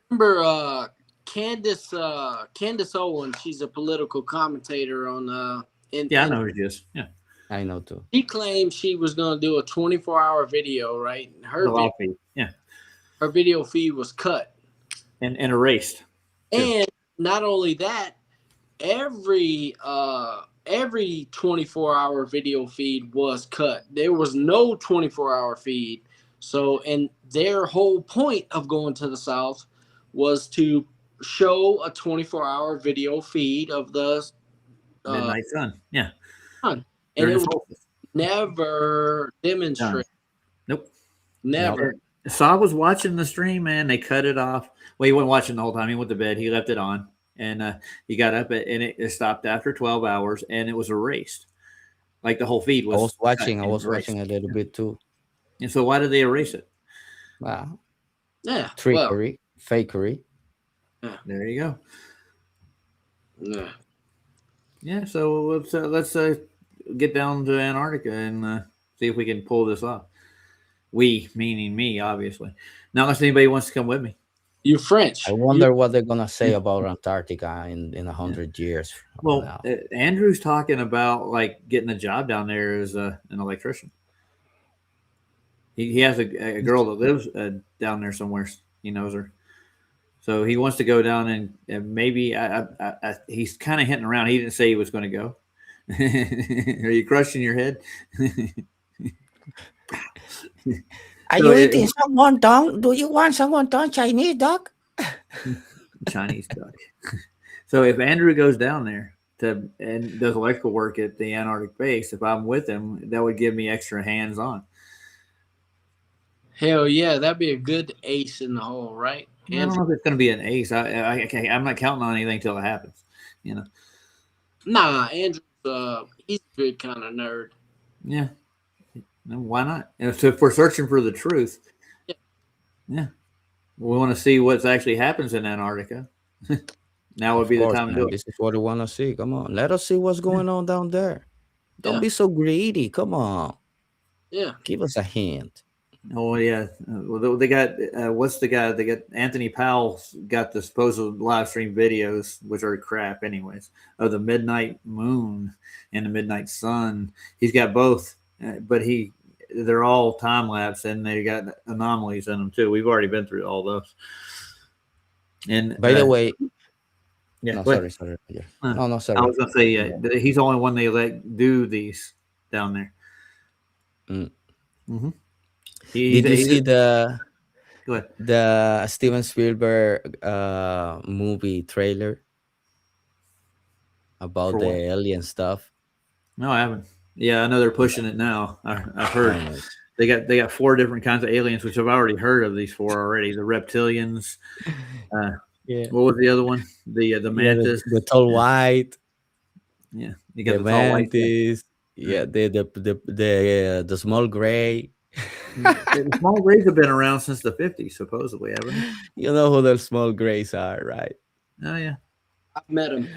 remember Candace Owen. She's a political commentator on Yeah, I know who she is. Yeah, I know too. She claimed she was going to do a 24-hour video, right? the live feed. Yeah, her video feed was cut. and erased. And not only that, every 24-hour video feed was cut. There was no 24-hour feed. So, and their whole point of going to the South was to show a 24-hour video feed of the Midnight Sun. Yeah, sun. And During it the was solstice. never demonstrated. Nope. Never. So I was watching the stream, man. They cut it off. Well, he wasn't watching the whole time. He went to bed. He left it on, and he got up, and it stopped after 12 hours, and it was erased. Like the whole feed was. I was cut watching. I and was erased. watching a little bit too. And so why did they erase it? Wow. Yeah. Trickery, fakery. There you go. Yeah. Yeah. So let's get down to Antarctica and see if we can pull this off. We, meaning me, obviously. Not unless anybody wants to come with me. You French. I wonder what they're gonna say about Antarctica in 100 years. from Well, now. Andrew's talking about like getting a job down there as an electrician. He has a girl that lives down there somewhere. He knows her, so he wants to go down and maybe he's kind of hinting around. He didn't say he was going to go. Are you crushing your head? Are So you eating some wonton? Do you want some wonton Chinese dog? Chinese duck. So if Andrew goes down there and does electrical work at the Antarctic base, if I'm with him, that would give me extra hands on. Hell yeah, that'd be a good ace in the hole, right? I don't know if it's going to be an ace. I'm not counting on anything till it happens. You know. Nah, Andrew's he's a good kind of nerd. Yeah. No, why not? And so if we're searching for the truth, yeah, we want to see what actually happens in Antarctica. Now would be the time to do it. This is what we want to see. Come on, let us see what's going on down there. Don't be so greedy. Come on. Yeah. Give us a hint. Oh yeah. Well, they got what's the guy? They got Anthony Powell's got the supposed live stream videos, which are crap, anyways, of the midnight moon and the midnight sun. He's got both, but they're all time lapse and they got anomalies in them too. We've already been through all those. And By the way, yeah. no, but- sorry. Yeah. Uh, No, sorry. I was gonna say he's the only one they let do these down there. Mm-hmm. Did you see Go ahead. the Steven Spielberg movie trailer about For the what? alien stuff? No, I haven't. Yeah, I know they're pushing it now. I've heard they got 4 different kinds of aliens, which I've already heard of these 4 already. The reptilians. Yeah. What was the other one? The mantis. The tall white. Yeah, you got The the tall white thing. mantis. Yeah, the small gray. The small grays have been around since the 50s, supposedly, haven't they? You know who the small grays are, right? Oh yeah, I've met him.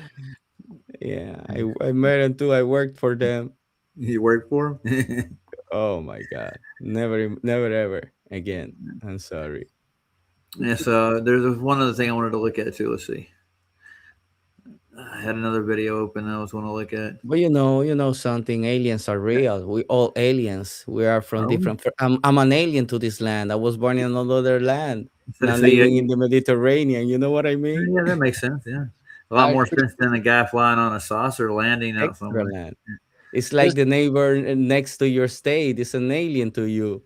Yeah, I met them too. I worked for them. you work for them. Oh my god, never ever again. I'm sorry. Yeah, so there's one other thing I wanted to look at too. Let's see. I had another video open that I was going to look at. But you know something. Aliens are real. We all aliens. We are from Oh. different. I'm an alien to this land. I was born in another land. So- And I'm so you- living in the Mediterranean. You know what I mean? Yeah, that makes sense. Yeah, a lot more sense than a guy flying on a saucer landing out Extra somewhere. land. It's like the neighbor next to your state is an alien to you.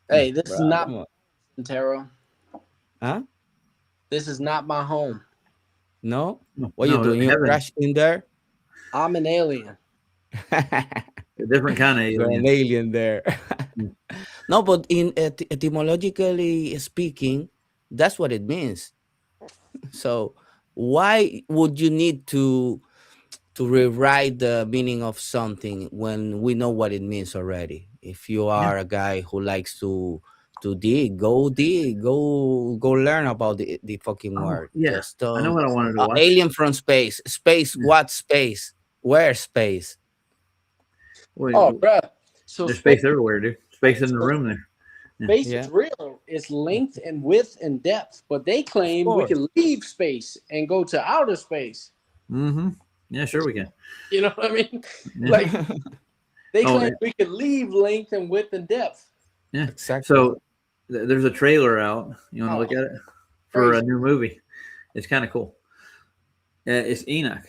Hey, this is Bro, not come on. Taro. Huh? This is not my home. No? What you No, doing? You heaven. crashed in there? I'm an alien. A different kind of You're alien. an alien there. No, but in etymologically speaking, that's what it means. So why would you need to rewrite the meaning of something when we know what it means already? If you are a guy who likes to dig. Go learn about the fucking Oh, word. yeah. Just I know what I wanted to watch. Alien from space. Space. Yeah. What space? Where space? Wait, Oh, bruh. So there's space everywhere, dude. Space in the room there. space Yeah. is real. It's length and width and depth. But they claim we course. can leave space and go to outer space. Mm-hmm. Yeah, sure we can. You know what I mean? Yeah. Like they Oh, claim yeah. we can leave length and width and depth. Yeah. Exactly. So there's a trailer out. You want to Oh, look at it for crazy. a new movie? It's kind of cool. It's Enoch.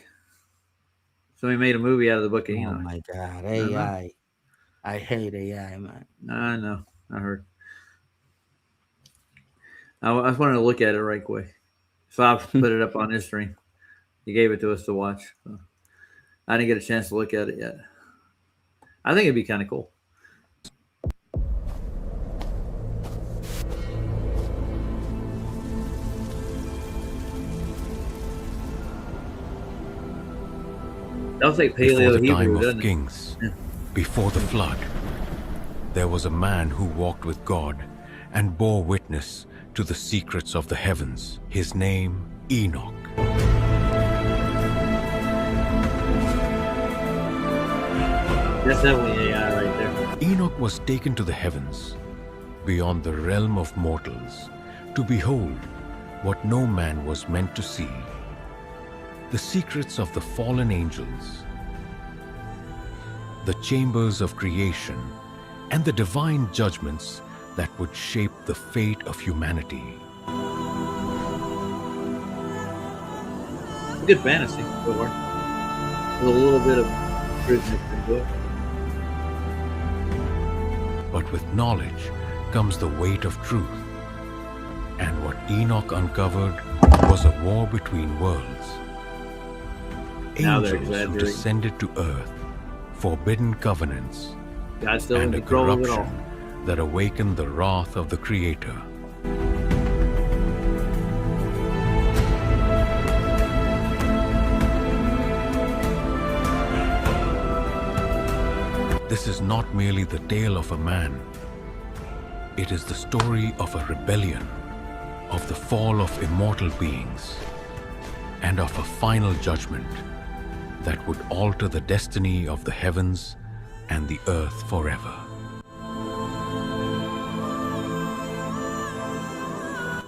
So he made a movie out of the book of Oh Enoch. my god, know. AI. I hate AI, man. I know. I heard. I just wanted to look at it right quick. So I put it up on his stream. He gave it to us to watch. So I didn't get a chance to look at it yet. I think it'd be kind of cool. That was like Before Paleo the time Hebrew, of doesn't it? kings, Yeah. before the flood, there was a man who walked with God and bore witness to the secrets of the heavens. His name, Enoch. That's definitely AI right there. Enoch was taken to the heavens, beyond the realm of mortals, to behold what no man was meant to see, the secrets of the fallen angels, the chambers of creation, and the divine judgments that would shape the fate of humanity. Good fantasy. Good work. With a little bit of truth mixed into it. But with knowledge comes the weight of truth. And what Enoch uncovered was a war between worlds. Now they're Angels who exaggerating. descended to earth, forbidden covenants, God's still in and a control of it all. corruption that awakened the wrath of the Creator. This is not merely the tale of a man. It is the story of a rebellion, of the fall of immortal beings, and of a final judgment that would alter the destiny of the heavens and the earth forever.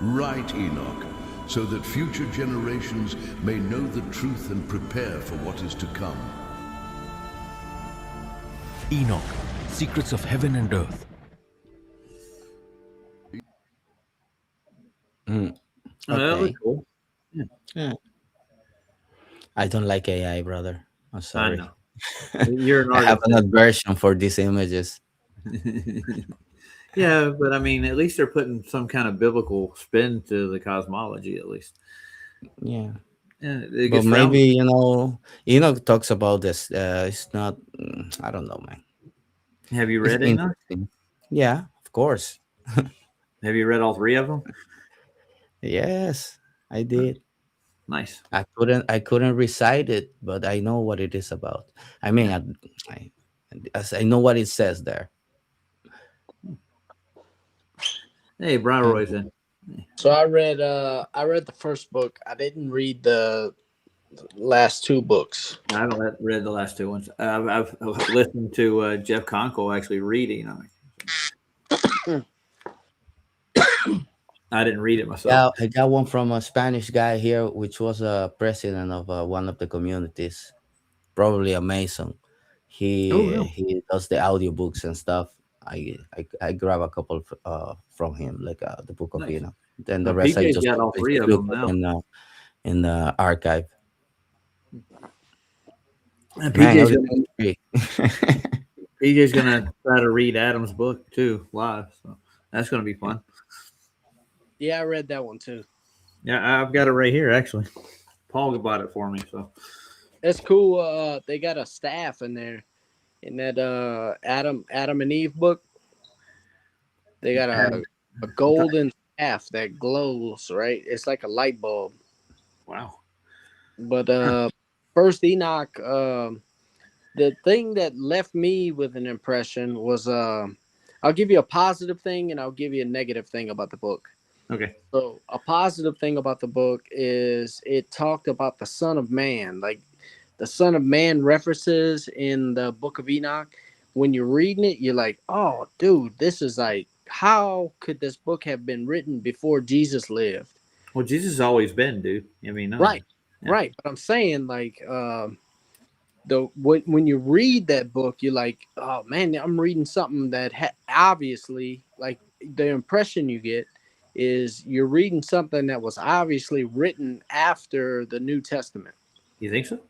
Write, Enoch, so that future generations may know the truth and prepare for what is to come. Enoch, Secrets of Heaven and Earth. Oh, that Okay. was cool. Yeah. I don't like AI, brother. I'm sorry. know. You're an I have artist. an aversion for these images. Yeah, but I mean, at least they're putting some kind of biblical spin to the cosmology, at least. Yeah. Yeah, it But gets maybe, Enoch talks about this. It's not, I don't know, man. Have you It's read Enoch? interesting. Yeah, of course. Have you read all three of them? Yes, I did. Nice. I couldn't recite it, but I know what it is about. I mean, I know what it says there. Hey, Brian Roy's in. So I read the first book. I didn't read the last two books. I haven't read the last two ones. I've listened to Jeff Conkle actually read Enoch. I didn't read it myself. Yeah, I got one from a Spanish guy here, which was a president of one of the communities, probably a Mason. He Oh, really? he does the audiobooks and stuff. I grab a couple from him, like the Book of Nice. Enoch. Then the Well, rest I PJ's just got all three of look them now. in the archive. And Man, PJ's everything's free. PJ's gonna try to read Adam's book too live, so that's gonna be fun. Yeah, I read that one too. Yeah, I've got it right here actually. Paul bought it for me, so That's cool. They got a staff in there in that Adam and Eve book. They got a golden staff that glows, right? It's like a light bulb. wow. But first Enoch, the thing that left me with an impression was I'll give you a positive thing and I'll give you a negative thing about the book. Okay. So a positive thing about the book is it talked about the Son of Man. Like the Son of Man references in the Book of Enoch. When you're reading it, you're like, oh, dude, this is like, how could this book have been written before Jesus lived? Well, Jesus has always been, dude. I mean, no. Right. Yeah. Right. But I'm saying like, when you read that book, you're like, oh man, I'm reading something that obviously, like the impression you get is you're reading something that was obviously written after the New Testament. You think so?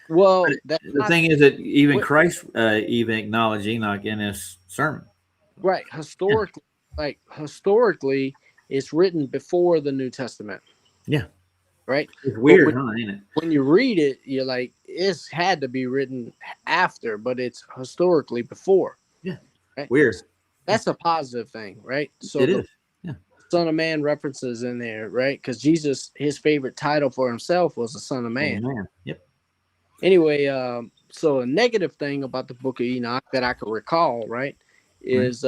Well, the thing is that even Christ even acknowledged Enoch in his sermon. Right. Historically, it's written before the New Testament. Yeah. Right. It's weird, huh? Ain't it? When you read it, you're like, it's had to be written after, but it's historically before. Yeah. Right? Weird. That's a positive thing, right? So it is. Yeah. Son of Man references in there, right? Because Jesus, his favorite title for himself was the Son of Man. Man. Yep. Anyway, so a negative thing about the Book of Enoch that I can recall, right, is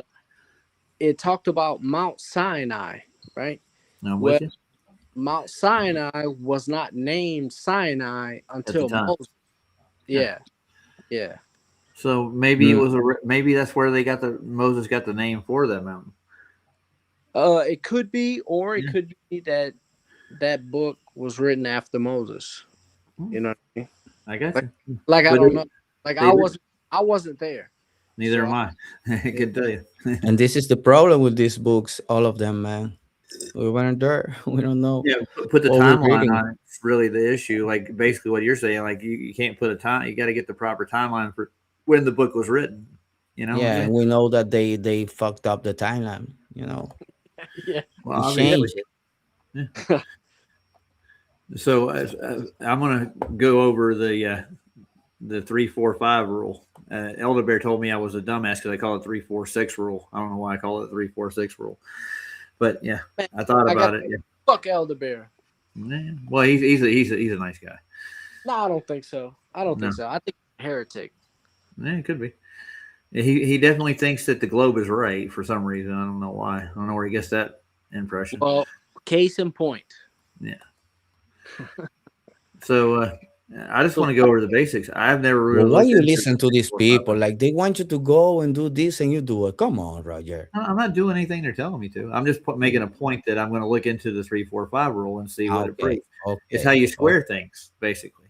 it talked about Mount Sinai, right? Well, Mount Sinai was not named Sinai until Moses. Yeah. Yeah. So maybe it was maybe that's where they got Moses got the name for that mountain. It could be, or it could be that book was written after Moses. You know what I mean? I guess. Like I don't know. Like I wasn't there. Neither am I. I can tell you. And this is the problem with these books, all of them, man. We weren't there. We don't know. Yeah, put the timeline on it. It's really the issue. Like basically what you're saying, like you can't put a time. You got to get the proper timeline for when the book was written. You know. Yeah, and we know that they fucked up the timeline. You know. Yeah. Well, changed. Yeah. So I'm gonna go over the 3-4-5 rule. Elder Bear told me I was a dumbass because I call it 3-4-6 rule. I don't know why I call it 3-4-6 rule, but yeah, I thought about it. Yeah. Fuck Elder Bear. Yeah. Well, he's a nice guy. No, I don't think so. I don't think so. I think he's a heretic. Yeah, it could be. He definitely thinks that the globe is right for some reason. I don't know why. I don't know where he gets that impression. Well, case in point. Yeah. So I just want to go over the basics. I've never really. Why you listen to these people? Like they want you to go and do this, and you do it. Come on, Roger. I'm not doing anything they're telling me to. I'm just making a point that I'm going to look into the 3-4-5 rule and see what it brings. Okay. It's how you square things, basically.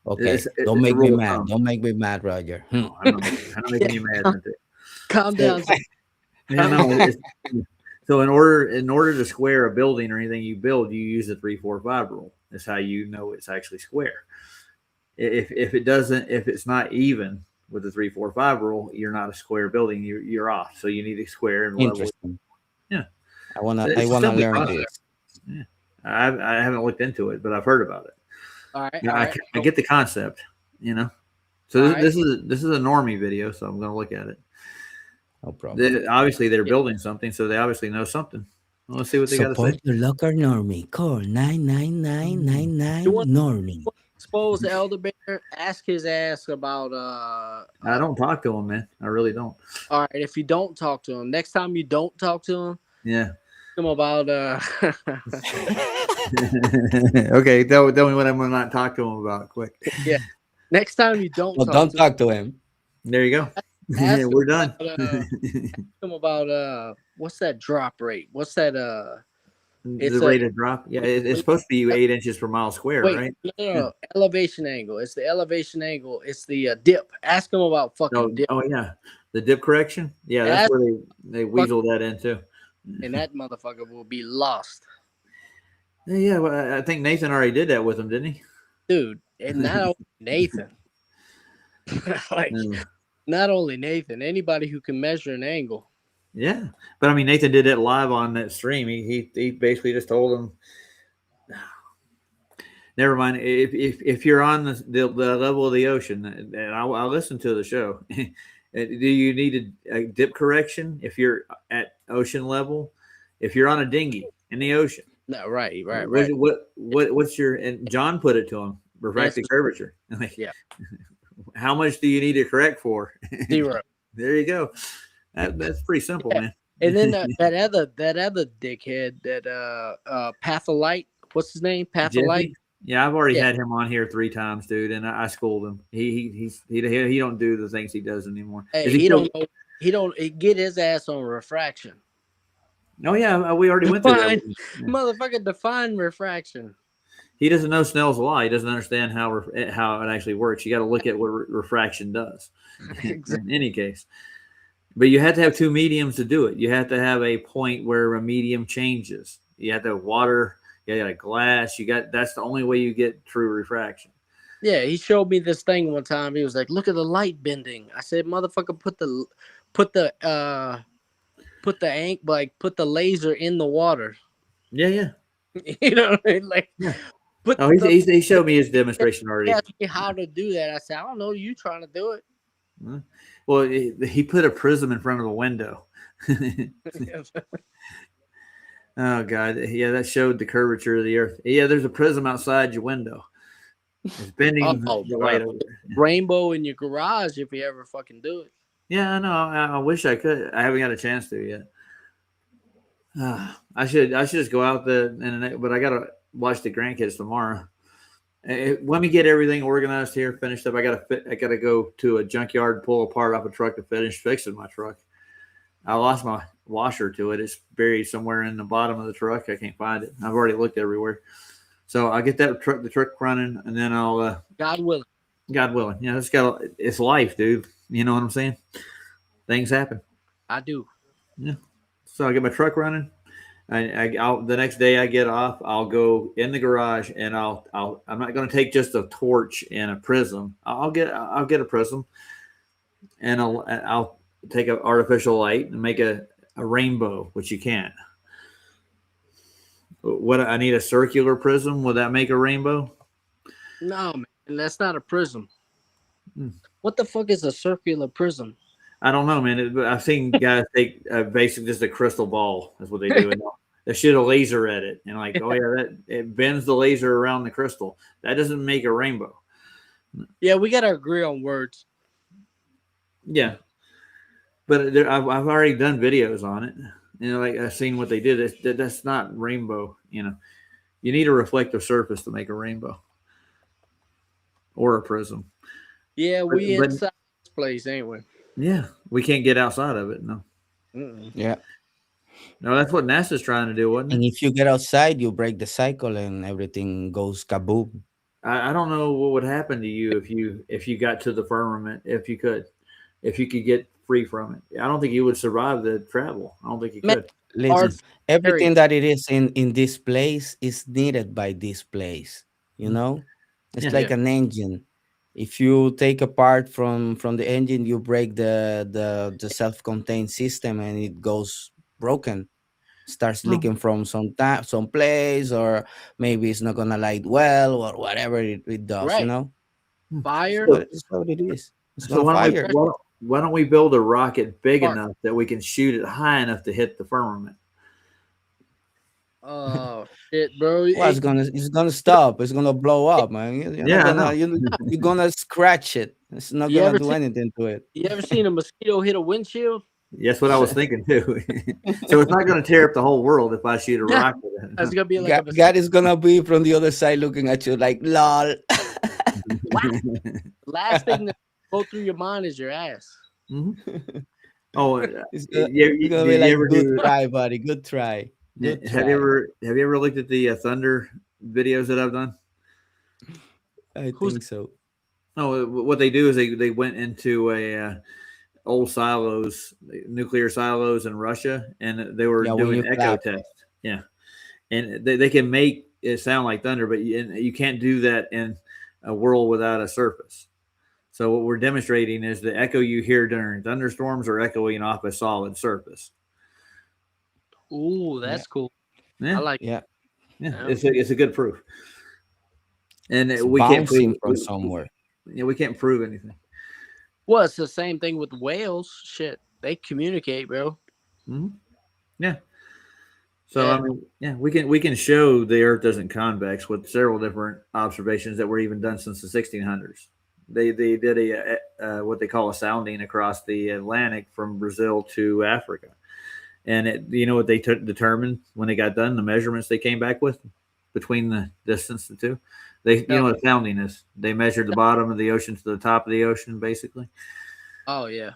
Okay. Don't make me mad. Don't make me mad, Roger. No, I'm not making you mad. Calm down. So in order to square a building or anything you build, you use the 3-4-5 rule. That's how you know it's actually square. If it's not even with the 3-4-5 rule, you're not a square building. You're off. So you need a square and level. Yeah. I wanna learn this. Yeah. I haven't looked into it, but I've heard about it. All right. I get the concept, you know. So this is a normie video, so I'm going to look at it. No problem. Obviously, they're building something, so they obviously know something. Well, let's see what they got to say. Support your local normie. Call 99999 normie. Expose the Elder Bear. Ask his ass about. I don't talk to him, man. I really don't. All right. If you don't talk to him, next time you don't talk to him, yeah. Ask him about. Okay, tell me what I'm going to not talk to him about. Quick. Yeah. Next time you don't. Well, don't talk to him. There you go. We're done. Ask him about what's that drop rate? What's that the rate of drop? Yeah, it's supposed to be 8 inches per mile square, right? No, elevation angle. It's the elevation angle. It's the dip. Ask him about fucking dip. Oh yeah, the dip correction. Yeah, that's where they weasel that in too. And that motherfucker will be lost. Yeah, well, I think Nathan already did that with him, didn't he? Dude, and not only Nathan. Not only Nathan, anybody who can measure an angle. Yeah, but I mean, Nathan did it live on that stream. He basically just told him, never mind. If you're on the level of the ocean, and I'll listen to the show. Do you need a dip correction if you're at ocean level? If you're on a dinghy in the ocean, no, right. What's your? And John put it to him: refractive curvature. Yeah. How much do you need to correct for? 0. There you go. That's pretty simple, Yeah. man. And then that other dickhead, that Patholite, what's his name? Patholite. Jesse? Yeah, I've already Yeah. had him on here 3 times, dude, and I schooled him. He don't do the things he does anymore. Hey, Is he still- don't know. He don't he get his ass on refraction. Oh yeah, we already went through that. Define, motherfucker, define refraction. He doesn't know Snell's law. He doesn't understand how it actually works. You got to look at what refraction does. In any case, but you have to have 2 mediums to do it. You have to have a point where a medium changes. You have to have water. You got a glass. That's the only way you get true refraction. Yeah, he showed me this thing one time. He was like, "Look at the light bending." I said, "Motherfucker, put the ink, like put the laser in the water." Yeah. You know what I mean? Like, put Oh, he showed me his demonstration already. He asked me how to do that. I said, "I don't know. You trying to do it?" Well, he put a prism in front of a window. Oh God, yeah, that showed the curvature of the Earth. Yeah, there's a prism outside your window. It's bending the light over. Rainbow in your garage if you ever fucking do it. Yeah, I know. I wish I could. I haven't got a chance to yet. I should just go out but I gotta watch the grandkids tomorrow. Let me get everything organized here, finished up. I gotta go to a junkyard, pull apart off a truck to finish fixing my truck. I lost my washer to it. It's buried somewhere in the bottom of the truck. I can't find it. I've already looked everywhere. So I'll get the truck running, and then I'll God willing. Yeah, it's life, dude. You know what I'm saying? Things happen. I do. Yeah. So I get my truck running. I'll the next day I get off, I'll go in the garage and I'm not going to take just a torch and a prism. I'll get a prism, and I'll take an artificial light and make a rainbow, which you can't. What I need a circular prism. Will that make a rainbow? No, man, that's not a prism. What the fuck is a circular prism? I don't know, man. I've seen guys take basically just a crystal ball. That's what they do. And they shoot a laser at it, and like, oh yeah, it bends the laser around the crystal. That doesn't make a rainbow. Yeah, we gotta agree on words. Yeah, but I've already done videos on it. You know, like I've seen what they did. That's not rainbow. You know, you need a reflective surface to make a rainbow or a prism. Yeah, we inside this place, ain't we? Yeah, we can't get outside of it. No. Yeah. No, that's what NASA's trying to do, wasn't it? And if you get outside, you break the cycle and everything goes kaboom. I don't know what would happen to you if you got to the firmament, if you could get free from it. I don't think you would survive the travel. I don't think you could. Listen, everything that it is in this place is needed by this place. You know, it's like an engine. If you take a part from the engine, you break the self-contained system and it goes broken. Starts leaking from some place, or maybe it's not gonna light well, or whatever it does. Right. You know, Fire. that's what it is. It's So gonna fire. why don't we build a rocket big enough that we can shoot it high enough to hit the firmament? Oh shit, bro! Well, it's gonna stop. It's gonna blow up, man. You're gonna scratch it. It's not You gonna ever do seen- anything to it. You ever seen a mosquito hit a windshield? That's what I was thinking too. So it's not going to tear up the whole world if I shoot a rocket. That's gonna be like God is gonna be from the other side looking at you like, lol. last thing that go through your mind is your ass. Mm-hmm. Oh, It's gonna be like, good try, buddy. Good try. Good Have try. you ever looked at the Thunder videos that I've done? I think so. No, what they do is they went into old silos, nuclear silos in Russia, and they were Yeah, when doing you echo clap. tests. Yeah, and they can make it sound like thunder, but you can't do that in a world without a surface. So what we're demonstrating is the echo you hear during thunderstorms are echoing off a solid surface. Ooh, that's cool. Yeah, I like. Yeah. yeah, it's a good proof. And It's we can't bouncing prove from somewhere. Yeah, we can't prove anything. Well, it's the same thing with whales. Shit, they communicate, bro. Mm-hmm. Yeah. So Yeah. I mean, yeah, we can show the Earth doesn't convex with several different observations that were even done since the 1600s. They did a what they call a sounding across the Atlantic from Brazil to Africa, and you know what they determined when they got done, the measurements they came back with between the distance the two. You know what a sounding is? They measured the bottom of the ocean to the top of the ocean, basically. Oh yeah.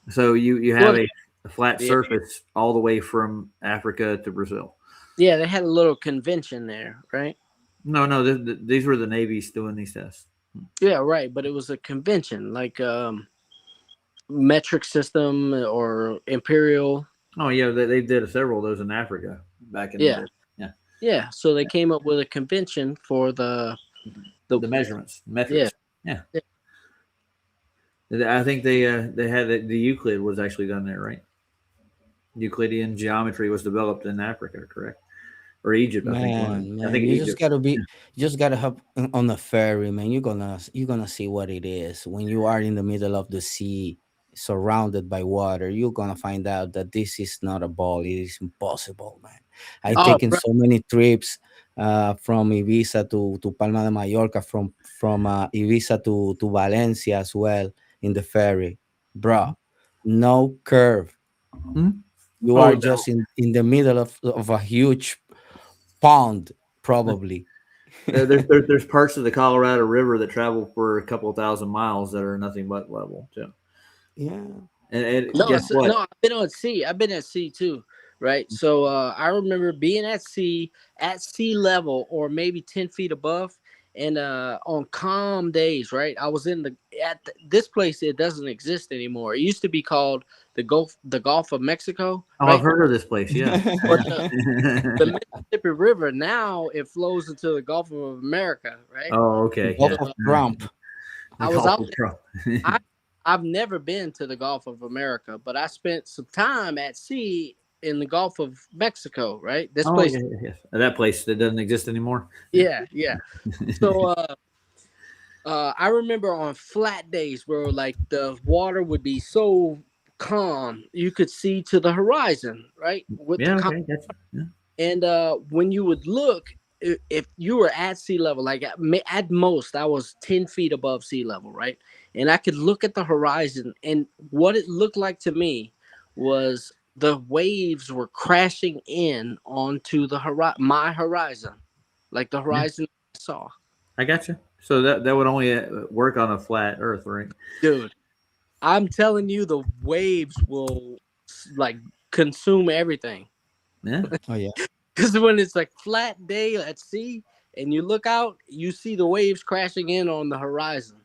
So you have a flat surface all the way from Africa to Brazil. Yeah, they had a little convention there, right? No, these were the navies doing these tests. Yeah, right. But it was a convention, like metric system or imperial. Oh yeah, they did several of those in Africa back in the day. Yeah. So they came up with a convention for the measurements, metrics. Yeah. I think they had the Euclid was actually done there, right? Euclidean geometry was developed in Africa, correct? Or Egypt, I think. I think you Egypt. just gotta hop on a ferry, man. You're gonna see what it is when you are in the middle of the sea, surrounded by water. You're gonna find out that this is not a ball. It is impossible, man. I've taken so many trips from Ibiza to Palma de Mallorca, from Ibiza to Valencia as well in the ferry, bro. No curve. You are just in the middle of a huge pond, probably. There's parts of the Colorado River that travel for a couple of thousand miles that are nothing but level too. Yeah. And I've been on sea. I've been at sea too, right? So I remember being at sea level or maybe 10 feet above, and on calm days, right? I was this place. It doesn't exist anymore. It used to be called the Gulf of Mexico. Oh, right? I've heard of this place. Yeah. But the Mississippi River now it flows into the Gulf of America, right? Oh, okay. Gulf of Trump. I was out there. I've never been to the Gulf of America, but I spent some time at sea in the Gulf of Mexico, right? This place. Yes. That place that doesn't exist anymore. Yeah. So I remember on flat days where like the water would be so calm, you could see to the horizon, right? And when you would look, if you were at sea level, like at most, I was 10 feet above sea level, right? And I could look at the horizon, and what it looked like to me was the waves were crashing in onto my horizon, like the horizon I saw. I got you. So that would only work on a flat Earth, right? Dude, I'm telling you, the waves will like consume everything. Yeah. Oh yeah. Because when it's like flat day at sea and you look out, you see the waves crashing in on the horizon.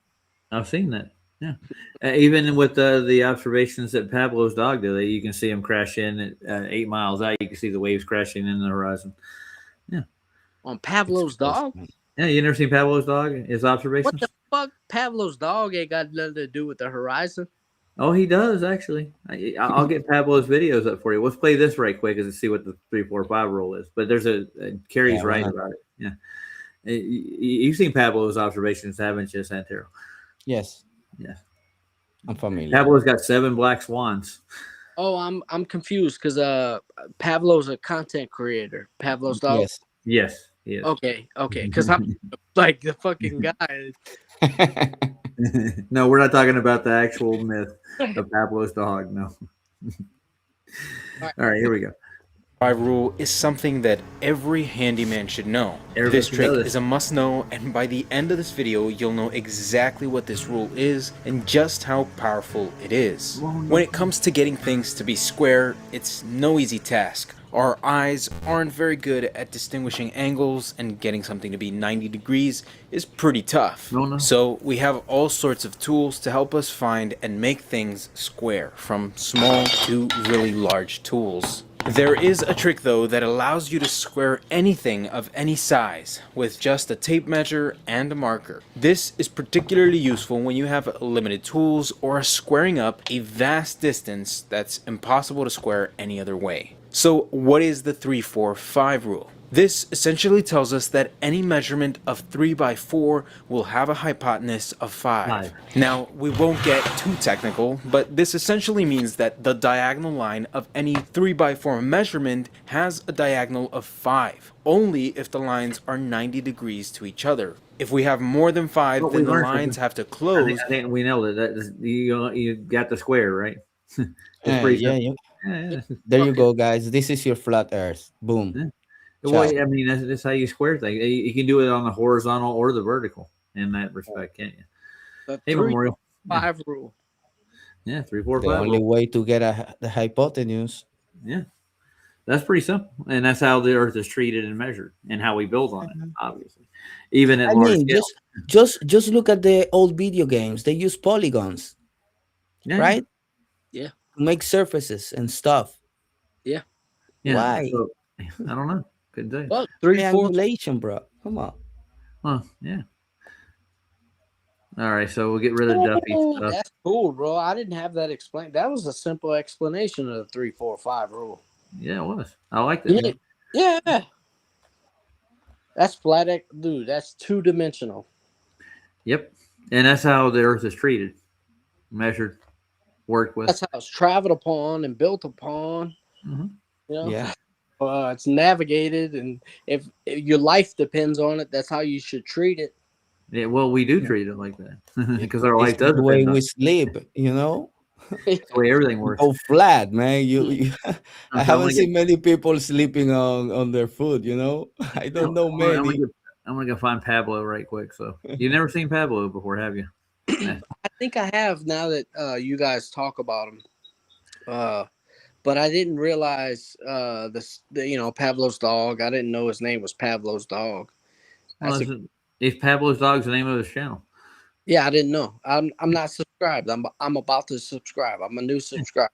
I've seen that. Yeah. Even with the observations that Pablo's dog did, you can see him crash in at 8 miles out. You can see the waves crashing in the horizon. Yeah. On Pablo's dog? Yeah. You never seen Pablo's dog? His observations? What the fuck? Pablo's dog ain't got nothing to do with the horizon. Oh, he does actually. I'll get Pablo's videos up for you. Let's play this right quick and see what the 3, 4, 5 rule is. But there's Carrie's right about it. Yeah. You've seen Pablo's observations, haven't you, Santero? Yes. Yeah. I'm familiar. Pablo's got 7 black swans. Oh, I'm confused because Pablo's a content creator. Pablo's dog. Yes. Yes. Okay. Because I'm like the fucking guy. No, we're not talking about the actual myth of Pablo's dog. No. All right, here we go. 5 rule is something that every handyman should know. Everybody This trick should know this. is a must know, and by the end of this video, you'll know exactly what this rule is and just how powerful it is. When it comes to getting things to be square, it's no easy task. Our eyes aren't very good at distinguishing angles, and getting something to be 90 degrees is pretty tough. So we have all sorts of tools to help us find and make things square, from small to really large tools. There is a trick though that allows you to square anything of any size with just a tape measure and a marker. This is particularly useful when you have limited tools or are squaring up a vast distance that's impossible to square any other way. So what is the 3, 4, 5 rule? This essentially tells us that any measurement of 3 by 4 will have a hypotenuse of 5. Now, we won't get too technical, but this essentially means that the diagonal line of any 3 by 4 measurement has a diagonal of 5, only if the lines are 90 degrees to each other. If we have more than 5, Well, then we the learned lines something. have to close. I think we nailed it. You got the square, right? It's pretty Yeah, simple. yeah. There you go, guys. This is your flat Earth. Boom. Yeah. Ciao. Well, I mean, that's how you square things. You can do it on the horizontal or the vertical in that respect, can't you? The Hey, 3, Memorial. 5 rule. Yeah, 3, 4, The 5. only way to get the hypotenuse. Yeah, that's pretty simple, and that's how the Earth is treated and measured, and how we build on it. Obviously, even at I large mean, scale. just look at the old video games. They use polygons, Yeah. right? Yeah. To make surfaces and stuff. Yeah. Yeah, Why? so, I don't know. Couldn't tell you. Look, 3, 4. Triangulation, bro. Come on. Huh? Yeah. All right, so we'll get rid of Duffy stuff. That's cool, bro. I didn't have that explained. That was a simple explanation of the 3, 4, 5 rule. Yeah, it was. I liked it. Yeah. That's flat, dude. That's 2-dimensional. Yep, and that's how the Earth is treated, measured, worked with. That's how it's traveled upon and built upon. Mhm. You know? Yeah. It's navigated, and if your life depends on it, that's how you should treat it. Yeah, well, we do treat it like that because our life It's does the way depend on we it. sleep, you know? It's the way everything works. Go flat, man. You I I'm haven't gonna seen many people sleeping on their food, you know? I don't know I'm gonna many. I'm gonna go find Pablo right quick. So you've never seen Pablo before, have you? Yeah. I think I have now that you guys talk about him. But I didn't realize Pavlov's dog. I didn't know his name was Pavlov's dog. Well, if Pablo's dog's the name of his channel. Yeah, I didn't know. I'm not subscribed. I'm about to subscribe. I'm a new subscriber.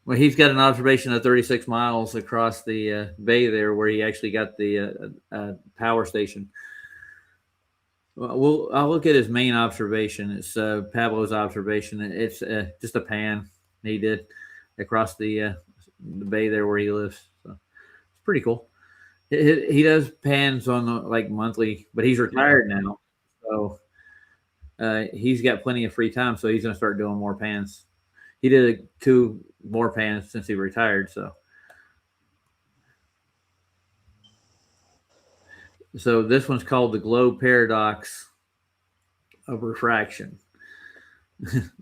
Well, he's got an observation of 36 miles across the bay there, where he actually got the power station. Well, I'll look at his main observation. It's Pablo's observation. It's just a pan he did across the bay there where he lives. So it's pretty cool. He does pans on like monthly, but he's retired now, so he's got plenty of free time. So he's going to start doing more pans. He did 2 more pans since he retired. So this one's called the globe paradox of refraction.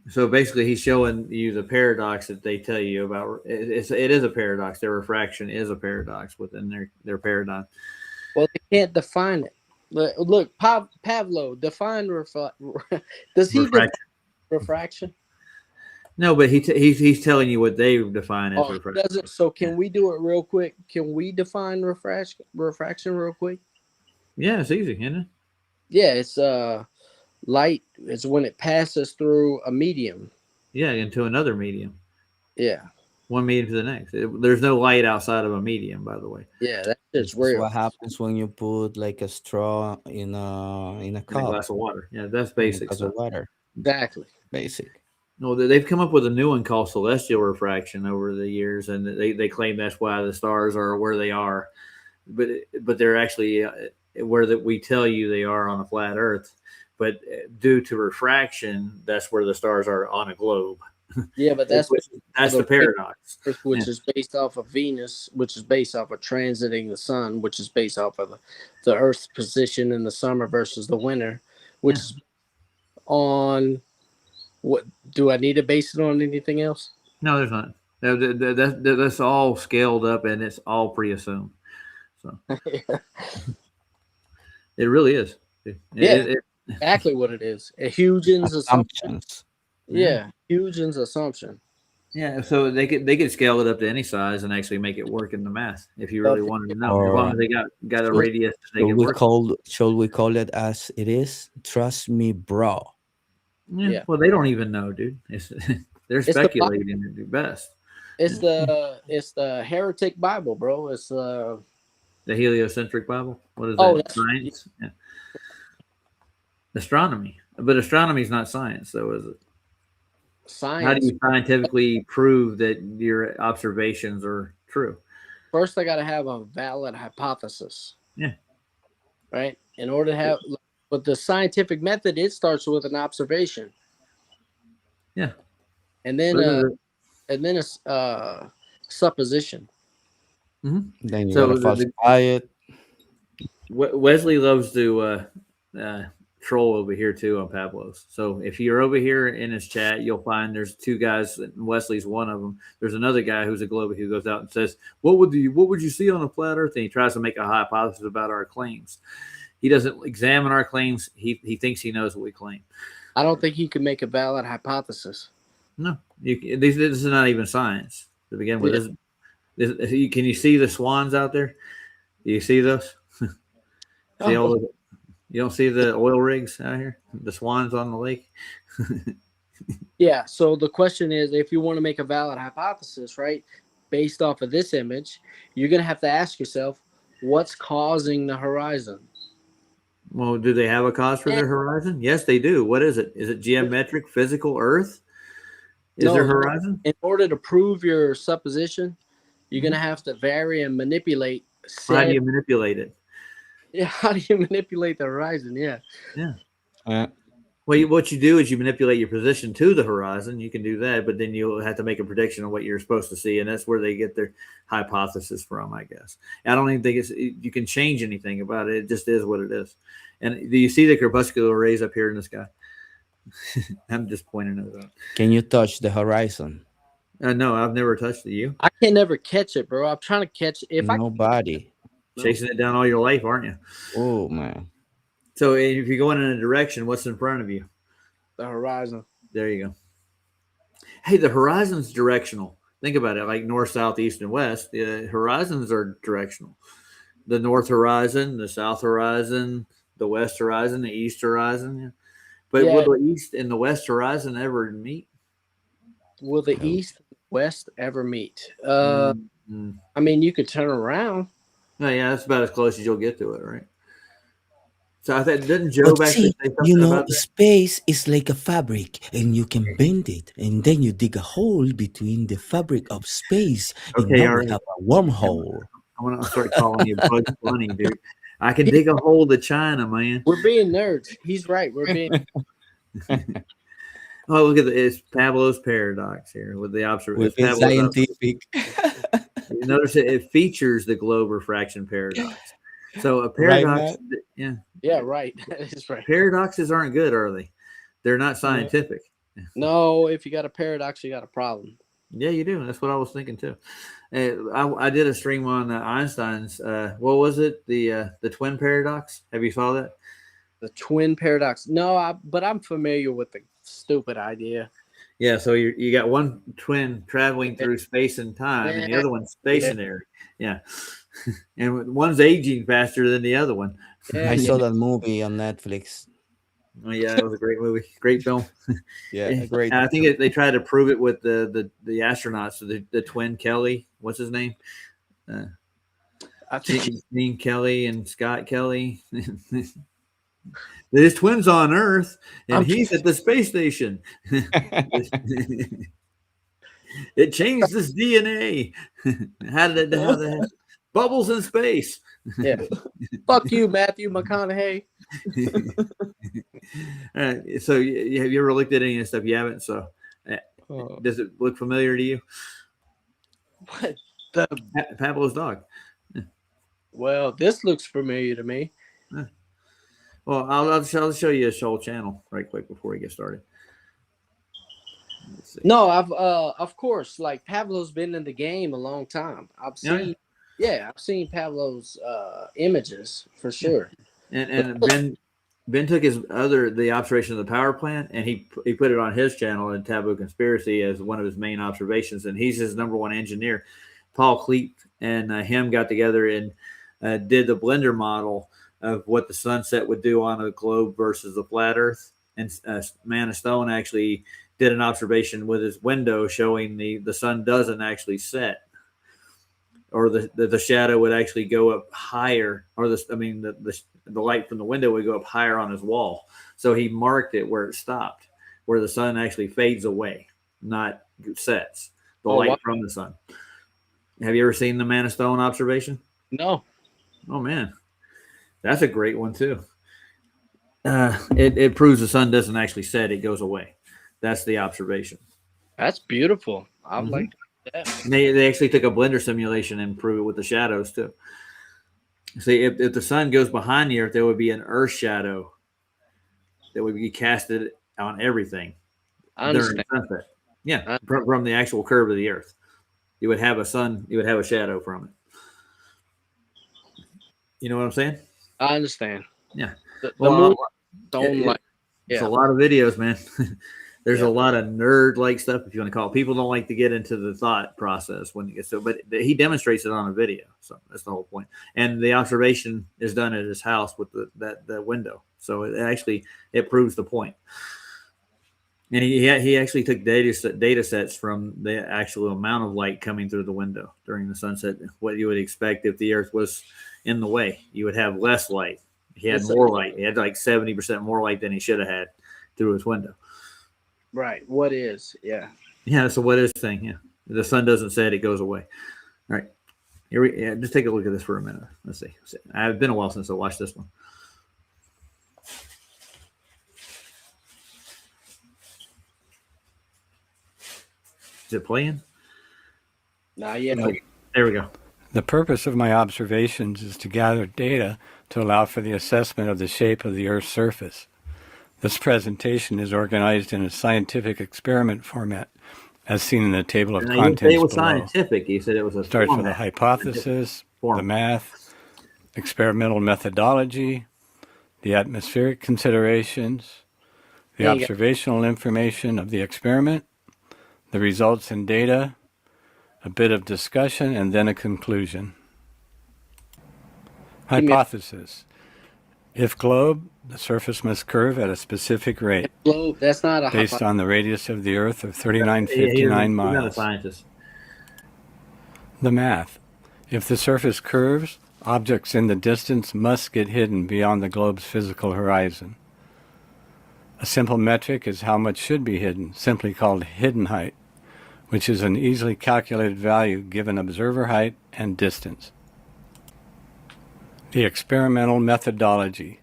So basically, he's showing you the paradox that they tell you about. It is a paradox. Their refraction is a paradox within their paradigm. Well, they can't define it. Look, Pavlo, define does he define refraction? No, but he's telling you what they define as refraction. Doesn't. So can we do it real quick? Can we define refraction real quick? Yeah, it's easy, isn't it? Yeah, it's light is when it passes through a medium. Yeah, into another medium. Yeah. One medium to the next. There's no light outside of a medium, by the way. Yeah, that's just That's real. what happens when you put like a straw in a In a cup. glass of water. Yeah, that's basic Glass stuff. of water. Exactly. Basic. No, they've come up with a new one called celestial refraction over the years, and they claim that's why the stars are where they are, but they're actually where that we tell you they are on a flat Earth, but due to refraction, that's where the stars are on a globe. Yeah, but that's the paradox, which is based off of Venus, which is based off of transiting the sun, which is based off of the Earth's position in the summer versus the winter, which is on. What do I need to base it on? Anything else? No, there's not. That's all scaled up, and it's all pre-assumed. So it really is. Exactly what it is. A Huygens assumption. Yeah, Huygens assumption. Yeah, so they could scale it up to any size and actually make it work in the math if you really wanted to know. As long as they got a radius, they can work. Shall we call it as it is? Trust me, bro. Yeah. Well, they don't even know, dude. They're speculating at their best. It's the heretic Bible, bro. It's the heliocentric Bible. What is that? Science? Yeah. Astronomy. But astronomy is not science, though, is it? Science. How do you scientifically prove that your observations are true? first I got to have a valid hypothesis. Yeah. Right. In order to have, but the scientific method, it starts with an observation. Yeah. And then, a supposition. Then you So gotta falsify it. Wesley loves to troll over here too on Pablo's. So if you're over here in his chat, you'll find there's two guys. Wesley's one of them. There's another guy who's a Globe who goes out and says, "What would you see on a flat Earth?" And he tries to make a hypothesis about our claims. He doesn't examine our claims. He thinks he knows what we claim. I don't think he could make a valid hypothesis. No, this is not even science to begin with. Yeah. Can you see the swans out there? Do you see those? See all the, you don't see the oil rigs out here? The swans on the lake? Yeah. So the question is, if you want to make a valid hypothesis, right, based off of this image, you're going to have to ask yourself, what's causing the horizon? Well, do they have a cause for their horizon? Yes, they do. What is it? Is it geometric, physical Earth? Is there horizon? In order to prove your supposition, you're going to have to vary and manipulate. How do you manipulate it? Yeah, how do you manipulate the horizon? Yeah. Yeah. Well, what you do is you manipulate your position to the horizon. You can do that, but then you'll have to make a prediction on what you're supposed to see, and that's where they get their hypothesis from, I guess. I don't even think you can change anything about it. It just is what it is. And do you see the crepuscular rays up here in the sky? I'm just pointing it out. Can you touch the horizon? No, I've never touched it. You? I can never catch it, bro. I'm trying to catch it. Nobody. Chasing it down all your life, aren't you? Oh, man. So if you're going in a direction, what's in front of you? The horizon. There you go. Hey, the horizon's directional. Think about it, like north, south, east, and west. The horizons are directional. The north horizon, the south horizon, the west horizon, the east horizon. Yeah. But will the east and the west horizon ever meet? Will the east and west ever meet? I mean, you could turn around. No, yeah, that's about as close as you'll get to it, right? So I thought, didn't Job actually say something you know, about that? space is like a fabric, and you can bend it, and then you dig a hole between the fabric of space, and Okay, now all we right. have a wormhole. I'm gonna start calling you Bugs Bunny, dude. I can dig a hole to China, man. We're being nerds. He's right. We're being. Oh, look at it's Pablo's paradox here with the observation. With the scientific. You notice it features the globe refraction paradox. So a paradox, Yeah, right. That's right. Paradoxes aren't good, are they? They're not scientific. No, if you got a paradox, you got a problem. Yeah, you do. That's what I was thinking too. I did a stream on Einstein's. What was it? The twin paradox. Have you saw that? The twin paradox. No, but I'm familiar with the stupid idea. Yeah. So you got one twin traveling through space and time, and the other one's stationary. Yeah. And one's aging faster than the other one. I saw that movie on Netflix. Oh, yeah, it was a great movie, great film. Yeah, great. And I think they tried to prove it with the astronauts, the twin Kelly. What's his name? I think Gene Kelly and Scott Kelly. There's twins on Earth, and he's at the space station. It changed his DNA. How did that? Bubbles in space. Yeah. Fuck you, Matthew McConaughey. All right. So, have you ever looked at any of this stuff? You haven't. So, does it look familiar to you? What? Pablo's dog. Well, this looks familiar to me. Well, I'll show you his whole channel right quick before we get started. No, I've of course, like Pablo's been in the game a long time. I've seen, I've seen Pablo's images for sure. And Ben took the observation of the power plant, and he put it on his channel in Taboo Conspiracy as one of his main observations. And he's his number one engineer. Paul Kleep and him got together and did the blender model of what the sunset would do on a globe versus a flat Earth. And Man of Stone actually did an observation with his window showing the sun doesn't actually set, or the shadow would actually go up higher, or the light from the window would go up higher on his wall. So he marked it where it stopped, where the sun actually fades away, not sets. The light from the sun. Have you ever seen the Man of Stone observation? No. Oh man, that's a great one too. It proves the sun doesn't actually set; it goes away. That's the observation. That's beautiful. I would like to do that. And they actually took a blender simulation and prove it with the shadows too. See, if the sun goes behind the Earth, there would be an Earth shadow that would be casted on everything I during understand. sunset. Yeah, from the actual curve of the Earth, you would have a sun. You would have a shadow from it. You know what I'm saying? I understand. Yeah. The Well, moon don't it- like. It's Yeah. a lot of videos, man. There's Yeah. a lot of nerd-like stuff, if you want to call it. People don't like to get into the thought process when you get so, but he demonstrates it on a video, so that's the whole point. And the observation is done at his house with that window, so it proves the point. And he actually took data sets from the actual amount of light coming through the window during the sunset. What you would expect if the Earth was in the way, you would have less light. He had more light. He had like 70% more light than he should have had through his window. Right. What is? Yeah. Yeah, that's a what is thing. Yeah, the sun doesn't set; it goes away. All right, just take a look at this for a minute. Let's see. It's been a while since I watched this one. Is it playing? Not yet. No. There we go. The purpose of my observations is to gather data to allow for the assessment of the shape of the Earth's surface. This presentation is organized in a scientific experiment format, as seen in the table of Now, you contents didn't say it was below. scientific. You said it was a Starts with a format. hypothesis, Form. the math, experimental methodology, the atmospheric considerations, the There you go. observational information of the experiment, the results and data, a bit of discussion, and then a conclusion. Give me a- Hypothesis. If globe, the surface must curve at a specific rate Globe. That's not a based on the radius of the Earth of He's 3959 not a miles. scientist. The math. If the surface curves, objects in the distance must get hidden beyond the globe's physical horizon. A simple metric is how much should be hidden, simply called hidden height, which is an easily calculated value given observer height and distance. The experimental methodology.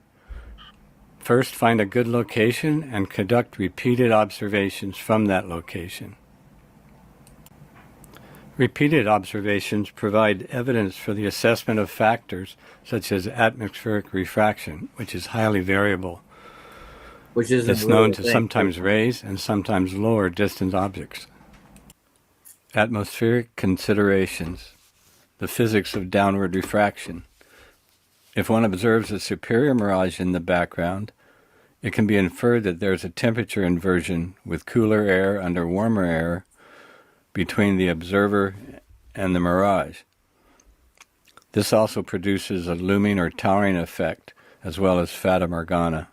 First, find a good location and conduct repeated observations from that location. Repeated observations provide evidence for the assessment of factors such as atmospheric refraction, which is highly variable. Which isn't It's really known a to thing. sometimes raise and sometimes lower distant objects. Atmospheric considerations. The physics of downward refraction. If one observes a superior mirage in the background, it can be inferred that there's a temperature inversion with cooler air under warmer air between the observer and the mirage. This also produces a looming or towering effect, as well as fata morgana.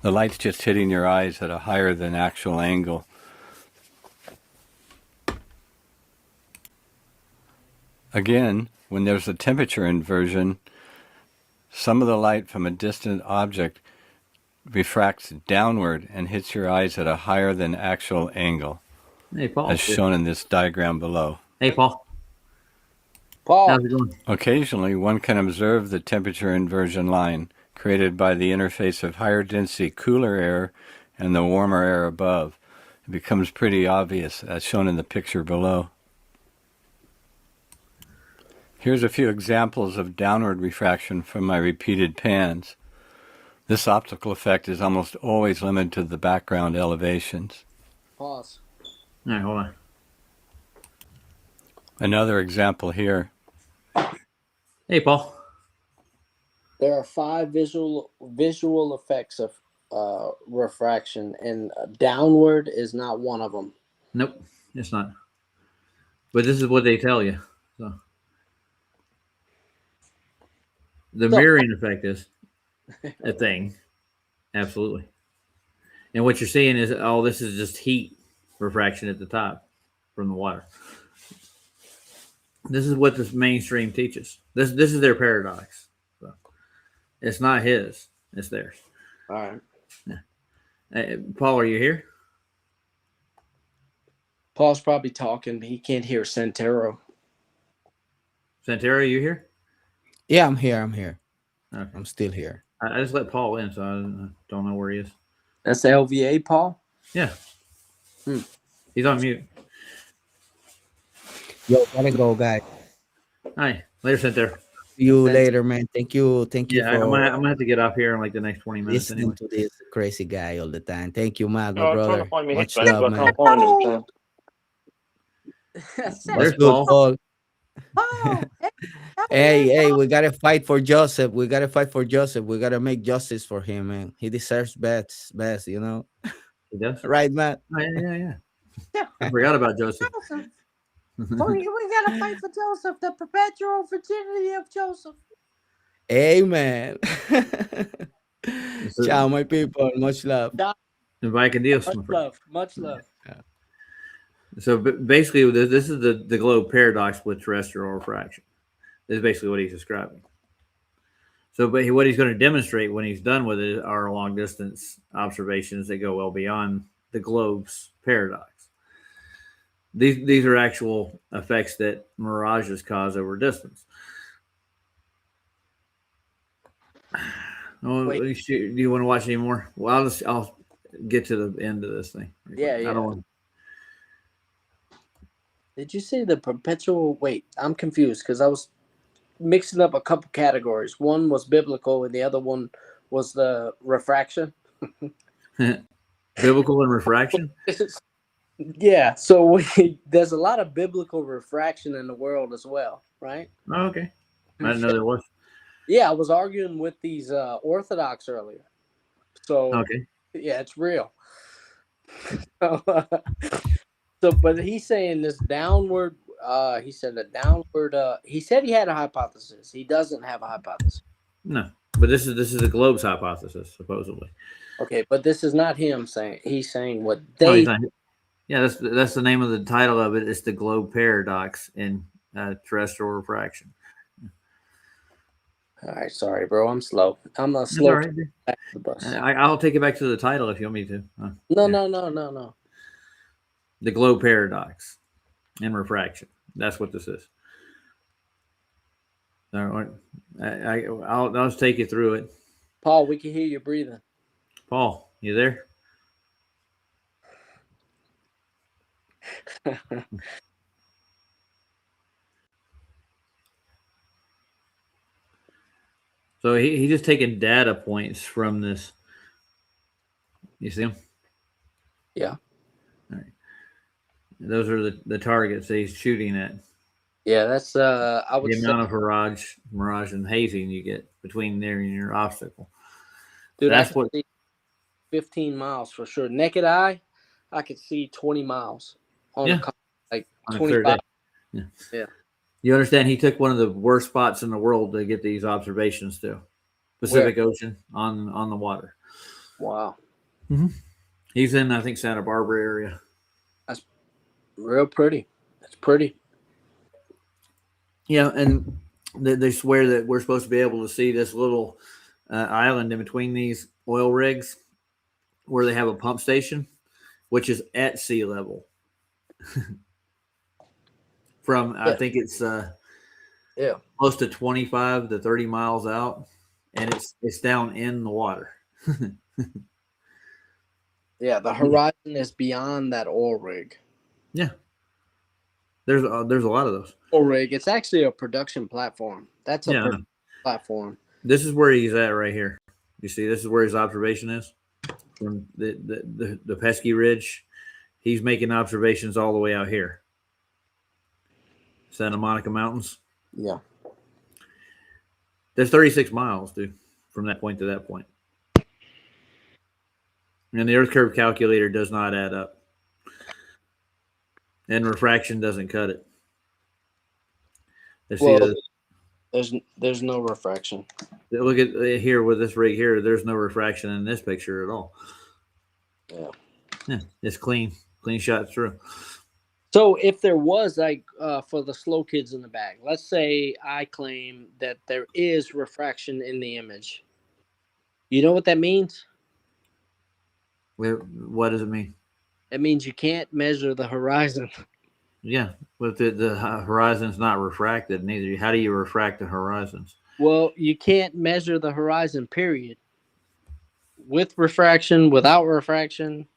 The light's just hitting your eyes at a higher than actual angle. Again, when there's a temperature inversion, some of the light from a distant object refracts downward and hits your eyes at a higher than actual angle, Hey, Paul. as shown in this diagram below. Hey, Paul. Paul. How's it going? Occasionally, one can observe the temperature inversion line created by the interface of higher density cooler air and the warmer air above. It becomes pretty obvious, as shown in the picture below. Here's a few examples of downward refraction from my repeated pans. This optical effect is almost always limited to the background elevations. Pause. All right, hold on. Another example here. Hey, Paul. There are 5 visual effects of refraction, and downward is not one of them. Nope, it's not. But this is what they tell you. So the mirroring effect is a thing, absolutely. And what you're seeing is, oh, this is just heat refraction at the top from the water. This is what this mainstream teaches. This is their paradox. So it's not his; it's theirs. All right. Yeah. Hey, Paul, are you here? Paul's probably talking, but he can't hear Santero. Santero, you here? Yeah, I'm here. I'm here. Okay. I'm still here. I just let Paul in, so I don't know where he is. That's LVA, Paul. Yeah. He's on mute. Yo, gotta go, guys. Hi. Later, Santero. See you later, man. Thank you. Thank you Yeah, for I'm gonna have to get off here in like the next 20 minutes listening anyway. to this crazy guy all the time. Thank you, Matt, my Oh, I'm trying brother. to find me Much headband, love, but I man. can't find it. What's There's good, Paul. Paul? Hey, we gotta fight for Joseph. We gotta fight for Joseph. We gotta make justice for him, man. He deserves best, you know. He does. Right, Matt? Oh, yeah. I forgot about Joseph. We gotta fight for Joseph, the perpetual virginity of Joseph. Amen. Ciao, my people. Much love. Vaya Dios, my Much friend. love. Much love. So basically, this is the globe paradox with terrestrial refraction. This is basically what he's describing. So, but what he's going to demonstrate when he's done with it are long distance observations that go well beyond the globe's paradox. These are actual effects that mirages cause over distance. Oh, do you want to watch any more? Well, I'll get to the end of this thing. Yeah. I don't want. Did you say the perpetual? Wait, I'm confused because I was mixing up a couple categories. One was biblical, and the other one was the refraction. Biblical and refraction. Yeah, so there's a lot of biblical refraction in the world as well, right? Oh, okay. I didn't know there was. Yeah, I was arguing with these Orthodox earlier. So, okay. Yeah, it's real. So, but he's saying this downward, he said a downward, he said he had a hypothesis. He doesn't have a hypothesis. No, but this is the globe's hypothesis, supposedly. Okay, but this is not him saying, he's saying what No, they... he's not. Yeah, that's the name of the title of it. It's the globe paradox in terrestrial refraction. All right, sorry, bro. I'm slow. I'm a slow. All right, back to the bus. I'll take it back to the title if you want me to. No. The globe paradox in refraction. That's what this is. All right. I'll just take you through it. Paul, we can hear you breathing. Paul, you there? So he's just taking data points from this. You see them? Yeah. All right. Those are the targets that he's shooting at. Yeah, that's I would the say, amount of mirage and hazing you get between there and your obstacle. dude, That's I could what. see 15 miles for sure. Naked eye, I could see 20 miles on Yeah. like On a clear 25. day. Yeah. You understand? He took one of the worst spots in the world to get these observations to Pacific Ocean on the water. Wow. He's in, I think, Santa Barbara area. That's real pretty. It's pretty. Yeah, and they swear that we're supposed to be able to see this little island in between these oil rigs where they have a pump station, which is at sea level. From I think it's close to 25 to 30 miles out, and it's down in the water. Yeah, the horizon is beyond that oil rig. Yeah, there's a lot of those. Oil rig. It's actually a production platform. That's a Yeah, I know. production platform. This is where he's at right here. You see, this is where his observation is from the Pesky Ridge. He's making observations all the way out here. Santa Monica Mountains. Yeah. There's 36 miles, dude, from that point to that point. And the Earth curve calculator does not add up. And refraction doesn't cut it. There's no refraction. Look at here with this rig here. There's no refraction in this picture at all. Yeah, it's clean shot through. So if there was for the slow kids in the back, let's say I claim that there is refraction in the image. You know what that means? What does it mean? It means you can't measure the horizon. Yeah, but the horizon's not refracted neither. How do you refract the horizons? Well, you can't measure the horizon, period. With refraction, without refraction,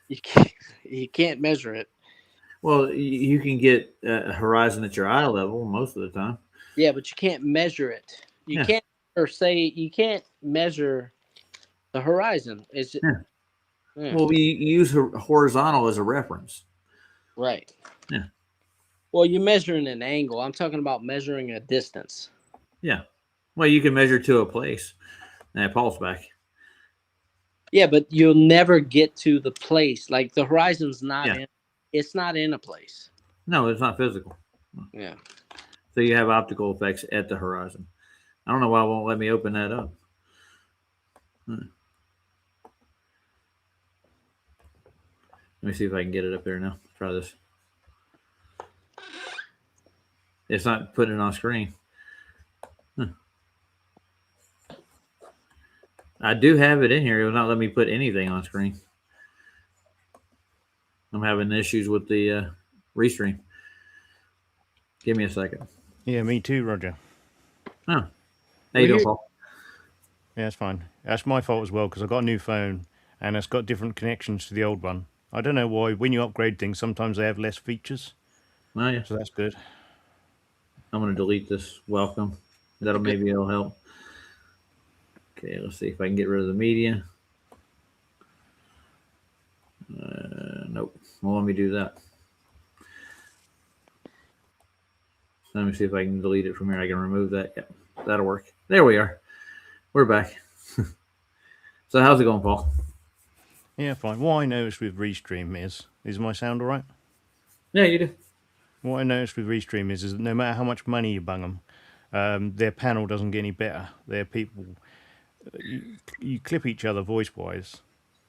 you can't measure it. Well, you can get a horizon at your eye level most of the time. Yeah, but you can't measure it. You Yeah. can't, or say you can't measure the horizon. It's Yeah. yeah. Well, you use horizontal as a reference. Right. Yeah. Well, you're measuring an angle. I'm talking about measuring a distance. Yeah. Well, you can measure to a place. Paul's back. Yeah, but you'll never get to the place. Like the horizon's not Yeah. in. It's not in a place. No, it's not physical. Yeah. So you have optical effects at the horizon. I don't know why it won't let me open that up. Let me see if I can get it up there now. Let's try this. It's not putting it on screen. I do have it in here. It will not let me put anything on screen. I'm having issues with the restream. Give me a second. Yeah, me too, Roger. Oh, how you doing, Paul? Yeah, that's fine. That's my fault as well because I got a new phone and it's got different connections to the old one. I don't know why. When you upgrade things, sometimes they have less features. Oh, yeah. So that's good. I'm going to delete this welcome. Maybe it'll help. Okay, let's see if I can get rid of the media. Nope. Well, let me do that. Let me see if I can delete it from here. I can remove that. Yep, that'll work. There we are. We're back. So how's it going, Paul? Yeah, fine. What I noticed with Restream is my sound all right? Yeah, you do. What I noticed with Restream is that no matter how much money you bung them, their panel doesn't get any better. Their people, you clip each other voice-wise,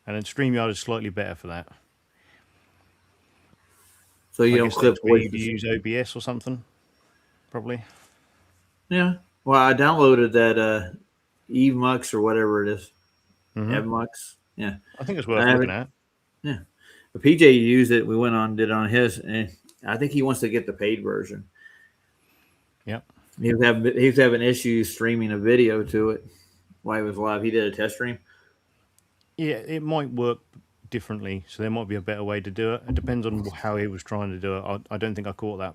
and then StreamYard is slightly better for that. So you don't clip voices? You use OBS or something, probably. Yeah. Well, I downloaded that EveMux or whatever it is. EveMux. Yeah. I think it's worth looking at. Yeah. But PJ used it. We went on, did it on his, and I think he wants to get the paid version. Yep. He was having issues streaming a video to it while he was live. He did a test stream. Yeah, it might work differently, so there might be a better way to do it. It depends on how he was trying to do it. I don't think I caught that.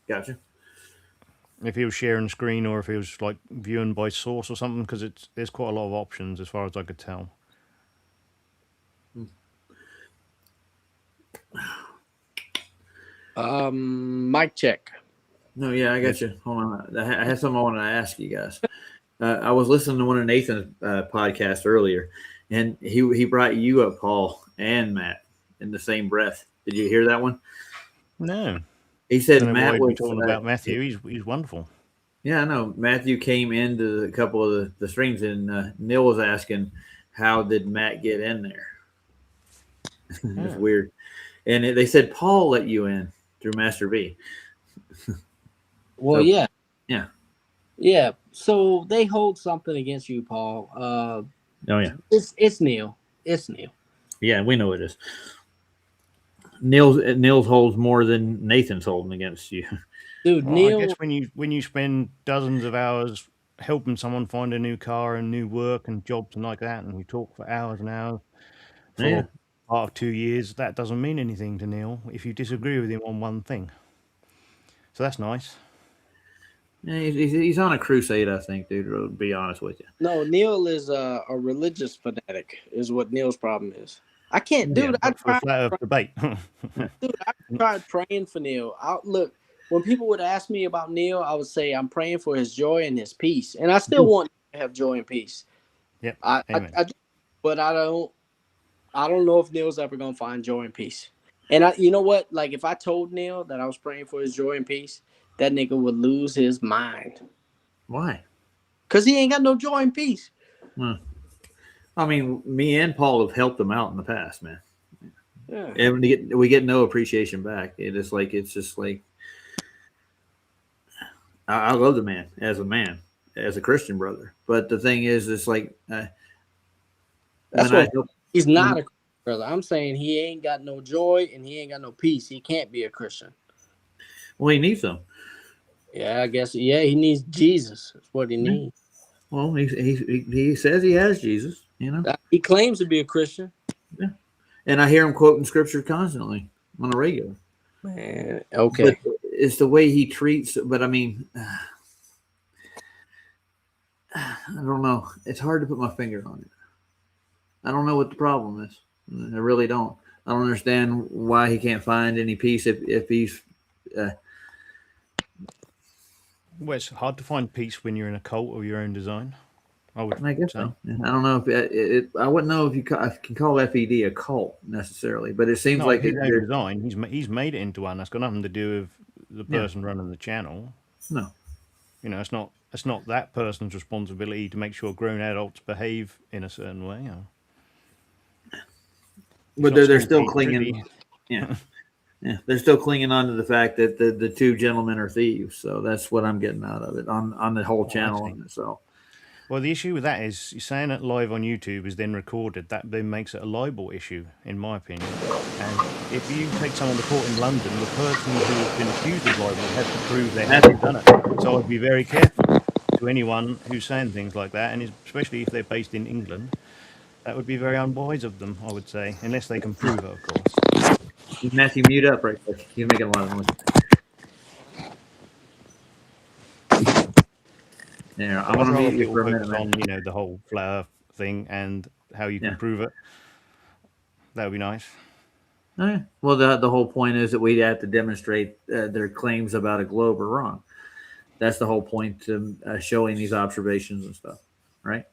Gotcha. If he was sharing screen or if he was like viewing by source or something, because there's quite a lot of options as far as I could tell. Mic check. No, yeah, I got you. Hold on. I had something I wanted to ask you guys. I was listening to one of Nathan's podcasts earlier, and he brought you up, Paul and Matt, in the same breath. Did you hear that one? No. He said I don't know Matt why was talking about Matthew. He's wonderful. Yeah, I know. Matthew came into a couple of the streams, and Neil was asking, how did Matt get in there? It's weird. And they said Paul let you in through Master V. Well, So- yeah. Yeah. Yeah. So they hold something against you, Paul. Oh, yeah. It's Neil. It's Neil. Yeah, we know it is. Neil's holds more than Nathan's holding against you. Dude, Well, Neil. I guess when you spend dozens of hours helping someone find a new car and new work and jobs and like that, and you talk for hours and hours for Yeah. part of 2 years, that doesn't mean anything to Neil if you disagree with him on one thing. So that's nice. Yeah, he's on a crusade, I think, dude. To be honest with you. No, Neil is a religious fanatic. Is what Neil's problem is. I can't, dude. I For a tried. flat earth debate. Dude, I tried praying for Neil. Look, when people would ask me about Neil, I would say I'm praying for his joy and his peace, and I still want to have joy and peace. Yep. But I don't know if Neil's ever gonna find joy and peace. And you know what? Like, if I told Neil that I was praying for his joy and peace, that nigga would lose his mind. Why? Cause he ain't got no joy and peace. I mean, me and Paul have helped him out in the past, man. Yeah. And we get no appreciation back. It's just like I love the man, as a Christian brother. But the thing is, it's like That's what he's not. brother. I'm saying he ain't got no joy and he ain't got no peace. He can't be a Christian. Well, he needs them. Yeah, I guess. Yeah, he needs Jesus. That's what he needs. Well, he says he has Jesus, you know. He claims to be a Christian. Yeah. And I hear him quoting scripture constantly on a regular. Man, okay. But it's the way he treats. But I mean, I don't know. It's hard to put my finger on it. I don't know what the problem is. I really don't. I don't understand why he can't find any peace if he's. Well, it's hard to find peace when you're in a cult of your own design. I guess say. so. I don't know if I wouldn't know if I can call FED a cult necessarily, but it seems Not like his own design. He's made it into one. That's got nothing to do with the person running the channel. No. You know, it's not that person's responsibility to make sure grown adults behave in a certain way. But they're still clinging. Yeah. Yeah, they're still clinging on to the fact that the two gentlemen are thieves. So that's what I'm getting out of it on the whole channel. So, well, the issue with that is you're saying it live on YouTube is then recorded. That then makes it a libel issue, in my opinion. And if you take someone to court in London, the person who has been accused of libel has to prove they haven't done it. So I'd be very careful to anyone who's saying things like that, and especially if they're based in England. That would be very unwise of them, I would say, unless they can prove it, of course. Matthew, mute up right quick. You're making a lot of noise. Yeah, I'm gonna mute you for a minute. On the whole flat Earth thing and how you can prove it. That would be nice. Oh, yeah. Well, the whole point is that we have to demonstrate their claims about a globe are wrong. That's the whole point to showing these observations and stuff, right?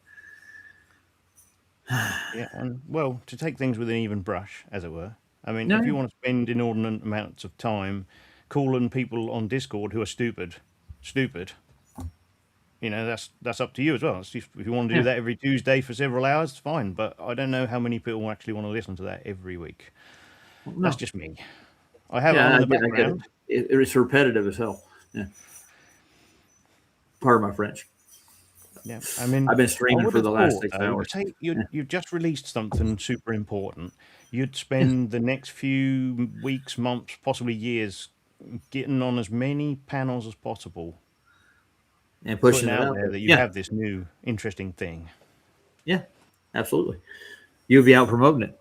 Yeah, and well, to take things with an even brush, as it were. I mean, No, if you yeah. want to spend inordinate amounts of time calling people on Discord who are stupid, that's up to you as well. If you want to do that every Tuesday for several hours, fine. But I don't know how many people actually want to listen to that every week. No. That's just me. I have it on in the background. It's repetitive as hell. Yeah. Pardon my French. Yeah, I mean, I've been streaming for the last 6 hours. You've just released something super important. You'd spend the next few weeks, months, possibly years, getting on as many panels as possible, and pushing it out there that you have this new interesting thing. Yeah, absolutely. You'll be out promoting it.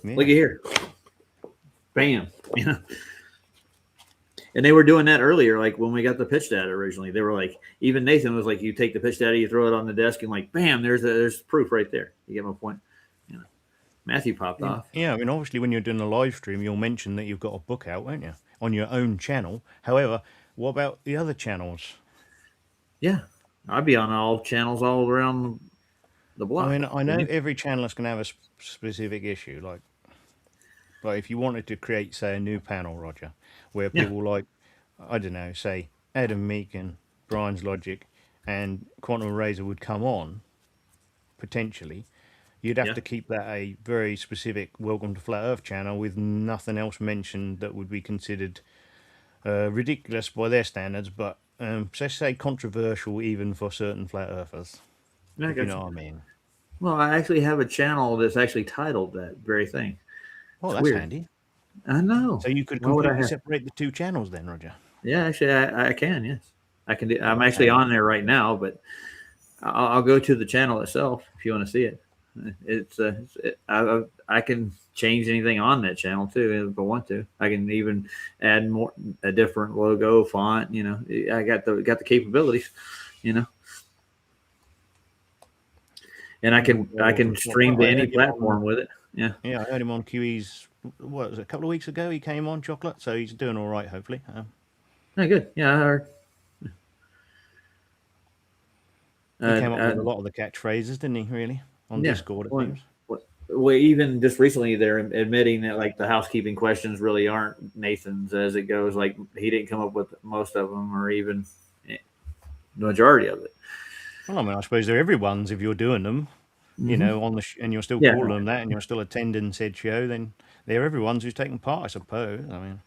Yeah. Look at here. Bam. And they were doing that earlier, like when we got the pitch data originally. They were like, even Nathan was like, you take the pitch data, you throw it on the desk, and like, bam, there's proof right there. You get my point? Matthew popped off. Yeah, I mean, obviously, when you're doing a live stream, you'll mention that you've got a book out, won't you, on your own channel. However, what about the other channels? Yeah, I'd be on all channels all around the block. I mean, I know every channel is going to have a specific issue. Like if you wanted to create, say, a new panel, Roger, where people like, I don't know, say Adam Meakin, Brian's Logic, and Quantum Razor would come on, potentially, you'd have to keep that a very specific Welcome to Flat Earth channel with nothing else mentioned that would be considered ridiculous by their standards, but let's say controversial even for certain Flat Earthers. If you know what I mean. Well, I actually have a channel that's actually titled that very thing. Oh, that's weird. Handy. I know. So you could completely separate the two channels then, Roger. Yeah, actually, I can. Yes, I can. I'm actually on there right now, but I'll go to the channel itself if you want to see it. I can change anything on that channel too if I want to. I can even add a different logo, font. I got the capabilities. And I can stream to any platform with it. Yeah. Yeah, I heard him on QE's. What was it? A couple of weeks ago, he came on Chocolate, so he's doing all right, hopefully. Oh, good. Yeah, I heard. He came up with a lot of the catchphrases, didn't he? Really, on Discord, it seems. Well, even just recently, they're admitting that like the housekeeping questions really aren't Nathan's as it goes. Like he didn't come up with most of them, or even the majority of it. Well, I mean, I suppose they're everyone's if you're doing them. On the and you're still calling them that, and you're still attending said show, then they're everyone's who's taking part, I suppose. I mean,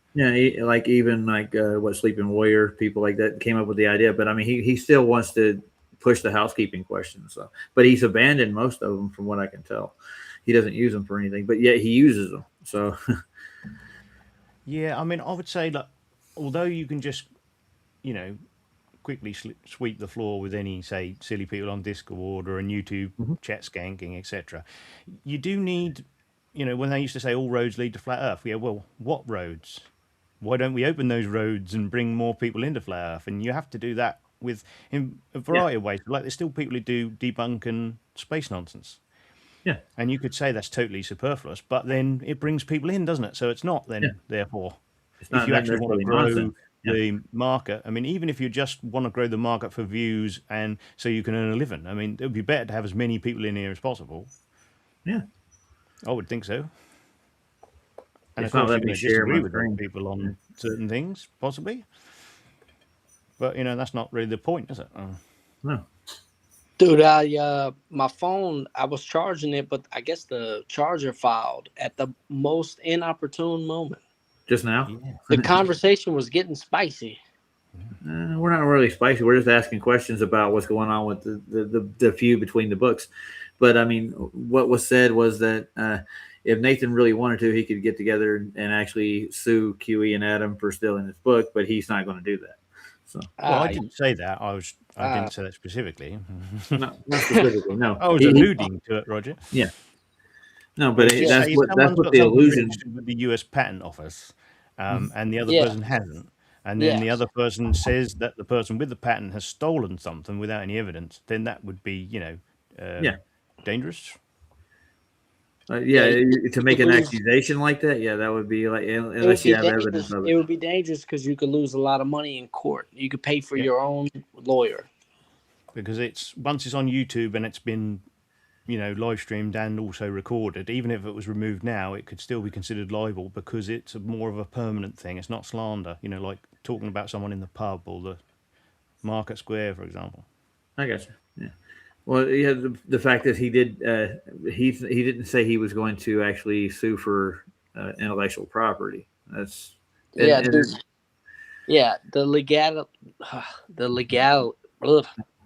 even Sleeping Warrior, people like that came up with the idea, but I mean, he still wants to push the housekeeping questions. So, but he's abandoned most of them, from what I can tell. He doesn't use them for anything, but yet he uses them. So, Yeah, I mean, I would say that although you can just, you know, quickly sweep the floor with any, say, silly people on Discord or on YouTube chat skanking, etc., you do need, you know, when they used to say all roads lead to flat Earth, yeah, well, what roads? Why don't we open those roads and bring more people into flat Earth? And you have to do that with in a variety of ways. Like there's still people who do debunk and space nonsense. Yeah. And you could say that's totally superfluous, but then it brings people in, doesn't it? So it's not then, therefore, it's not if you actually want to grow nonsense. the market, I mean, even if you just want to grow the market for views and so you can earn a living, I mean, it would be better to have as many people in here as possible. Yeah. I would think so. And It's of not course, you're letting me going to share disagree my with those screen. people on certain things, possibly. But, you know, that's not really the point, is it? No. Dude, I my phone, I was charging it, but I guess the charger filed at the most inopportune moment. Just now? The conversation was getting spicy. We're not really spicy. We're just asking questions about what's going on with the feud between the books. But I mean, what was said was that if Nathan really wanted to, he could get together and actually sue QE and Adam for stealing his book, but he's not going to do that. So, well, I didn't say that. I didn't say that specifically. not specifically. No, I was alluding to it, Roger. Yeah. No, but Just that's say what someone's got the something illusion. registered with the U.S. Patent Office, and the other Yeah. person hasn't, and then the other person says that the person with the patent has stolen something without any evidence, then that would be, you know, dangerous. To make an accusation like that, that would be like, unless you have evidence of It it. would be dangerous because you could lose a lot of money in court. You could pay for your own lawyer. Because once it's on YouTube and it's been, you know, live streamed and also recorded, even if it was removed now, it could still be considered libel because it's more of a permanent thing. It's not slander, you know, like talking about someone in the pub or the Market Square, for example. I got you. Yeah. Well, the fact that he did, he didn't say he was going to actually sue for intellectual property. That's The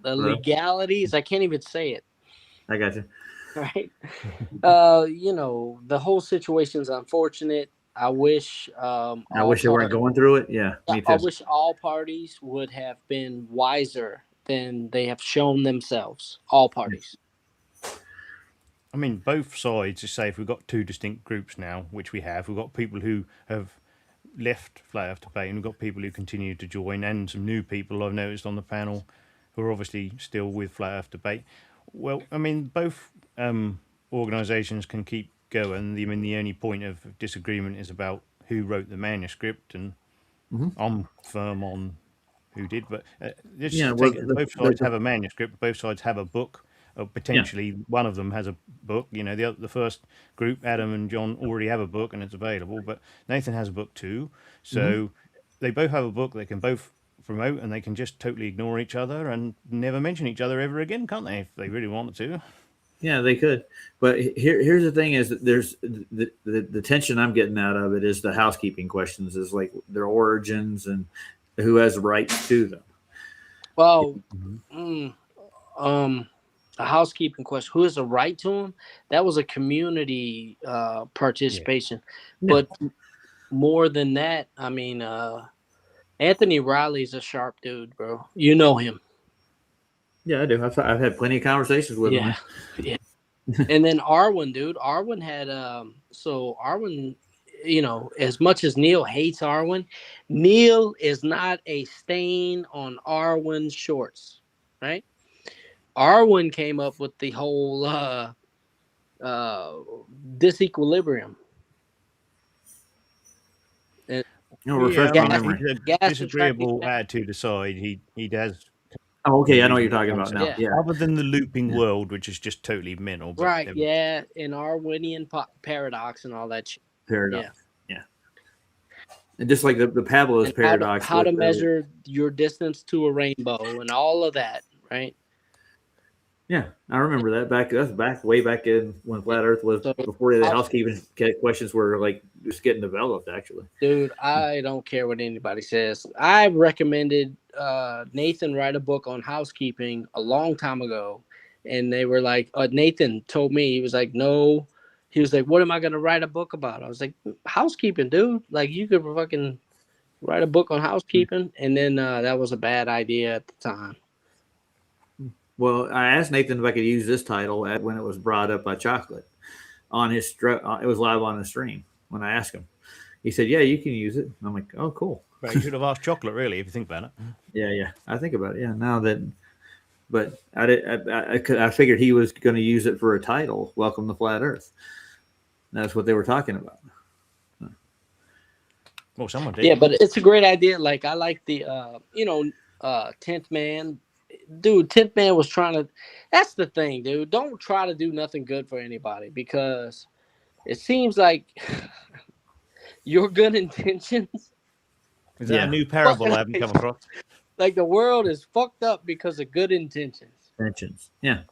legalities. I can't even say it. I got you. Right. You know, the whole situation's unfortunate. I wish I wish they weren't going through it. Yeah, me too. I wish all parties would have been wiser than they have shown themselves. All parties. I mean, both sides, just say if we've got two distinct groups now, which we have, we've got people who have left Flat Earth Debate and we've got people who continue to join and some new people I've noticed on the panel who are obviously still with Flat Earth Debate. Well, I mean, both organisations can keep going. I mean, the only point of disagreement is about who wrote the manuscript, and I'm firm on who did. But both sides have a manuscript. Both sides have a book. Potentially, one of them has a book. You know, the first group, Adam and John, already have a book and it's available. But Nathan has a book too. So they both have a book. They can both promote, and they can just totally ignore each other and never mention each other ever again, can't they? If they really wanted to. Yeah, they could. But here's the thing: is that there's the tension I'm getting out of it is the housekeeping questions, is like their origins and who has rights to them. Well, a housekeeping question: who has a right to them? That was a community participation, but more than that, I mean, Anthony Riley's a sharp dude, bro. You know him. Yeah, I do. I've had plenty of conversations with him. Yeah. And then Arwen, dude. Arwen had so Arwen, you know, as much as Neil hates Arwen, Neil is not a stain on Arwen's shorts, right? Arwen came up with the whole disequilibrium. Refresh my memory. Disagreeable attitude aside, he does. Oh, okay. I know what you're talking about now. Yeah. Other than the looping world, which is just totally mental. But right. Yeah. And Arwinian paradox and all that shit. Paradox. Yeah. And just like the Pavlos paradox. How to measure your distance to a rainbow and all of that, right? Yeah, I remember that that's way back in when Flat Earth was before the housekeeping questions were like just getting developed. Actually, dude, I don't care what anybody says. I recommended Nathan write a book on housekeeping a long time ago, and they were like, Nathan told me, he was like, no, he was like, what am I gonna write a book about? I was like, housekeeping, dude. Like you could fucking write a book on housekeeping, and then that was a bad idea at the time. well, I asked Nathan if I could use this title when it was brought up by Chocolate on his it was live on the stream when I asked him. He said, "Yeah, you can use it." And I'm like, "Oh, cool." But you should have asked Chocolate, really, if you think about it. Yeah. I think about it. Yeah, now that, but I figured he was going to use it for a title. Welcome to Flat Earth. That's what they were talking about. Well, someone did. Yeah, but it's a great idea. Like I like the 10th Man. Dude, 10th Man was trying to, that's the thing, dude. Don't try to do nothing good for anybody, because it seems like your good intentions. Is that a new parable I haven't come across? Like the world is fucked up because of good intentions. Yeah.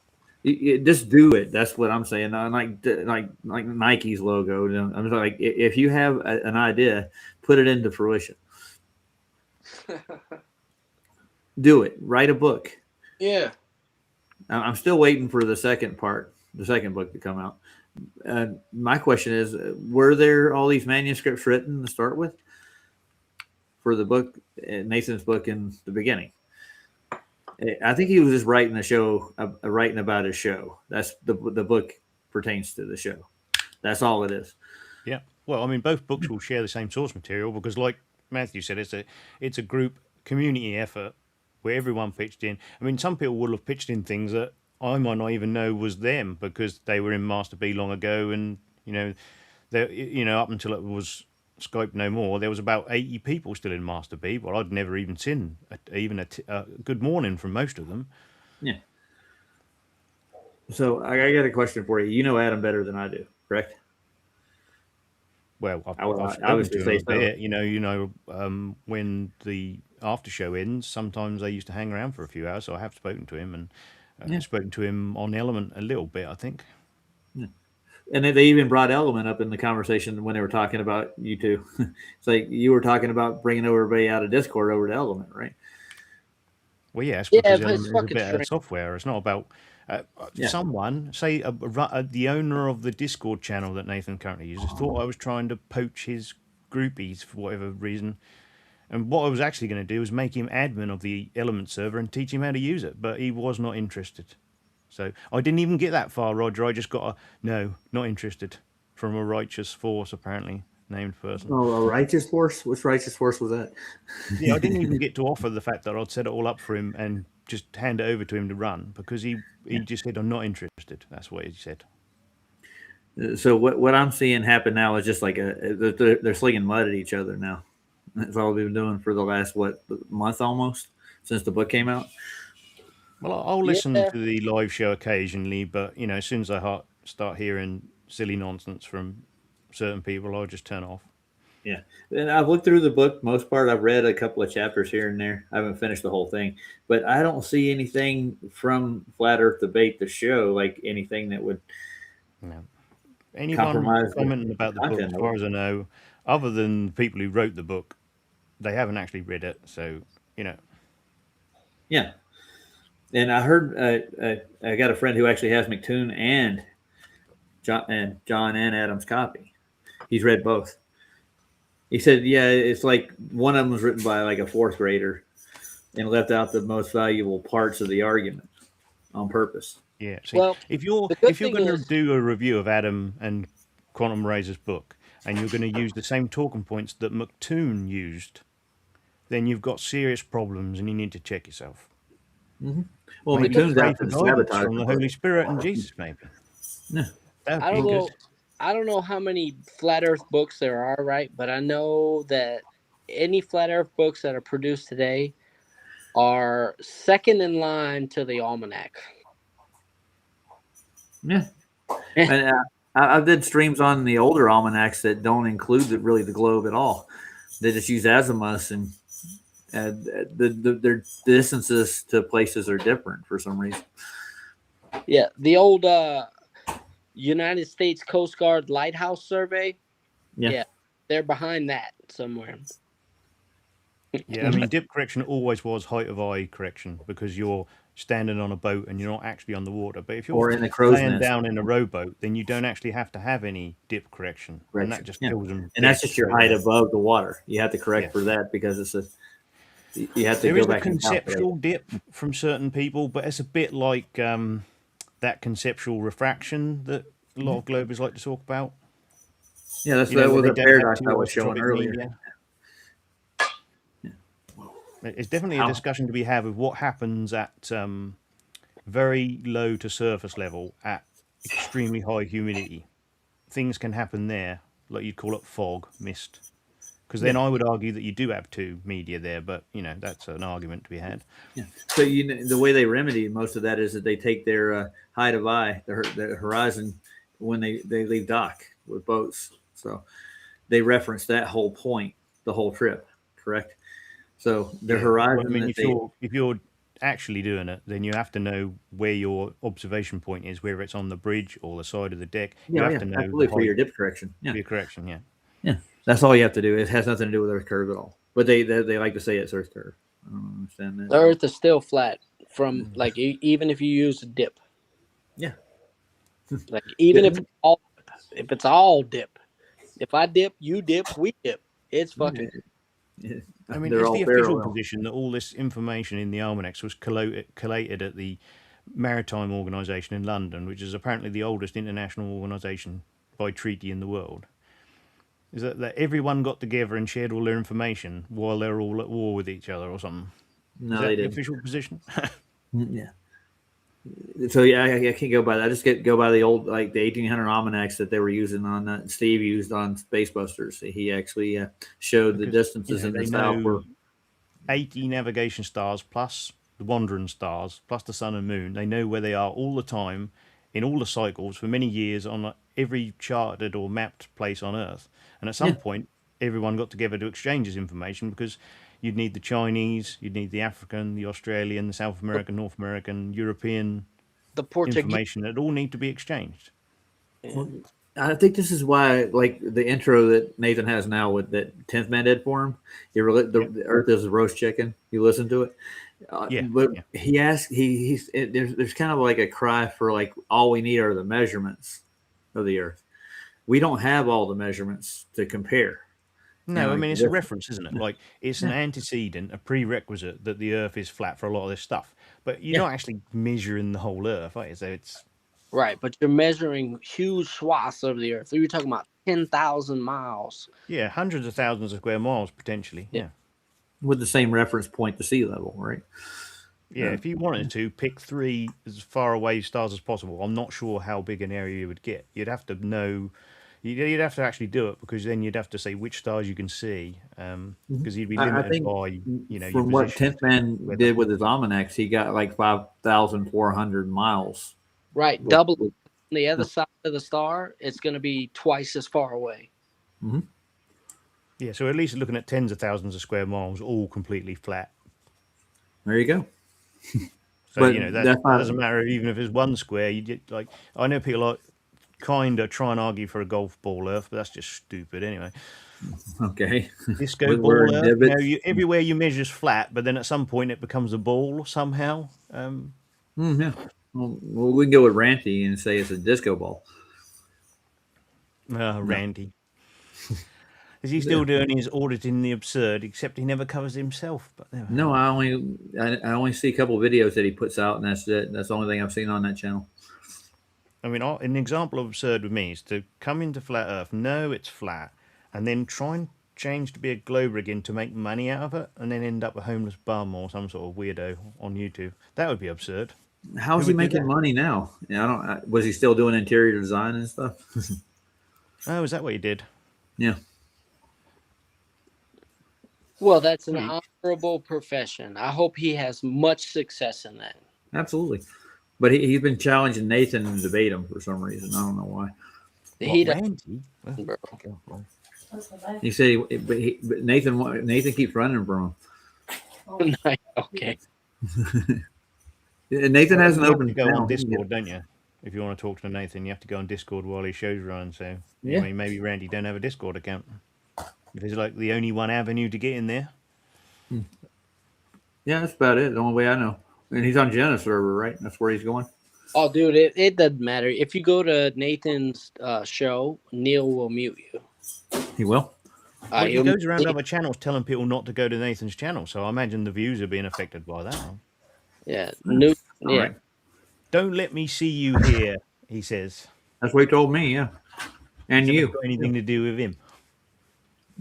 Just do it. That's what I'm saying. Like Nike's logo. I'm just like, if you have an idea, put it into fruition. Do it. Write a book. Yeah. I'm still waiting for the second book to come out. My question is, were there all these manuscripts written to start with for the book, Nathan's book in the beginning? I think he was just writing a show, writing about his show. That's the book pertains to the show. That's all it is. Yeah. Well, I mean, both books will share the same source material because, like Matthew said, it's a group community effort where everyone pitched in. I mean, some people will have pitched in things that I might not even know was them because they were in Master B long ago, and up until it was Skype no more, there was about 80 people still in Master B, but I'd never even seen a good morning from most of them. Yeah. So I got a question for you. You know Adam better than I do, correct? Well, I was to say so. When the after show ends, sometimes they used to hang around for a few hours, so I have spoken to him and spoken to him on Element a little bit, I think. Yeah. And they even brought Element up in the conversation when they were talking about you two. It's like you were talking about bringing everybody out of Discord over to Element, right? Well, yes, because Element is a bit of software. It's not about someone, say the owner of the Discord channel that Nathan currently uses, thought I was trying to poach his groupies for whatever reason. And what I was actually going to do was make him admin of the Element server and teach him how to use it, but he was not interested. So I didn't even get that far, Roger. I just got no, not interested from a Righteous Force, apparently named person. Oh, a Righteous Force? Which Righteous Force was that? Yeah, I didn't even get to offer the fact that I'd set it all up for him and just hand it over to him to run because he just said, I'm not interested. That's what he said. So what I'm seeing happen now is just like they're slinging mud at each other now. That's all we've been doing for the last, month almost since the book came out. Well, I'll listen to the live show occasionally, but, as soon as I start hearing silly nonsense from certain people, I'll just turn off. Yeah. And I've looked through the book. Most part, I've read a couple of chapters here and there. I haven't finished the whole thing. But I don't see anything from Flat Earth Debate, the show, like anything that would anyone commenting about the book, as far as I know, other than the people who wrote the book, they haven't actually read it. So, Yeah. And I heard I got a friend who actually has McToon and John and Adam's copy. He's read both. He said, yeah, it's like one of them was written by like a fourth grader and left out the most valuable parts of the argument on purpose. Yeah. See, if you're going to do a review of Adam and Quantum Razor's book and you're going to use the same talking points that McToon used, then you've got serious problems and you need to check yourself. Mm-hmm. Well, McToon's out to sabotage from the Holy Spirit and Jesus, maybe. Yeah. I don't know how many Flat Earth books there are, right? But I know that any Flat Earth books that are produced today are second in line to the Almanac. Yeah. And I did streams on the older almanacs that don't include the globe at all. They just use azimuths, and their distances to places are different for some reason. Yeah, the old United States Coast Guard Lighthouse Survey. Yeah. They're behind that somewhere. Yeah, I mean, dip correction always was height of eye correction because you're standing on a boat and you're not actually on the water. But if you're Or in the crow's laying nest. down in a rowboat, then you don't actually have to have any dip correction, and that just Yeah. kills them. And that's dead just your straight height away. above the water. You have to correct for that because it's a you have to There go is the back and calculate. conceptual dip from certain people, but it's a bit like that conceptual refraction that a lot of Globers like to talk about. Yeah, that's You know, that where was they a don't have paradox too I was showing isotropic earlier. media. It's definitely a How- discussion to be had with what happens at very low to surface level at extremely high humidity. Things can happen there, like you'd call it fog, mist. Because then Yeah. I would argue that you do have two media there, but you know that's an argument to be had. Yeah. So the way they remedy most of that is that they take their height of eye, the horizon, when they leave dock with boats. So they reference that whole point, the whole trip, correct? So their Yeah, horizon. well, I mean, that if you're actually doing it, then you have to know where your observation point is, whether it's on the bridge or the side of the deck. You have to know absolutely the for your height dip correction. Yeah. for your correction. Yeah. Yeah, that's all you have to do. It has nothing to do with Earth curve at all. But they like to say it's Earth curve. I don't understand that. The Earth is still flat from like even if you use a dip. Yeah. Like even if it's all dip. If I dip, you dip, we dip. It's fucking. I mean, They're it's all the official parallel. position that all this information in the almanacs was collated at the Maritime Organization in London, which is apparently the oldest international organization by treaty in the world. Is that everyone got together and shared all their information while they're all at war with each other or something? No, is that they the didn't. official position? Yeah. So yeah, I can't go by that. I just go by the old like the 1800 almanacs that they were using on that Steve used on Space Busters. He actually showed the distances in the they south. know 80 navigation stars plus the wandering stars plus the sun and moon. They know where they are all the time in all the cycles for many years on every charted or mapped place on Earth. And at some point, everyone got together to exchange this information because you'd need the Chinese, you'd need the African, the Australian, the South American, North American, European the Portuguese information that all need to be exchanged. I think this is why, like the intro that Nathan has now with that 10th Man Dead Forum, the Earth is a roast chicken. You listen to it. But he asked, there's kind of like a cry for like all we need are the measurements of the Earth. We don't have all the measurements to compare. No, I mean, it's a reference, isn't it? Like, it's an antecedent, a prerequisite that the Earth is flat for a lot of this stuff. But you're not actually measuring the whole Earth, right? So it's... Right, but you're measuring huge swaths of the Earth. You're talking about 10,000 miles. Yeah, hundreds of thousands of square miles, potentially. Yeah. With the same reference point to sea level, right? Yeah, if you wanted to, pick 3 as far away stars as possible. I'm not sure how big an area you would get. You'd have to know... You'd have to actually do it because then you'd have to say which stars you can see because you'd be limited I think by, you know, from your what 10th Man did with his almanacs, he got like 5,400 miles. Right, double on the other side of the star, it's going to be twice as far away. Mm-hmm. Yeah, so at least looking at tens of thousands of square miles, all completely flat. There you go. So, But you know, that that's not- doesn't matter even if it's one square. You get like, I know people like kind of try and argue for a golf ball Earth, but that's just stupid anyway. Okay. Disco With ball word Earth, you know, divots. everywhere you measure's flat, but then at some point it becomes a ball somehow. Yeah. Well, we can go with Ranty and say it's a disco ball. Randy. Is he still doing his auditing the absurd, except he never covers himself? But there we No, I only see a couple of videos that he puts out, and that's it. That's the only thing I've seen on that channel. I mean, an example of absurd with me is to come into flat Earth, know it's flat, and then try and change to be a globe again to make money out of it, and then end up a homeless bum or some sort of weirdo on YouTube. That would be absurd. How's Who he would do making that? money now? Yeah, was he still doing interior design and stuff? Oh, is that what he did? Yeah. Well, that's an honorable profession. I hope he has much success in that. Absolutely. But he's been challenging Nathan to debate him for some reason. I don't know why. He does- Randy? He said, but Nathan keeps running from him. Okay. Nathan has an You have open to go channel. on Discord, don't you? If you want to talk to Nathan, you have to go on Discord while his show's running. So Yeah. I mean, maybe Randy don't have a Discord account. If it's like the only one avenue to get in there. Yeah, that's about it. The only way I know. And he's on Jenna's server, right? That's where he's going. Oh, dude, it doesn't matter. If you go to Nathan's show, Neil will mute you. He will. Well, he he'll- goes around other channels telling people not to go to Nathan's channel. So I imagine the views are being affected by that. Yeah, All right. Don't let me see you here, he says. That's what he told me, yeah. And It's you. not got anything to do with him.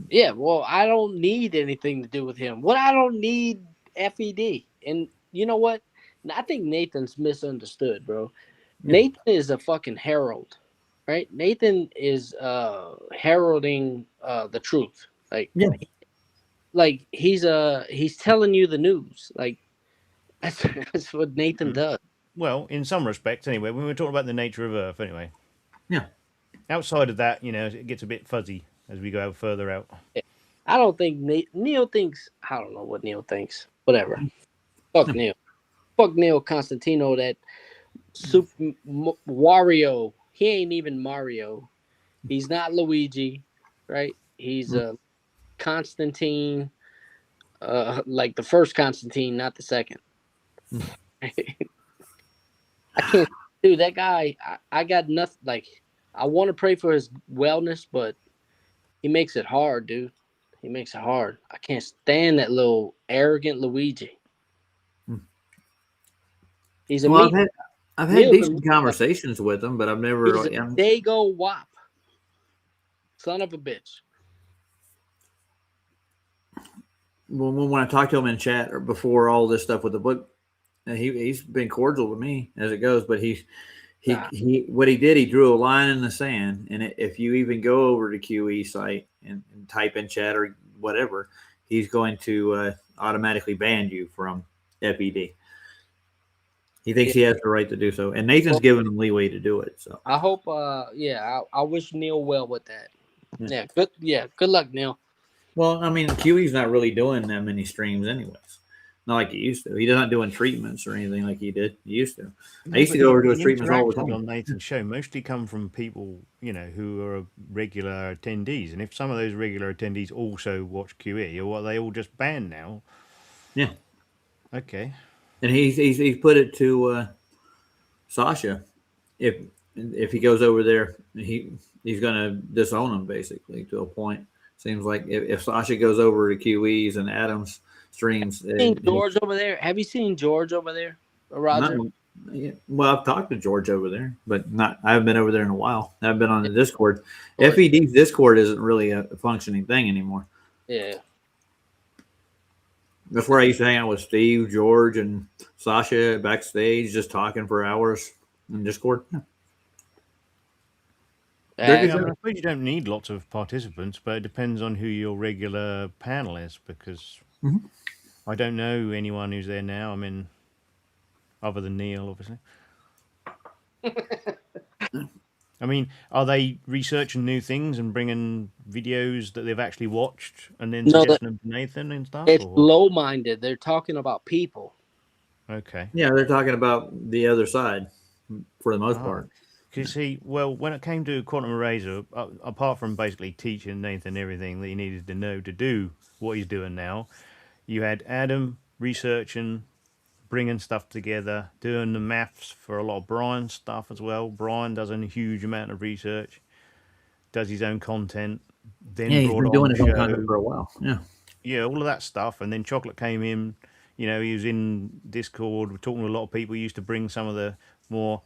Yeah, well, I don't need anything to do with him. What I don't need FED. And you know what? I think Nathan's misunderstood, bro. Nathan is a fucking herald, right? Nathan is heralding the truth. Like he's telling you the news. Like that's what Nathan does. Well, in some respects, anyway, when we're talking about the nature of Earth, anyway. Yeah. Outside of that, it gets a bit fuzzy as we go further out. I don't think Neil thinks. I don't know what Neil thinks. Whatever. Fuck Neil. Fuck Neil Constantino. That Super Wario. He ain't even Mario. He's not Luigi, right? He's Constantine. Like the first Constantine, not the second. I can't, dude. That guy. I got nothing. Like, I want to pray for his wellness, but he makes it hard, dude. He makes it hard. I can't stand that little arrogant Luigi. He's a Well, meat. I've had decent conversations with him, but I've never. He's a Dago Wop. Son of a bitch. When I talked to him in chat or before all this stuff with the book, he's been cordial with me as it goes. But he what he did, he drew a line in the sand, and if you even go over to QE site and type in chat or whatever, he's going to automatically ban you from FED. He thinks he has the right to do so, and Nathan's giving him leeway to do it. So I hope. I wish Neil well with that. Good luck, Neil. Well, I mean, QE's not really doing that many streams anyways. Not like he used to. He's not doing treatments or anything like he did. He used to. I used to go over to his treatments all the interactions time. on Nathan's show mostly come from people, who are regular attendees. And if some of those regular attendees also watch QE, or are they all just banned now? Yeah. Okay. And he's put it to Sasha. If he goes over there, he's going to disown him basically to a point. Seems like if Sasha goes over to QE's and Adam's streams, George over there. Have you seen George over there, Roger? Well, I've talked to George over there, but I haven't been over there in a while. I've been on the Discord. FED's Discord isn't really a functioning thing anymore. Yeah. That's where I used to hang out with Steve, George, and Sasha backstage, just talking for hours in Discord. Yeah. I suppose you don't need lots of participants, but it depends on who your regular panel is, because I don't know anyone who's there now. I mean, other than Neil, obviously. I mean, are they researching new things and bringing videos that they've actually watched and then suggesting them to Nathan and stuff? It's or? low-minded. They're talking about people. Okay. Yeah, they're talking about the other side for the most part. Because when it came to Quantum Eraser, apart from basically teaching Nathan everything that he needed to know to do what he's doing now, you had Adam researching, bringing stuff together, doing the maths for a lot of Brian's stuff as well. Brian does a huge amount of research, does his own content, then he's brought been on doing the his own show. content for a while. Yeah, all of that stuff, and then Chocolate came in. He was in Discord talking to a lot of people. He used to bring some of the more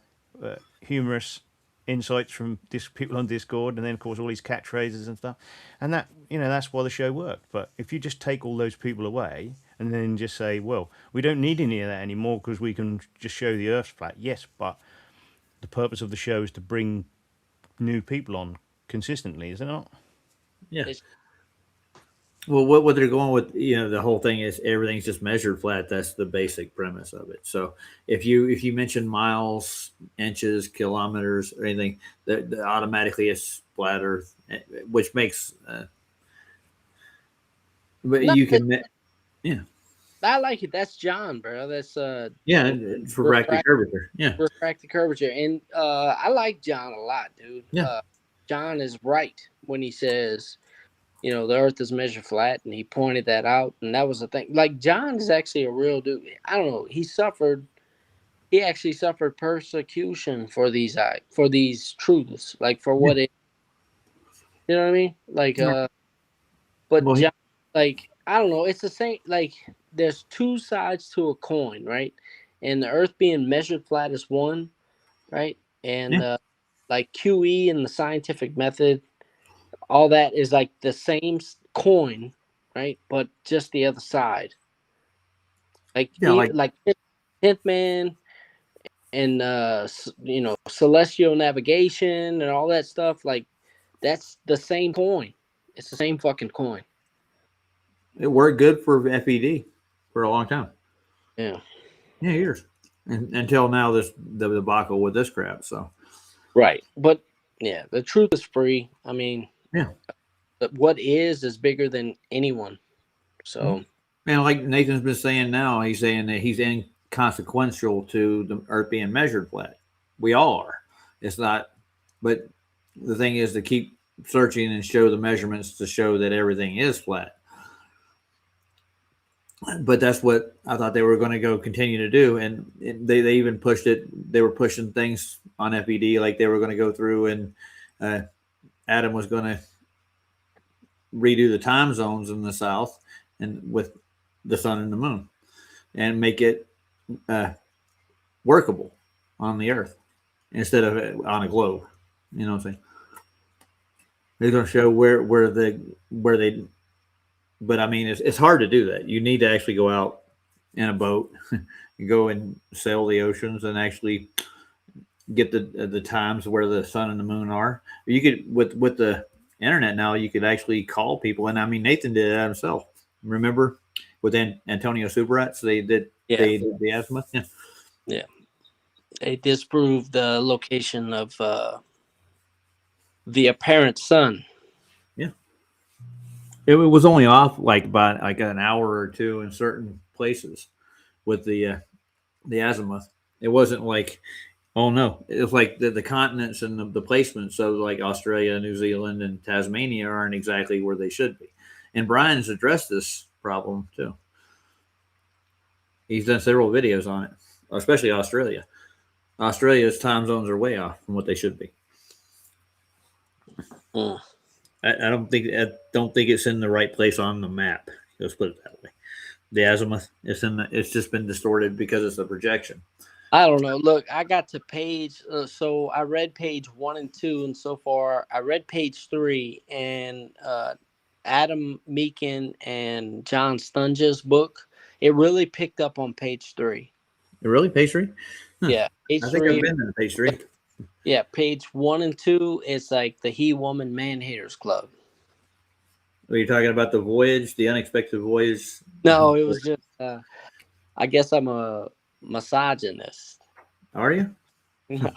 humorous insights from people on Discord, and then of course all these catchphrases and stuff, and that that's why the show worked. But if you just take all those people away and then just say, well, we don't need any of that anymore because we can just show the Earth's flat. Yes, but the purpose of the show is to bring new people on consistently, is it not? Yeah. Well, what they're going with, the whole thing is everything's just measured flat. That's the basic premise of it. So if you mention miles, inches, kilometers, or anything, that automatically is flat Earth, which makes. But you can, yeah. I like it. That's John, bro. That's Yeah, it's for refractive curvature. Yeah. refractive curvature, and I like John a lot, dude. Yeah. John is right when he says, you know, the Earth is measured flat, and he pointed that out, and that was the thing. Like John is actually a real dude. I don't know. He actually suffered persecution for these truths, like for what it. You know what I mean? Like, but Well, John, like, I don't know. It's the same. Like, there's two sides to a coin, right? And the Earth being measured flat is one, right? And like QE and the scientific method, all that is like the same coin, right? But just the other side. Like, like 10th Man and you know, celestial navigation and all that stuff. Like, that's the same coin. It's the same fucking coin. It worked good for FED for a long time. Yeah. Yeah, years. Until now, the debacle with this crap. So. Right. But yeah, the truth is free. I mean, yeah. But what is bigger than anyone. So. Man, like Nathan's been saying now, he's saying that he's inconsequential to the Earth being measured flat. We all are. It's not, but the thing is to keep searching and show the measurements to show that everything is flat. But that's what I thought they were going to go continue to do. And they even pushed it. They were pushing things on FED like they were going to go through and Adam was going to redo the time zones in the South and with the sun and the moon and make it workable on the Earth instead of on a globe. You know what I'm saying? They're going to show where they, but I mean, it's hard to do that. You need to actually go out in a boat, and go and sail the oceans and actually get the times where the sun and the moon are. You could with the internet now, you could actually call people, and I mean, Nathan did that himself. Remember with Antonio Subrat, they did the azimuth. Yeah, they disproved the location of the apparent sun. Yeah, it was only off like by like an hour or two in certain places with the azimuth. It wasn't like, oh no, it was like the continents and the placements of like Australia, New Zealand, and Tasmania aren't exactly where they should be. And Brian's addressed this problem too. He's done several videos on it, especially Australia. Australia's time zones are way off from what they should be. I don't think it's in the right place on the map. Let's put it that way. The azimuth, it's just been distorted because it's a projection. I don't know. Look, I got to page, so I read page 1 and 2, and so far I read page 3, and Adam Meakin and John Stunge's book. It really picked up on page 3. It really page 3? Huh. Yeah, page I think 3. I've been to page 3. Yeah, page 1 and 2 is like the He Woman Man Haters Club. Are you talking about the voyage, the unexpected voyage? No, it was just. I guess I'm a misogynist. Are you? No,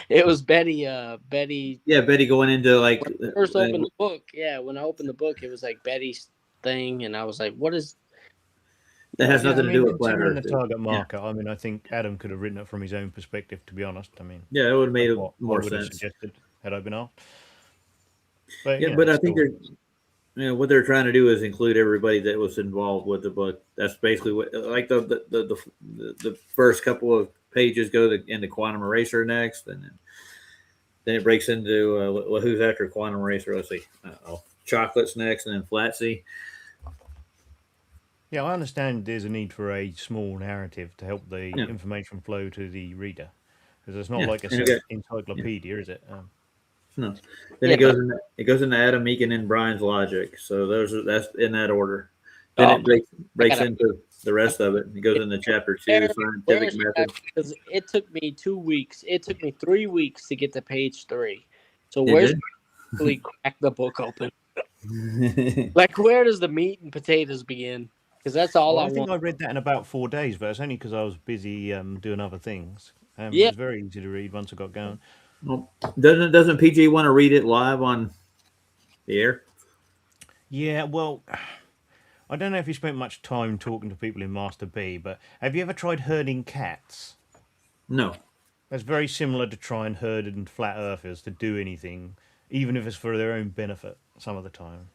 it was Betty. Betty. Yeah, Betty going into like. When I first opened the book, when I opened the book, it was like Betty's thing, and I was like, "What is?" That has nothing to do with flat considering Earth. the target market. I mean, I think Adam could have written it from his own perspective. To be honest, I mean, yeah, it would have made what more I would have sense. suggested had I been asked. But, Yeah, you know, but I it's think still- what they're trying to do is include everybody that was involved with the book. That's basically what, like the first couple of pages go into Quantum Eraser next, and then it breaks into who's after Quantum Eraser. Let's see, Chocolate's next, and then Flatsy. Yeah, I understand there's a need for a small narrative to help the Yeah. information flow to the reader, because it's not Yeah, like a and you got- encyclopedia, is it? No, then it goes into Adam Meakin and Brian's logic. So that's in that order. Then it breaks into the rest of it. It goes into chapter 2, scientific method. Because it took me 2 weeks. It took me 3 weeks to get to page 3. So It where's did? actually crack the book open? Like, where does the meat and potatoes begin? Because that's all Well, I I think want. I read that in about 4 days, but it's only because I was busy doing other things. It Yeah. was very easy to read once I got going. Well, doesn't PG want to read it live on the air? Yeah, well, I don't know if you spent much time talking to people in Master B, but have you ever tried herding cats? No. That's very similar to trying herding flat earthers to do anything, even if it's for their own benefit some of the time.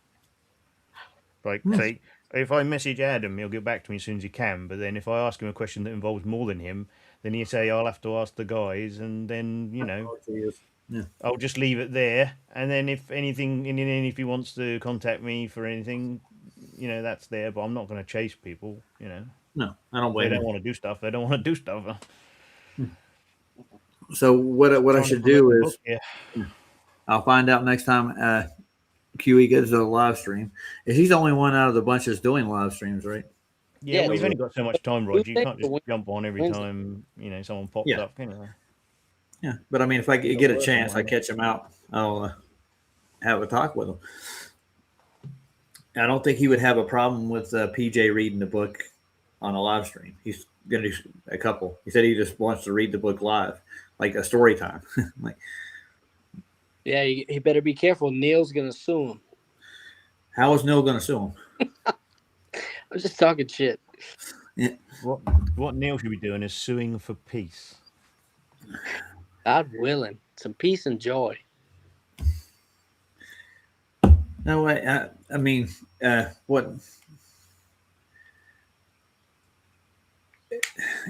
Like, say, if I message Adam, he'll get back to me as soon as he can, but then if I ask him a question that involves more than him, then he'll say, I'll have to ask the guys, and then, Yeah. I'll just leave it there. And then if anything, and then if he wants to contact me for anything, that's there, but I'm not going to chase people, No, I don't They blame don't you. want to do stuff. They don't want to do stuff. So what I Trying to should promote do the is book, yeah. I'll find out next time QE goes to the live stream. Is he's the only one out of the bunch that's doing live streams, right? Yeah, Yeah, we've only got so much time, Roger. You Tuesday can't just or jump on every Wednesday? time someone pops Yeah. up, can you? Yeah, but I mean, if I get a chance, I catch him out. I'll have a talk with him. I don't think he would have a problem with PJ reading the book on a live stream. He's going to do a couple. He said he just wants to read the book live, like a story time. Like, Yeah, he better be careful. Neil's gonna sue him. how is Neil going to sue him? I'm just talking shit. Yeah. What Neil should be doing is suing for peace. God willing, some peace and joy. No, I mean, what?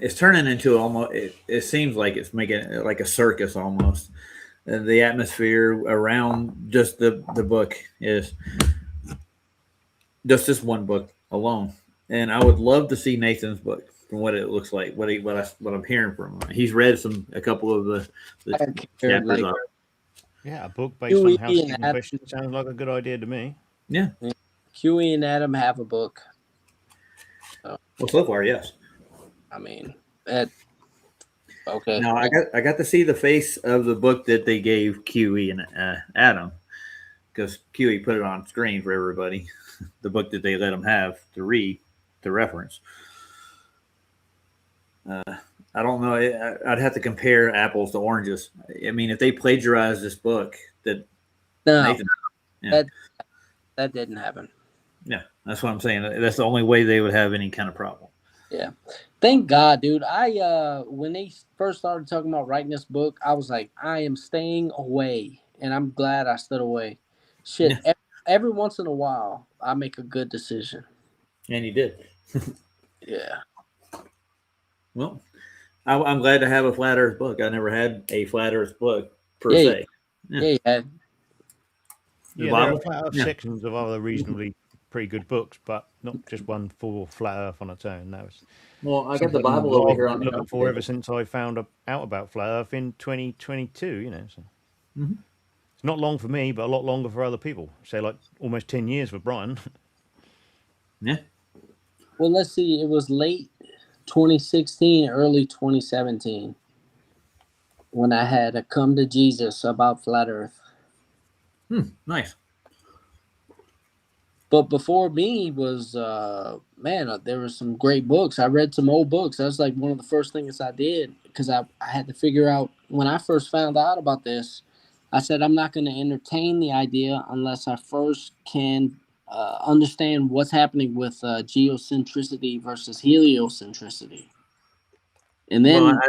It's turning into almost. It seems like it's making it like a circus almost. The atmosphere around just the book is just this one book alone, and I would love to see Nathan's book from what it looks like. What I'm hearing from him. He's read a couple of the chapters. like- of it. Yeah, a book based Huey on housekeeping and Adam- questions sounds like a good idea to me. Yeah. Huey and Adam have a book. Well, so far, yes. I mean, that. Okay. Now I got to see the face of the book that they gave QE and Adam, because QE put it on screen for everybody. The book that they let them have to read, to reference. I don't know. I'd have to compare apples to oranges. I mean, if they plagiarized this book, that No, Nathan, yeah, that didn't happen. yeah, that's what I'm saying. That's the only way they would have any kind of problem. Yeah. Thank God, dude. When they first started talking about writing this book, I was like, I am staying away, and I'm glad I stood away. Shit, every once in a while, I make a good decision. And you did. Yeah. Well, I'm glad to have a flat Earth book. I never had a flat Earth book per Yeah, se. Yeah, you had. The Yeah, there Bible? are flat Earth Yeah. sections of other reasonably pretty good books, but not just one full flat Earth on its own. That was Well, I got the something Bible that over I've here been on the looking coffee for table. ever since I found out about flat Earth in 2022. So Mhm. it's not long for me, but a lot longer for other people. Say like almost 10 years for Brian. Yeah. Well, let's see. It was late 2016, early 2017 when I had a come to Jesus about flat Earth. Nice. But before me was, there were some great books. I read some old books. That was like one of the first things I did because I had to figure out when I first found out about this. I said, I'm not going to entertain the idea unless I first can understand what's happening with geocentricity versus heliocentricity. And then Well,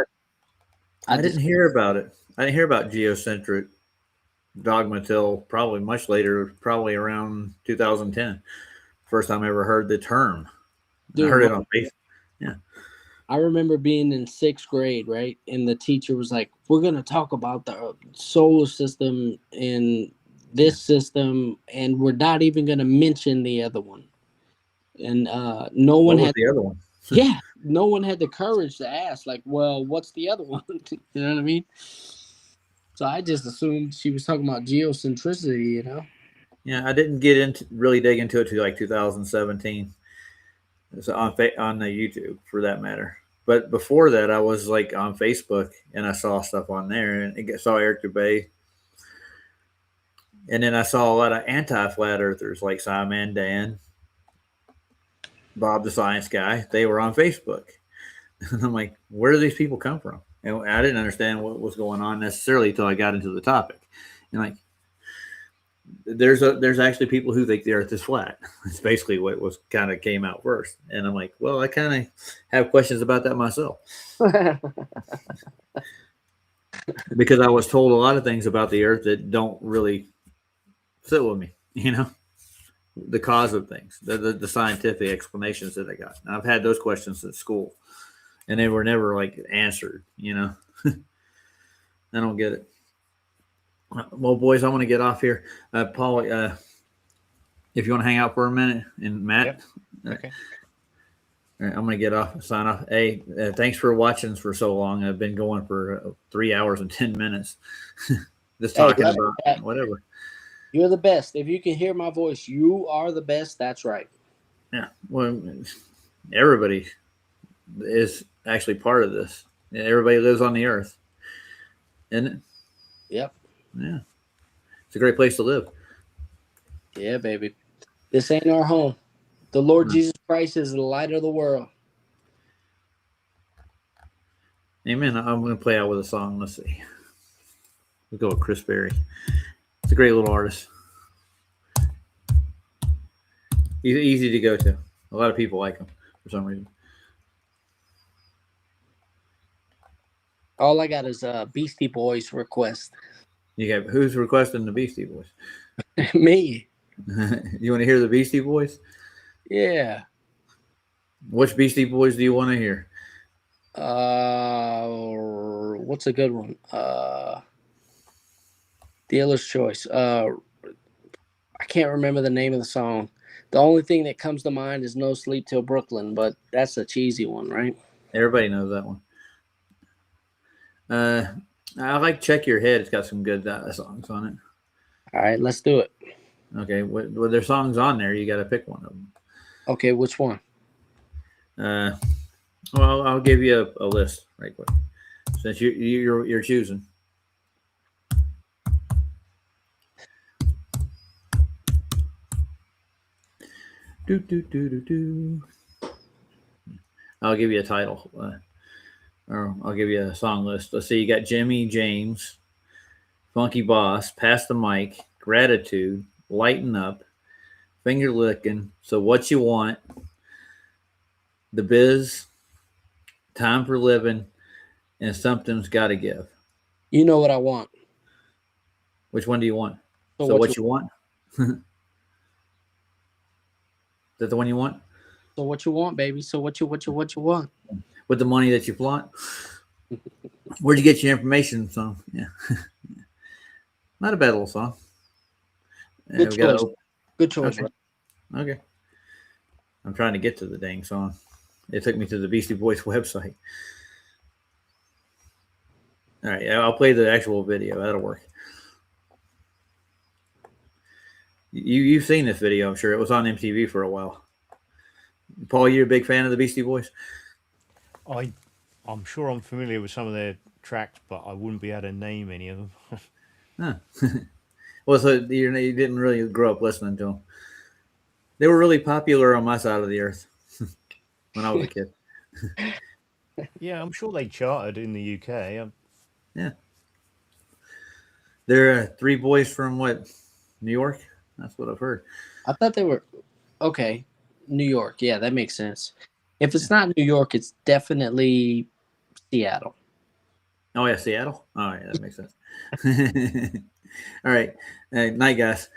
I just- didn't hear about it. I didn't hear about geocentric dogma till probably much later, probably around 2010. First time I ever heard the term. Dude, I heard it on Facebook. Yeah. I remember being in 6th grade, right? And the teacher was like, we're going to talk about the solar system and this system, and we're not even going to mention the other one. And no one What was had the other one? Yeah, no one had the courage to ask, like, well, what's the other one? You know what I mean? So I just assumed she was talking about geocentricity, Yeah, I didn't really dig into it till like 2017. So on the YouTube, for that matter. But before that, I was like on Facebook and I saw stuff on there, and I saw Eric Dubay. And then I saw a lot of anti-flat earthers like Simon Dan, Bob the Science Guy. They were on Facebook. And I'm like, where do these people come from? And I didn't understand what was going on necessarily until I got into the topic. And like, there's actually people who think the Earth is flat. It's basically what was kind of came out first, and I'm like, well, I kind of have questions about that myself because I was told a lot of things about the Earth that don't really sit with me. You know, the cause of things, the scientific explanations that I got. And I've had those questions at school, and they were never like answered. You know, I don't get it. Well, boys, I want to get off here. Paul, if you want to hang out for a minute, and Matt. Yep. Okay. All right, I'm going to get off, sign off. Hey, thanks for watching for so long. I've been going for 3 hours and 10 minutes, just talking about whatever. You're the best. If you can hear my voice, you are the best. That's right. Yeah. Well, everybody is actually part of this. Everybody lives on the earth, isn't it? Yep. Yeah. It's a great place to live. Yeah, baby. This ain't our home. The Lord Jesus Christ is the light of the world. Amen. I'm going to play out with a song. Let's see. We'll go with Chris Berry. It's a great little artist. He's easy to go to. A lot of people like him for some reason. All I got is Beastie Boys request. You got who's requesting the Beastie Boys? Me. You want to hear the Beastie Boys? Yeah. Which Beastie Boys do you want to hear? What's a good one? Dealer's Choice. I can't remember the name of the song. The only thing that comes to mind is No Sleep Till Brooklyn, but that's a cheesy one, right? Everybody knows that one. I like Check Your Head. It's got some good songs on it. All right, let's do it. Okay, with their songs on there, you got to pick one of them. Okay, which one? Well, I'll give you a list right quick since you're choosing. I'll give you a title, or I'll give you a song list. Let's see. You got Jimmy James, Funky Boss, Pass the Mic, Gratitude, Lighten Up, Finger Licking, So What You Want, The Biz, Time for Living, and Something's Gotta Give. You know what I want. Which one do you want? So what you want? Is that the one you want? So what you want, baby? So what you want? With the money that you flaunt? Where'd you get your information from? Yeah. Not a bad little song. Good choice. Good choice. Okay. Okay. I'm trying to get to the dang song. It took me to the Beastie Boys website. All right. I'll play the actual video. That'll work. You've seen this video, I'm sure. It was on MTV for a while. Paul, you're a big fan of the Beastie Boys? I'm sure I'm familiar with some of their tracks, but I wouldn't be able to name any of them. Huh. Well, so you didn't really grow up listening to them. They were really popular on my side of the earth when I was a kid. Yeah, I'm sure they charted in the UK. Yeah. They're three boys from what? New York? That's what I've heard. I thought they were okay. New York. Yeah, that makes sense. If it's not New York, it's definitely Seattle. Oh, yeah, Seattle? All right, that makes sense. All right. Night, guys.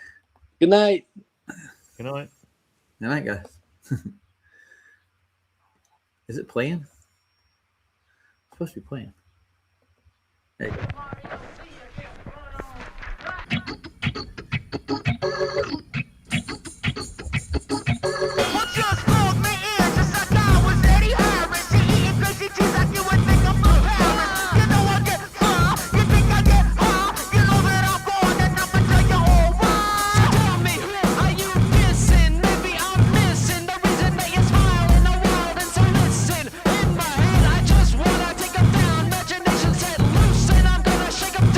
Good night. Good night. Good night, guys. Is it playing? It's supposed to be playing. There you go. Shake 'em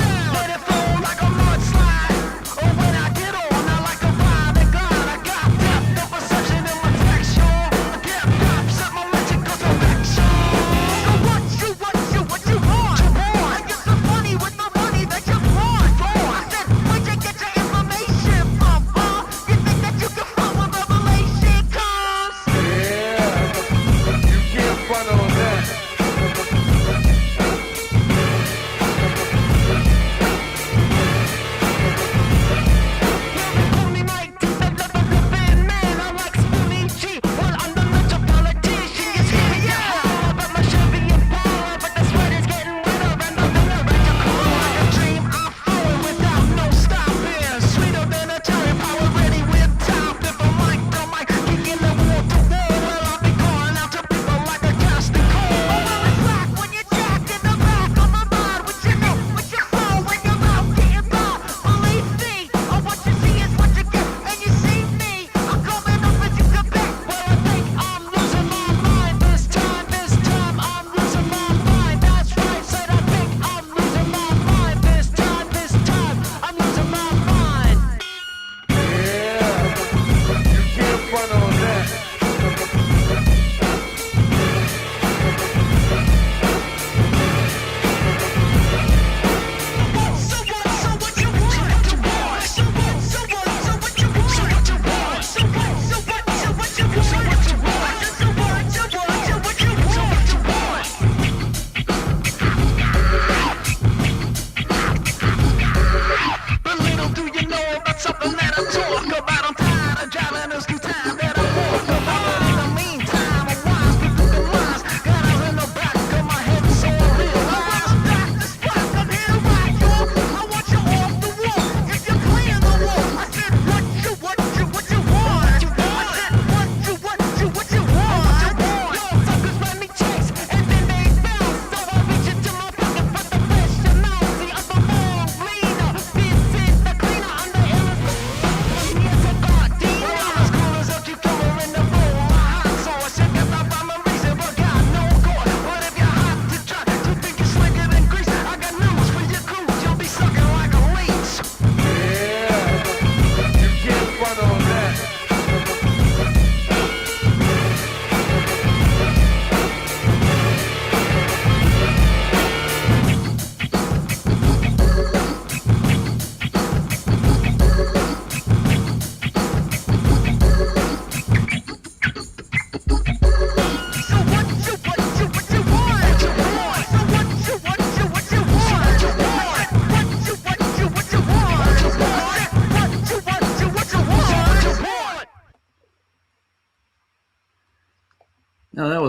No, that was